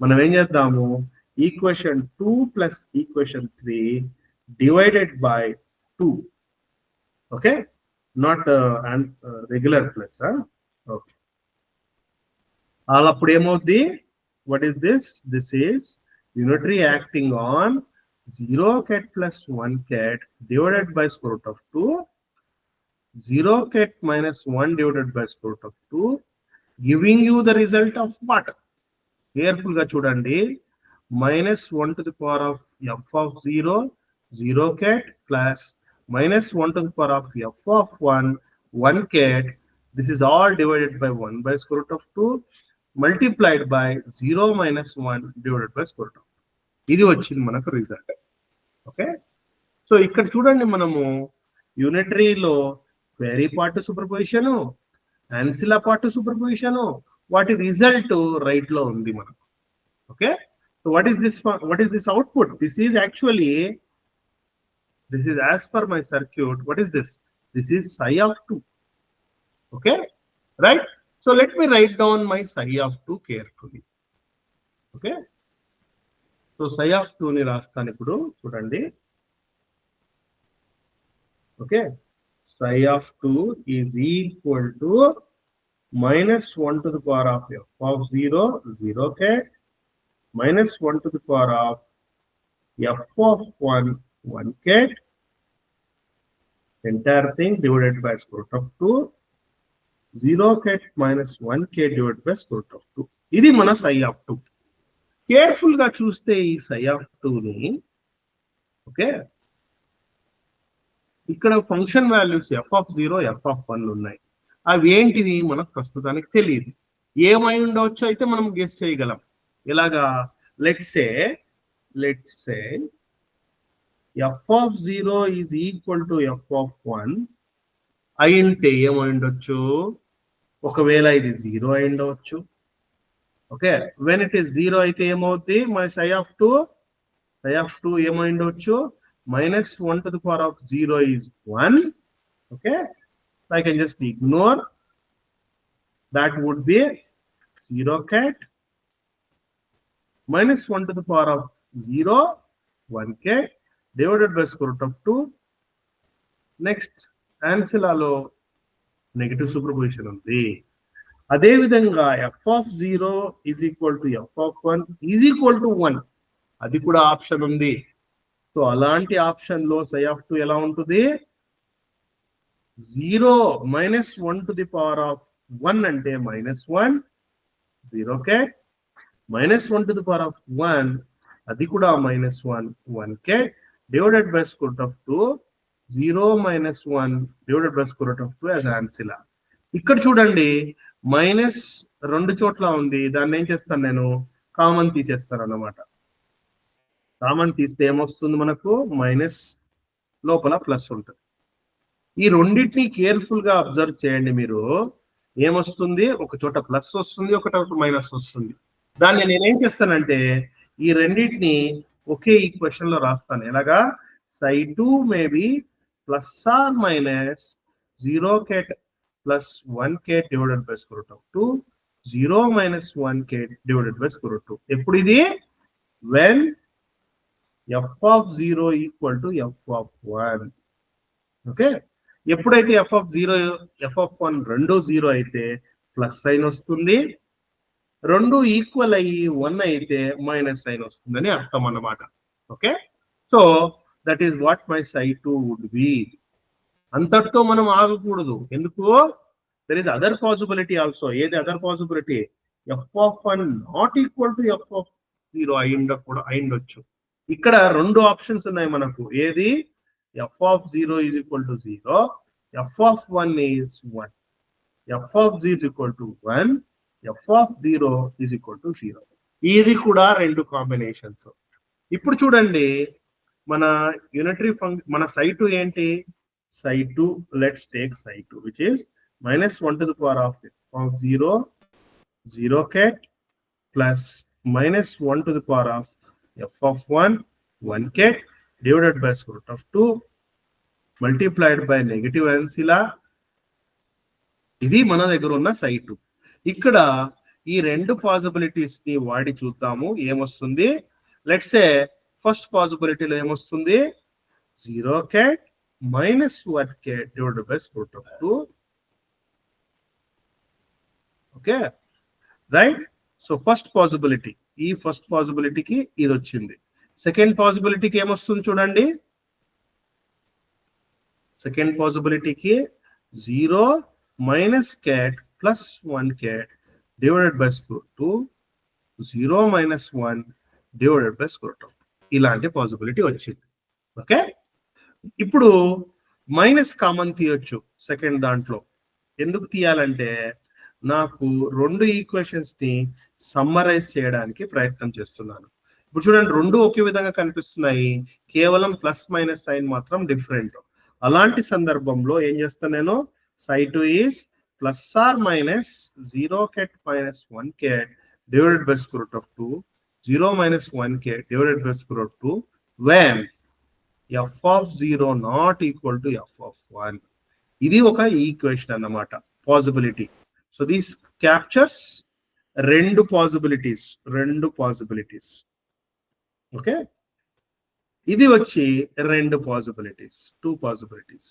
మనం ఏం చేద్దాము, equation 2 plus equation 3 divided by 2. Okay, not regular plus. Okay, అప్పుడు ఏమవుద్ది, what is this? This is unitary acting on 0 ket plus 1 ket divided by square root of 2, 0 ket minus 1 divided by square root of 2, giving you the result of what? Careful ga chudandi, minus 1 to the power of f of 0, 0 ket plus minus 1 to the power of f of 1, 1 ket. This is all divided by 1 by square root of 2 multiplied by 0 minus 1 divided by square root of 2. ఇది వచ్చింది మనకు result. Okay, so ఇక్కడ చూడండి, మనము యూనిటరీలో query part superposition, ancilla part superposition, వాటి result right లో ఉంది మనకు. Okay, so what is this output? This is actually, this is as per my circuit. What is this? This is psi of 2. Okay, right. So let me write down my psi of 2 carefully. Okay, so psi of 2 ni రాస్తాను ఇప్పుడు చూడండి. Okay, psi of 2 is equal to minus 1 to the power of f of 0, 0 ket, minus 1 to the power of f of 1, 1 ket, entire thing divided by square root of 2, 0 ket minus 1 ket divided by square root of 2. ఇది మన psi of 2. Careful గా చూస్తే ఈ psi of 2 ని, okay, ఇక్కడ function values f of 0, f of 1 ఉన్నాయి. అవి ఏంటిది మనకు ప్రస్తుతానికి తెలియదు. ఏమై ఉండవచ్చు అయితే మనం గెస్ చేయగలం. ఇలాగా let's say f of 0 is equal to f of 1 అయింటే ఏమై ఉండొచ్చు, ఒకవేళ ఇది 0 అయి ఉండవచ్చు. ఓకే, వెన్ ఇట్ ఈస్ 0 అయితే ఏమవుతుంది, మన psi of 2 ఏమై ఉండవచ్చు, minus 1 to the power of 0 is 1. Okay, so I can just ignore that. Would be 0 ket minus 1 to the power of 0, 1 ket divided by square root of 2. Next ఆన్సిలాలో negative superposition ఉంది. అదే విధంగా f of 0 is equal to f of 1 is equal to 1, అది కూడా option ఉంది. So అలాంటి option లో psi of 2 ఎలా ఉంటుంది, 0 minus 1 to the power of 1 అంటే minus 1, 0 ket minus 1 to the power of 1, అది కూడా minus 1, 1 ket divided by square root of 2, 0 minus 1 divided by square root of 2 as ancilla. ఇక్కడ చూడండి, minus 2 చోట్ల ఉంది. దాన్ని ఏం చేస్తాను, నేను కామన్ తీసేస్తాను అన్నమాట. కామన్ తీస్తే ఏమొస్తుంది మనకు, మైనస్ లోపల ప్లస్ ఉంటుంది. ఈ రెండింటిని కేర్ఫుల్ గా అబ్జర్వ్ చేయండి మీరు. ఏమొస్తుంది, ఒక చోట ప్లస్ వస్తుంది, ఒక చోట మైనస్ వస్తుంది. దాన్ని నేనేం చేస్తానంటే ఈ రెండింటిని ఒకే ఈక్వేషన్ లో రాస్తాను. ఎలాగా, psi 2 may be plus or minus 0 ket plus 1 ket divided by square root of 2, 0 minus 1 ket divided by square root of 2. ఎప్పుడు ఇది, when f of 0 equal to f of 1. Okay, ఎప్పుడైతే f of 0, f of 1 రెండు 0 అయితే plus sign వస్తుంది, రెండు equal అయ్యి 1 అయితే minus sign వస్తుందని అర్థం అన్నమాట. Okay, so that is what my psi 2 would be. అంతటితో మనం ఆగకూడదు. ఎందుకు, there is other possibility also. ఏది other possibility, f of 1 not equal to f of 0 అయిండొచ్చు. ఇక్కడ రెండు ఆప్షన్స్ ఉన్నాయి మనకు. ఏది, f of 0 is equal to 0, f of 1 is 1, f of 0 is equal to 1, f of 0 is equal to 0. ఇది కూడా రెండు కాంబినేషన్స్. ఇప్పుడు చూడండి, మన యూనిటరీ ఫంక్షన్, మన psi 2 ఏంటి, psi 2, let's take psi 2 which is minus 1 to the power of 0, 0 ket plus minus 1 to the power of f of 1, 1 ket divided by square root of 2 multiplied by negative ancilla. ఇది మన దగ్గర ఉన్న psi 2. ఇక్కడ ఈ రెండు possibilities ని వాడి చూద్దాము ఏమొస్తుంది. లెట్స్ సే ఫస్ట్ పాసిబిలిటీలో ఏమొస్తుంది, 0 cat minus 1 cat divided by square root of 2. Okay right. So first possibility, ఈ ఫస్ట్ పాసిబిలిటీకి ఇది వచ్చింది. సెకండ్ పాసిబిలిటీకి ఏమొస్తుంది చూడండి, second పాసిబిలిటీకి 0 minus cat plus 1 cat divided by square root 2, 0 minus 1 divided by square root of 2. ఇలాంటి possibility వచ్చింది. Okay, ఇప్పుడు minus common తీయొచ్చు second దాంట్లో. ఎందుకు తీయాలంటే నాకు రెండు ఈక్వేషన్స్ ని సమ్మరైజ్ చేయడానికి ప్రయత్నం చేస్తున్నాను. ఇప్పుడు చూడండి, రెండు ఒకే విధంగా కనిపిస్తున్నాయి, కేవలం ప్లస్ మైనస్ సైన్ మాత్రం డిఫరెంట్. అలాంటి సందర్భంలో ఏం చేస్తాను నేను, psi2 is plus or minus 0 cat minus 1 cat divided by square root of 2, 0 minus 1 cat divided by square root of 2 when f of 0 not equal to f of 1. ఇది ఒక equation అన్నమాట, possibility. So this captures రెండు possibilities. Okay, ఇది వచ్చి రెండు possibilities, 2 possibilities.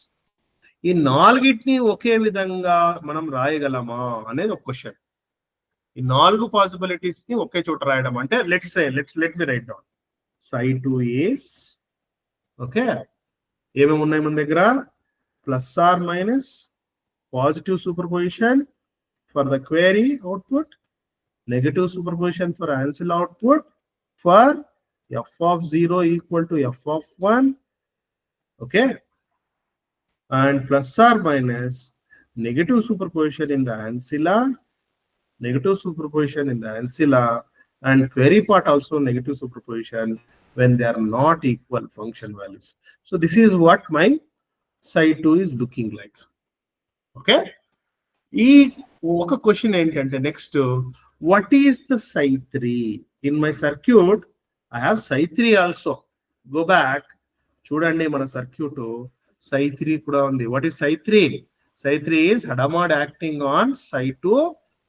ఈ నాలుగిటిని ఒకే విధంగా మనం రాయగలమా అనేది ఒక క్వశ్చన్. ఈ 4 పాసిబిలిటీస్ ని ఒకే చోట రాయడం అంటే let me write down. psi2 is okay, ఏమేమి ఉన్నాయి మన దగ్గర, plus or minus positive superposition for the query output, negative superposition for answer output for f of 0 equal to f of 1. okay, and plus or minus negative superposition in the ancilla, and query part also negative superposition when they are not equal function values. So this is what my psi2 is looking like. okay, ఈ ఒక question ఏంటంటే next, what is the psi3 in my circuit? I have psi3 also. Go back, చూడండి మన circuit psi3 కూడా ఉంది. What is psi3? Psi3 is Hadamard acting on psi2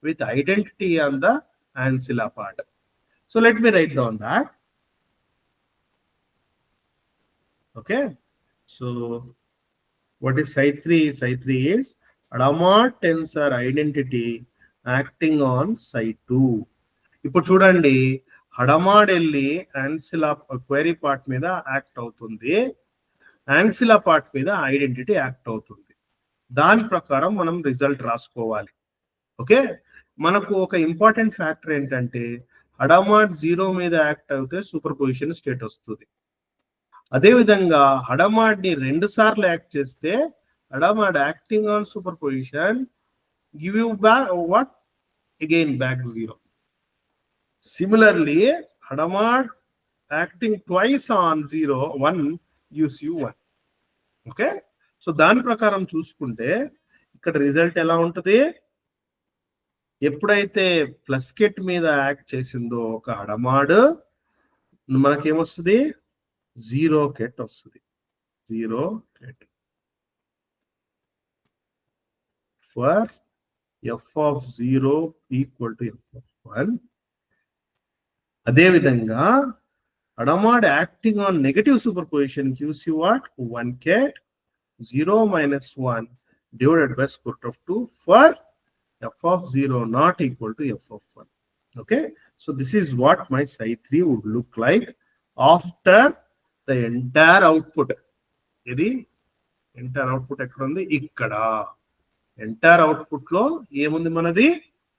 with identity on the ancilla part. So let me write down that. Okay, so what is psi3? Psi3 is Hadamard tensor identity acting on psi2. ఇప్పుడు చూడండి, హడమాడ్ వెళ్ళి ఆన్సిలా query part మీద act అవుతుంది, ఆన్సిలా part మీద identity act అవుతుంది. దాని ప్రకారం మనం రిజల్ట్ రాసుకోవాలి. ఓకే, మనకు ఒక ఇంపార్టెంట్ ఫ్యాక్టర్ ఏంటంటే హడమాడ్ 0 మీద యాక్ట్ అయితే సూపర్ పొజిషన్ స్టేట్ వస్తుంది. అదేవిధంగా హడమాడ్ ని 2 సార్లు యాక్ట్ చేస్తే Hadamard acting on superposition give you back what, again back 0. Similarly, Hadamard acting twice on 0, 1 gives you 1. Okay, so దాని ప్రకారం చూసుకుంటే ఇక్కడ రిజల్ట్ ఎలా ఉంటుంది, ఎప్పుడైతే ప్లస్ కెట్ మీద యాక్ట్ చేసిందో ఒక హడమాడ్, మనకేమొస్తుంది, 0 కెట్ వస్తుంది. 0 కెట్ for f of 0 equal to f of 1. అదే విధంగా Hadamard acting on negative superposition gives you what, 1 cat 0 minus 1 divided by square root of 2 for f of 0 not equal to f of 1. okay, so this is what my psi3 would look like after the entire output. ఇది entire output ఎక్కడ ఉంది, ఇక్కడ. Entire output లో ఏముంది మనది,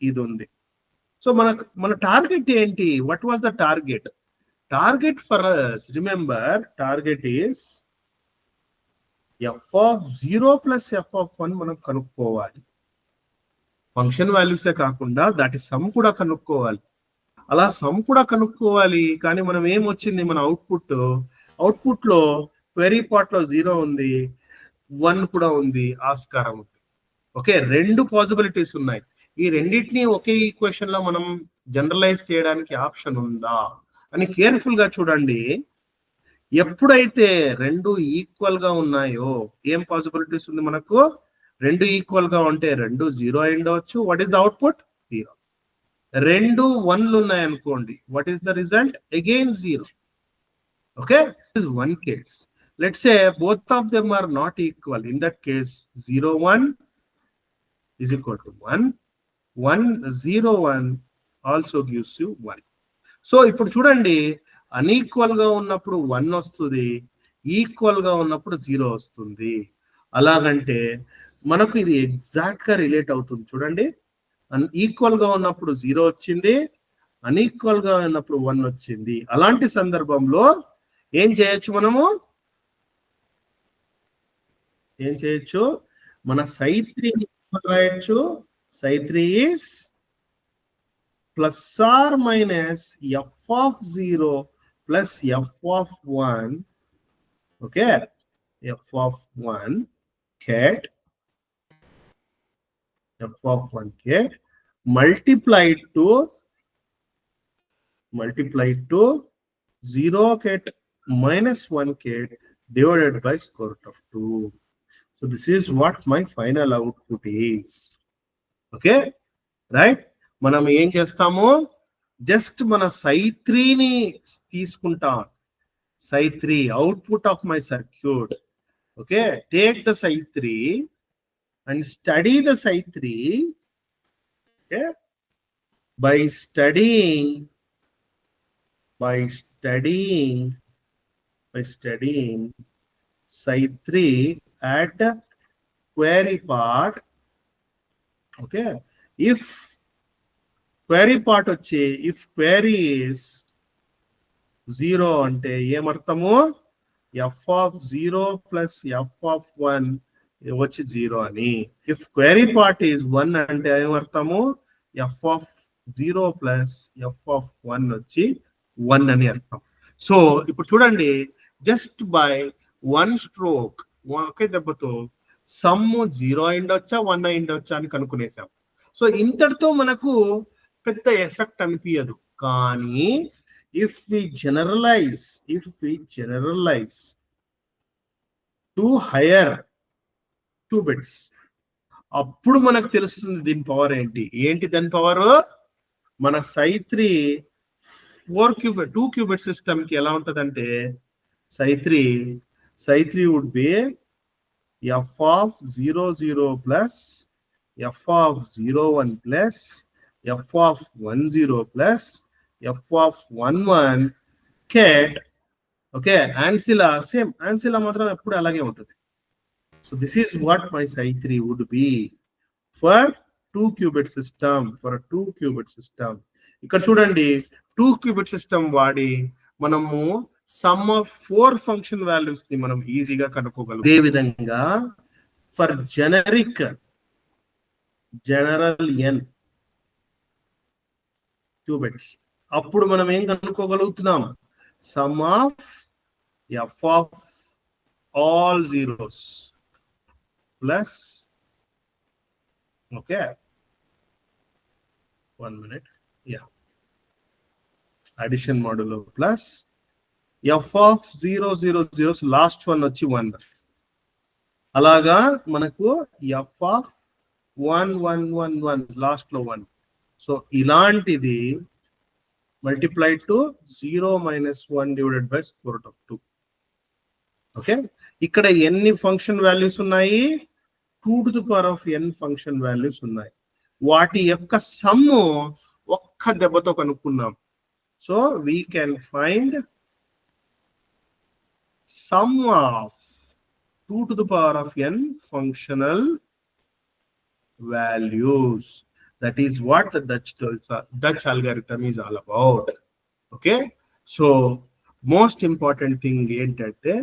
ఇది ఉంది. So మన టార్గెట్ ఏంటి, what was the target? Target for us, remember, target is f of 0 plus f of 1 మనం కనుక్కోవాలి. ఫంక్షన్ వాల్యూసే కాకుండా దాటి సమ్ కూడా కనుక్కోవాలి. అలా సమ్ కూడా కనుక్కోవాలి, కానీ మనం ఏమొచ్చింది, మన అవుట్పుట్ లో క్వెరీ పార్ట్ లో 0 ఉంది, 1 కూడా ఉంది, ఆస్కారం ఉంది. ఓకే, 2 పాసిబిలిటీస్ ఉన్నాయి. ఈ రెండింటిని ఒకే ఈక్వేషన్ లో మనం జనరలైజ్ చేయడానికి ఆప్షన్ ఉందా అని కేర్ఫుల్ గా చూడండి. ఎప్పుడైతే 2 ఈక్వల్ గా ఉన్నాయో ఏం పాసిబిలిటీస్ ఉంది మనకు, 2 ఈక్వల్ గా ఉంటే 2 0 అయి ఉండవచ్చు. What is the output, 0. రెండు 1లు ఉన్నాయి అనుకోండి, what is the result? Again 0. Okay, this is one case. Let's say both of them are not equal. In that case 0 1 is equal to 1. 1 0 1 also gives you 1. So ఇప్పుడు చూడండి, unequal గా ఉన్నప్పుడు 1 వస్తుంది, equal గా ఉన్నప్పుడు 0 వస్తుంది. అలాగంటే మనకు ఇది ఎగ్జాక్ట్ గా రిలేట్ అవుతుంది. చూడండి, ఈక్వల్ గా ఉన్నప్పుడు 0 వచ్చింది, అన్ఈక్వల్ గా ఉన్నప్పుడు 1 వచ్చింది. అలాంటి సందర్భంలో ఏం చేయొచ్చు? మనము ఏం చేయొచ్చు? మన Psi3 రాయొచ్చు. Psi3 is plus or minus f of 0 plus f of 1. Okay, f of 1 cat, f of 1 cat multiplied to 0 cat minus 1 cat divided by square root of 2. So this is what my final output is. Okay, right? మనం ఏం చేస్తాము? Just మన Psi3ని తీసుకుంటాం. Psi3 output of my circuit. Okay, take the Psi3 and study the Psi3. Okay, by studying Psi3 at the query part. Okay, if query part వచ్చి if query is 0 అంటే ఏమర్థము? f of 0 plus f of 1 వచ్చి 0 అని. if query part is 1 అంటే ఏమర్థము? f of 0 plus f of 1 వచ్చి 1 అని అర్థం. So ఇప్పుడు చూడండి, జస్ట్ బై 1 స్ట్రోక్, ఒకే దెబ్బతో సమ్ 0 అయిండొచ్చా 1 అయిండొచ్చా అని కనుక్కునేసాం. సో ఇంతటితో మనకు పెద్ద ఎఫెక్ట్ అనిపించదు. కానీ if we generalize to higher 2 bits, అప్పుడు మనకు తెలుస్తుంది దీని పవర్ ఏంటి దాని పవర్. మన Psi3 2 qubit సిస్టమ్ కి ఎలా ఉంటదంటే, Psi3 would be f of 0 0 plus f of 0 1 plus f of 1 0 plus f of 1 1 cat. Okay, ancilla same, ancilla మాత్రం ఎప్పుడు అలాగే ఉంటుంది. So this is what my Psi3 would be for 2 qubit system. ఇక్కడ చూడండి, 2 qubit system వాడి మనము some of 4 function values ని మనం ఈజీగా కనుక్కోగలం. అదే విధంగా ఫర్ జనరల్ n qubits, అప్పుడు మనం ఏం కనుక్కోగలుగుతున్నాం? Sum of f of all zeros plus, okay, 1 minute, yeah, addition modulo plus f of 0 0 zeros last one వచ్చి 1. అలాగా మనకు f of 1 1 1 1 లాస్ట్ లో 1. సో ఇలాంటిది multiplied to 0 minus 1 divided by square root of 2. Okay, ఇక్కడ ఎన్ని function values ఉన్నాయి? 2 to the power of n function values ఉన్నాయి. వాటి యొక్క సమ్ము ఒక్క దెబ్బతో కనుక్కున్నాం. So we can find sum of 2 to the power of n functional values. That is what the Dutch algorithm is all about. Okay, so most important thing ఏంటంటే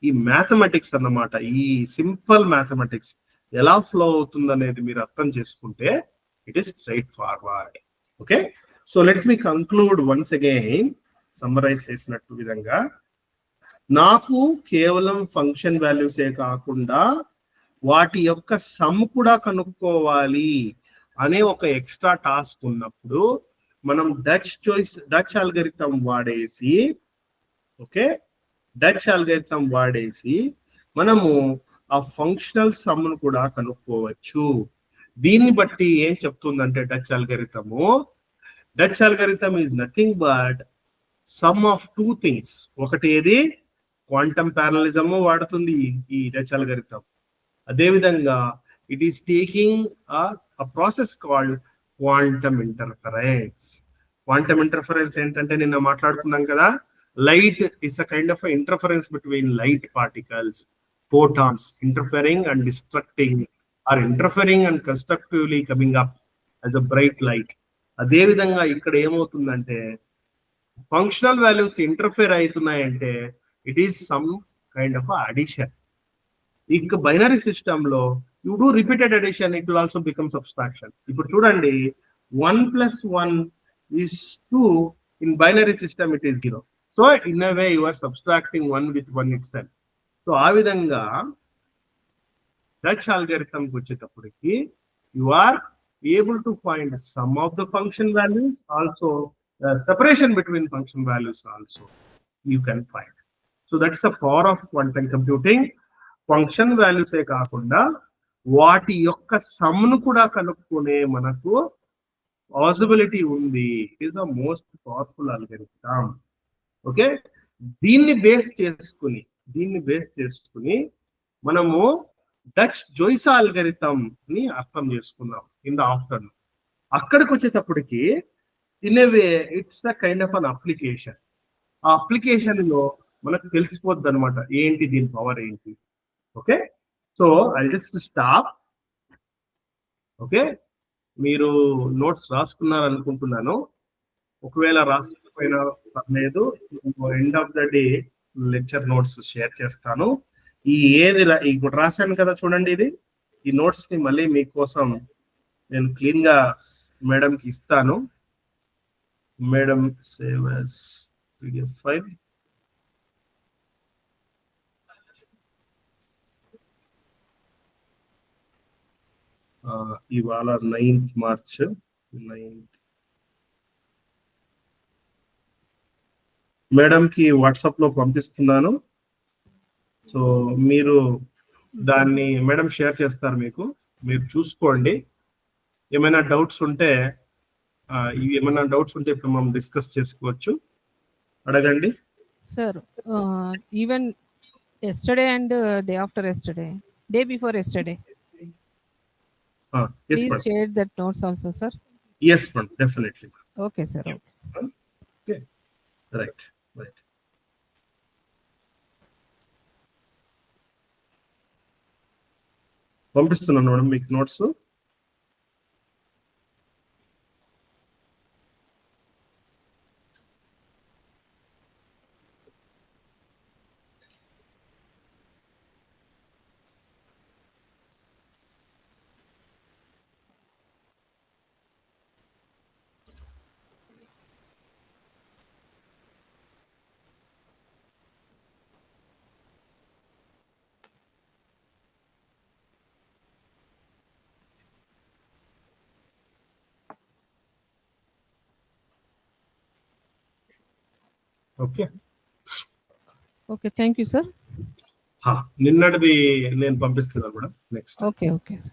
ఈ mathematics అన్నమాట, ఈ సింపుల్ మ్యాథమెటిక్స్ ఎలా flow అవుతుంది అనేది మీరు అర్థం చేసుకుంటే it is straight forward. Okay, so let me conclude once again. Summarise చేసినట్టు విధంగా, నాకు కేవలం ఫంక్షన్ వాల్యూసే కాకుండా వాటి యొక్క సమ్ కూడా కనుక్కోవాలి అనే ఒక ఎక్స్ట్రా టాస్క్ ఉన్నప్పుడు మనం డచ్ అల్గోరిథం వాడేసి మనము ఆ ఫంక్షనల్ సమ్ ను కూడా కనుక్కోవచ్చు. దీన్ని బట్టి ఏం చెప్తుందంటే Dutch అల్గోరిథము, Dutch algorithm is nothing but sum of two things. ఒకటి ఏది క్వాంటమ్ ప్యారలిజం వాడుతుంది ఈ డచ్ అల్గరిథం. అదే విధంగా it is taking a process called quantum interference. Quantum interference ఏంటంటే నిన్న మాట్లాడుకున్నాం కదా, light is a kind of a interference between light particles, photons interfering and destructing or interfering and constructively coming up as a bright light. అదే విధంగా ఇక్కడ ఏమవుతుందంటే functional values interfere అవుతున్నాయంటే it is some kind of addition. ఇక binary system లో you do repeated addition, it will also become subtraction. ఇప్పుడు చూడండి 1 + 1 is 2, in binary system it is 0. So in a way you are subtracting 1 with 1 itself. So ఆ విధంగా Dutch algorithm కి వచ్చేటప్పటికి you are able to find sum of the function values, also separation between function values also you can find. So that's the power of quantum computing. Function values ఏ కాకుండా వాటి యొక్క some ను కూడా కనుక్కునే మనకు possibility ఉంది. It is the most powerful algorithm. Okay, దీన్ని base చేసుకుని మనము డచ్ జోయిసా అల్గరిథం ని అర్థం చేసుకున్నాం ఇన్ ద ఆఫ్టర్నూన్. అక్కడికి వచ్చేటప్పటికి in a way it's the kind of an application. ఆ అప్లికేషన్ లో మనకు తెలిసిపోద్ది అనమాట ఏంటి దీని పవర్ ఏంటి. Okay, so I just stop. Okay, మీరు నోట్స్ రాసుకున్నారు అనుకుంటున్నాను. ఒకవేళ రాసుకుపోయినా పర్లేదు, end of the day lecture notes share చేస్తాను. ఈ ఇప్పుడు రాశాను కదా చూడండి, ఈ నోట్స్ ని మళ్ళీ మీకోసం నేను క్లీన్ గా మేడం కి ఇస్తాను. Madam save as PDF file. ఇవాళ 9th March. మేడం కి వాట్సాప్ లో పంపిస్తున్నాను. సో మీరు దాన్ని మేడం షేర్ చేస్తారు, మీరు చూసుకోండి. ఏమైనా డౌట్స్ ఉంటే ఇప్పుడు మనం డిస్కస్ చేసుకోవచ్చు. అడగండి sir. Even yesterday and day after yesterday, day before yesterday, yes please madam, share that notes also, sir. yes madam, definitely. Okay sir. Okay, right. పంపిస్తున్నాను మేడం మీకు notes. Okay Okay, thank you sir. నిన్నటిది నేను పంపిస్తున్నాను madam. Next Okay sir.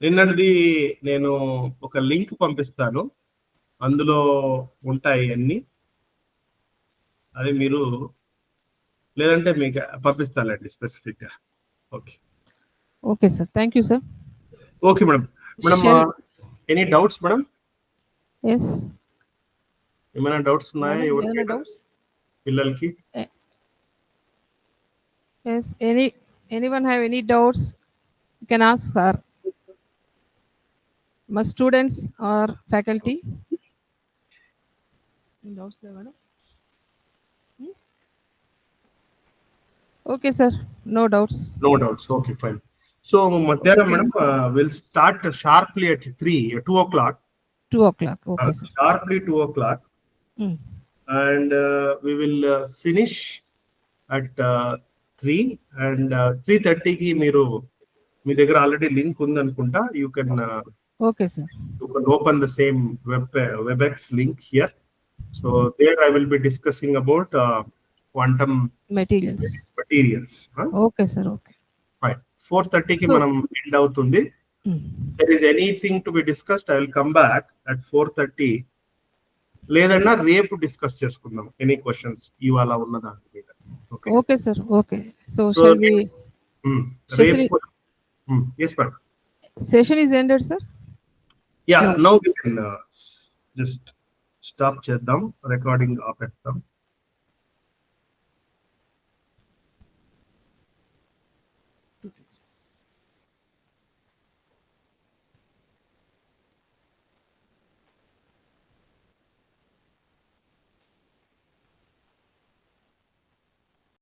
నిన్నటిది నేను ఒక link పంపిస్తాను, అందులో ఉంటాయి అన్ని. అది మీరు లేదంటే మీకు పంపిస్తానండి స్పెసిఫిక్ గా. Okay sir, thank you sir. Okay madam. Any doubts madam? Yes. ఏమైనా డౌట్స్ ఉన్నాయా Any doubts? పిల్లలకి? Yes, anyone have any doubts, you can ask sir. My students or faculty? Any doubts there, madam? Okay sir, no doubts. No doubts. Okay, fine. So మధ్యాహ్నం madam will start sharply at 2 o'clock. 2 o'clock. Okay sir. Sharply 2 o'clock. And we will finish at 3 and 3:30 కి మీరు మీ దగ్గర already link ఉంది అనుకుంటా. You can Okay sir. You can open the same WebEx link here. So there I will be discussing about quantum materials. Materials. Okay sir. Okay. Fine. 4:30 కి So- మనం end అవుతుంది. There is anything to be discussed, I will come back at 4:30. లేదన్నా రేపు discuss చేసుకుందాం any questions ఇవాళ ఉన్న దాని మీద. Okay okay sir. Okay. So So, shall we రేపు yes madam. session is ended, sir? Yeah, Yeah. now we can just stop చేద్దాం, recording ఆపేస్తాం.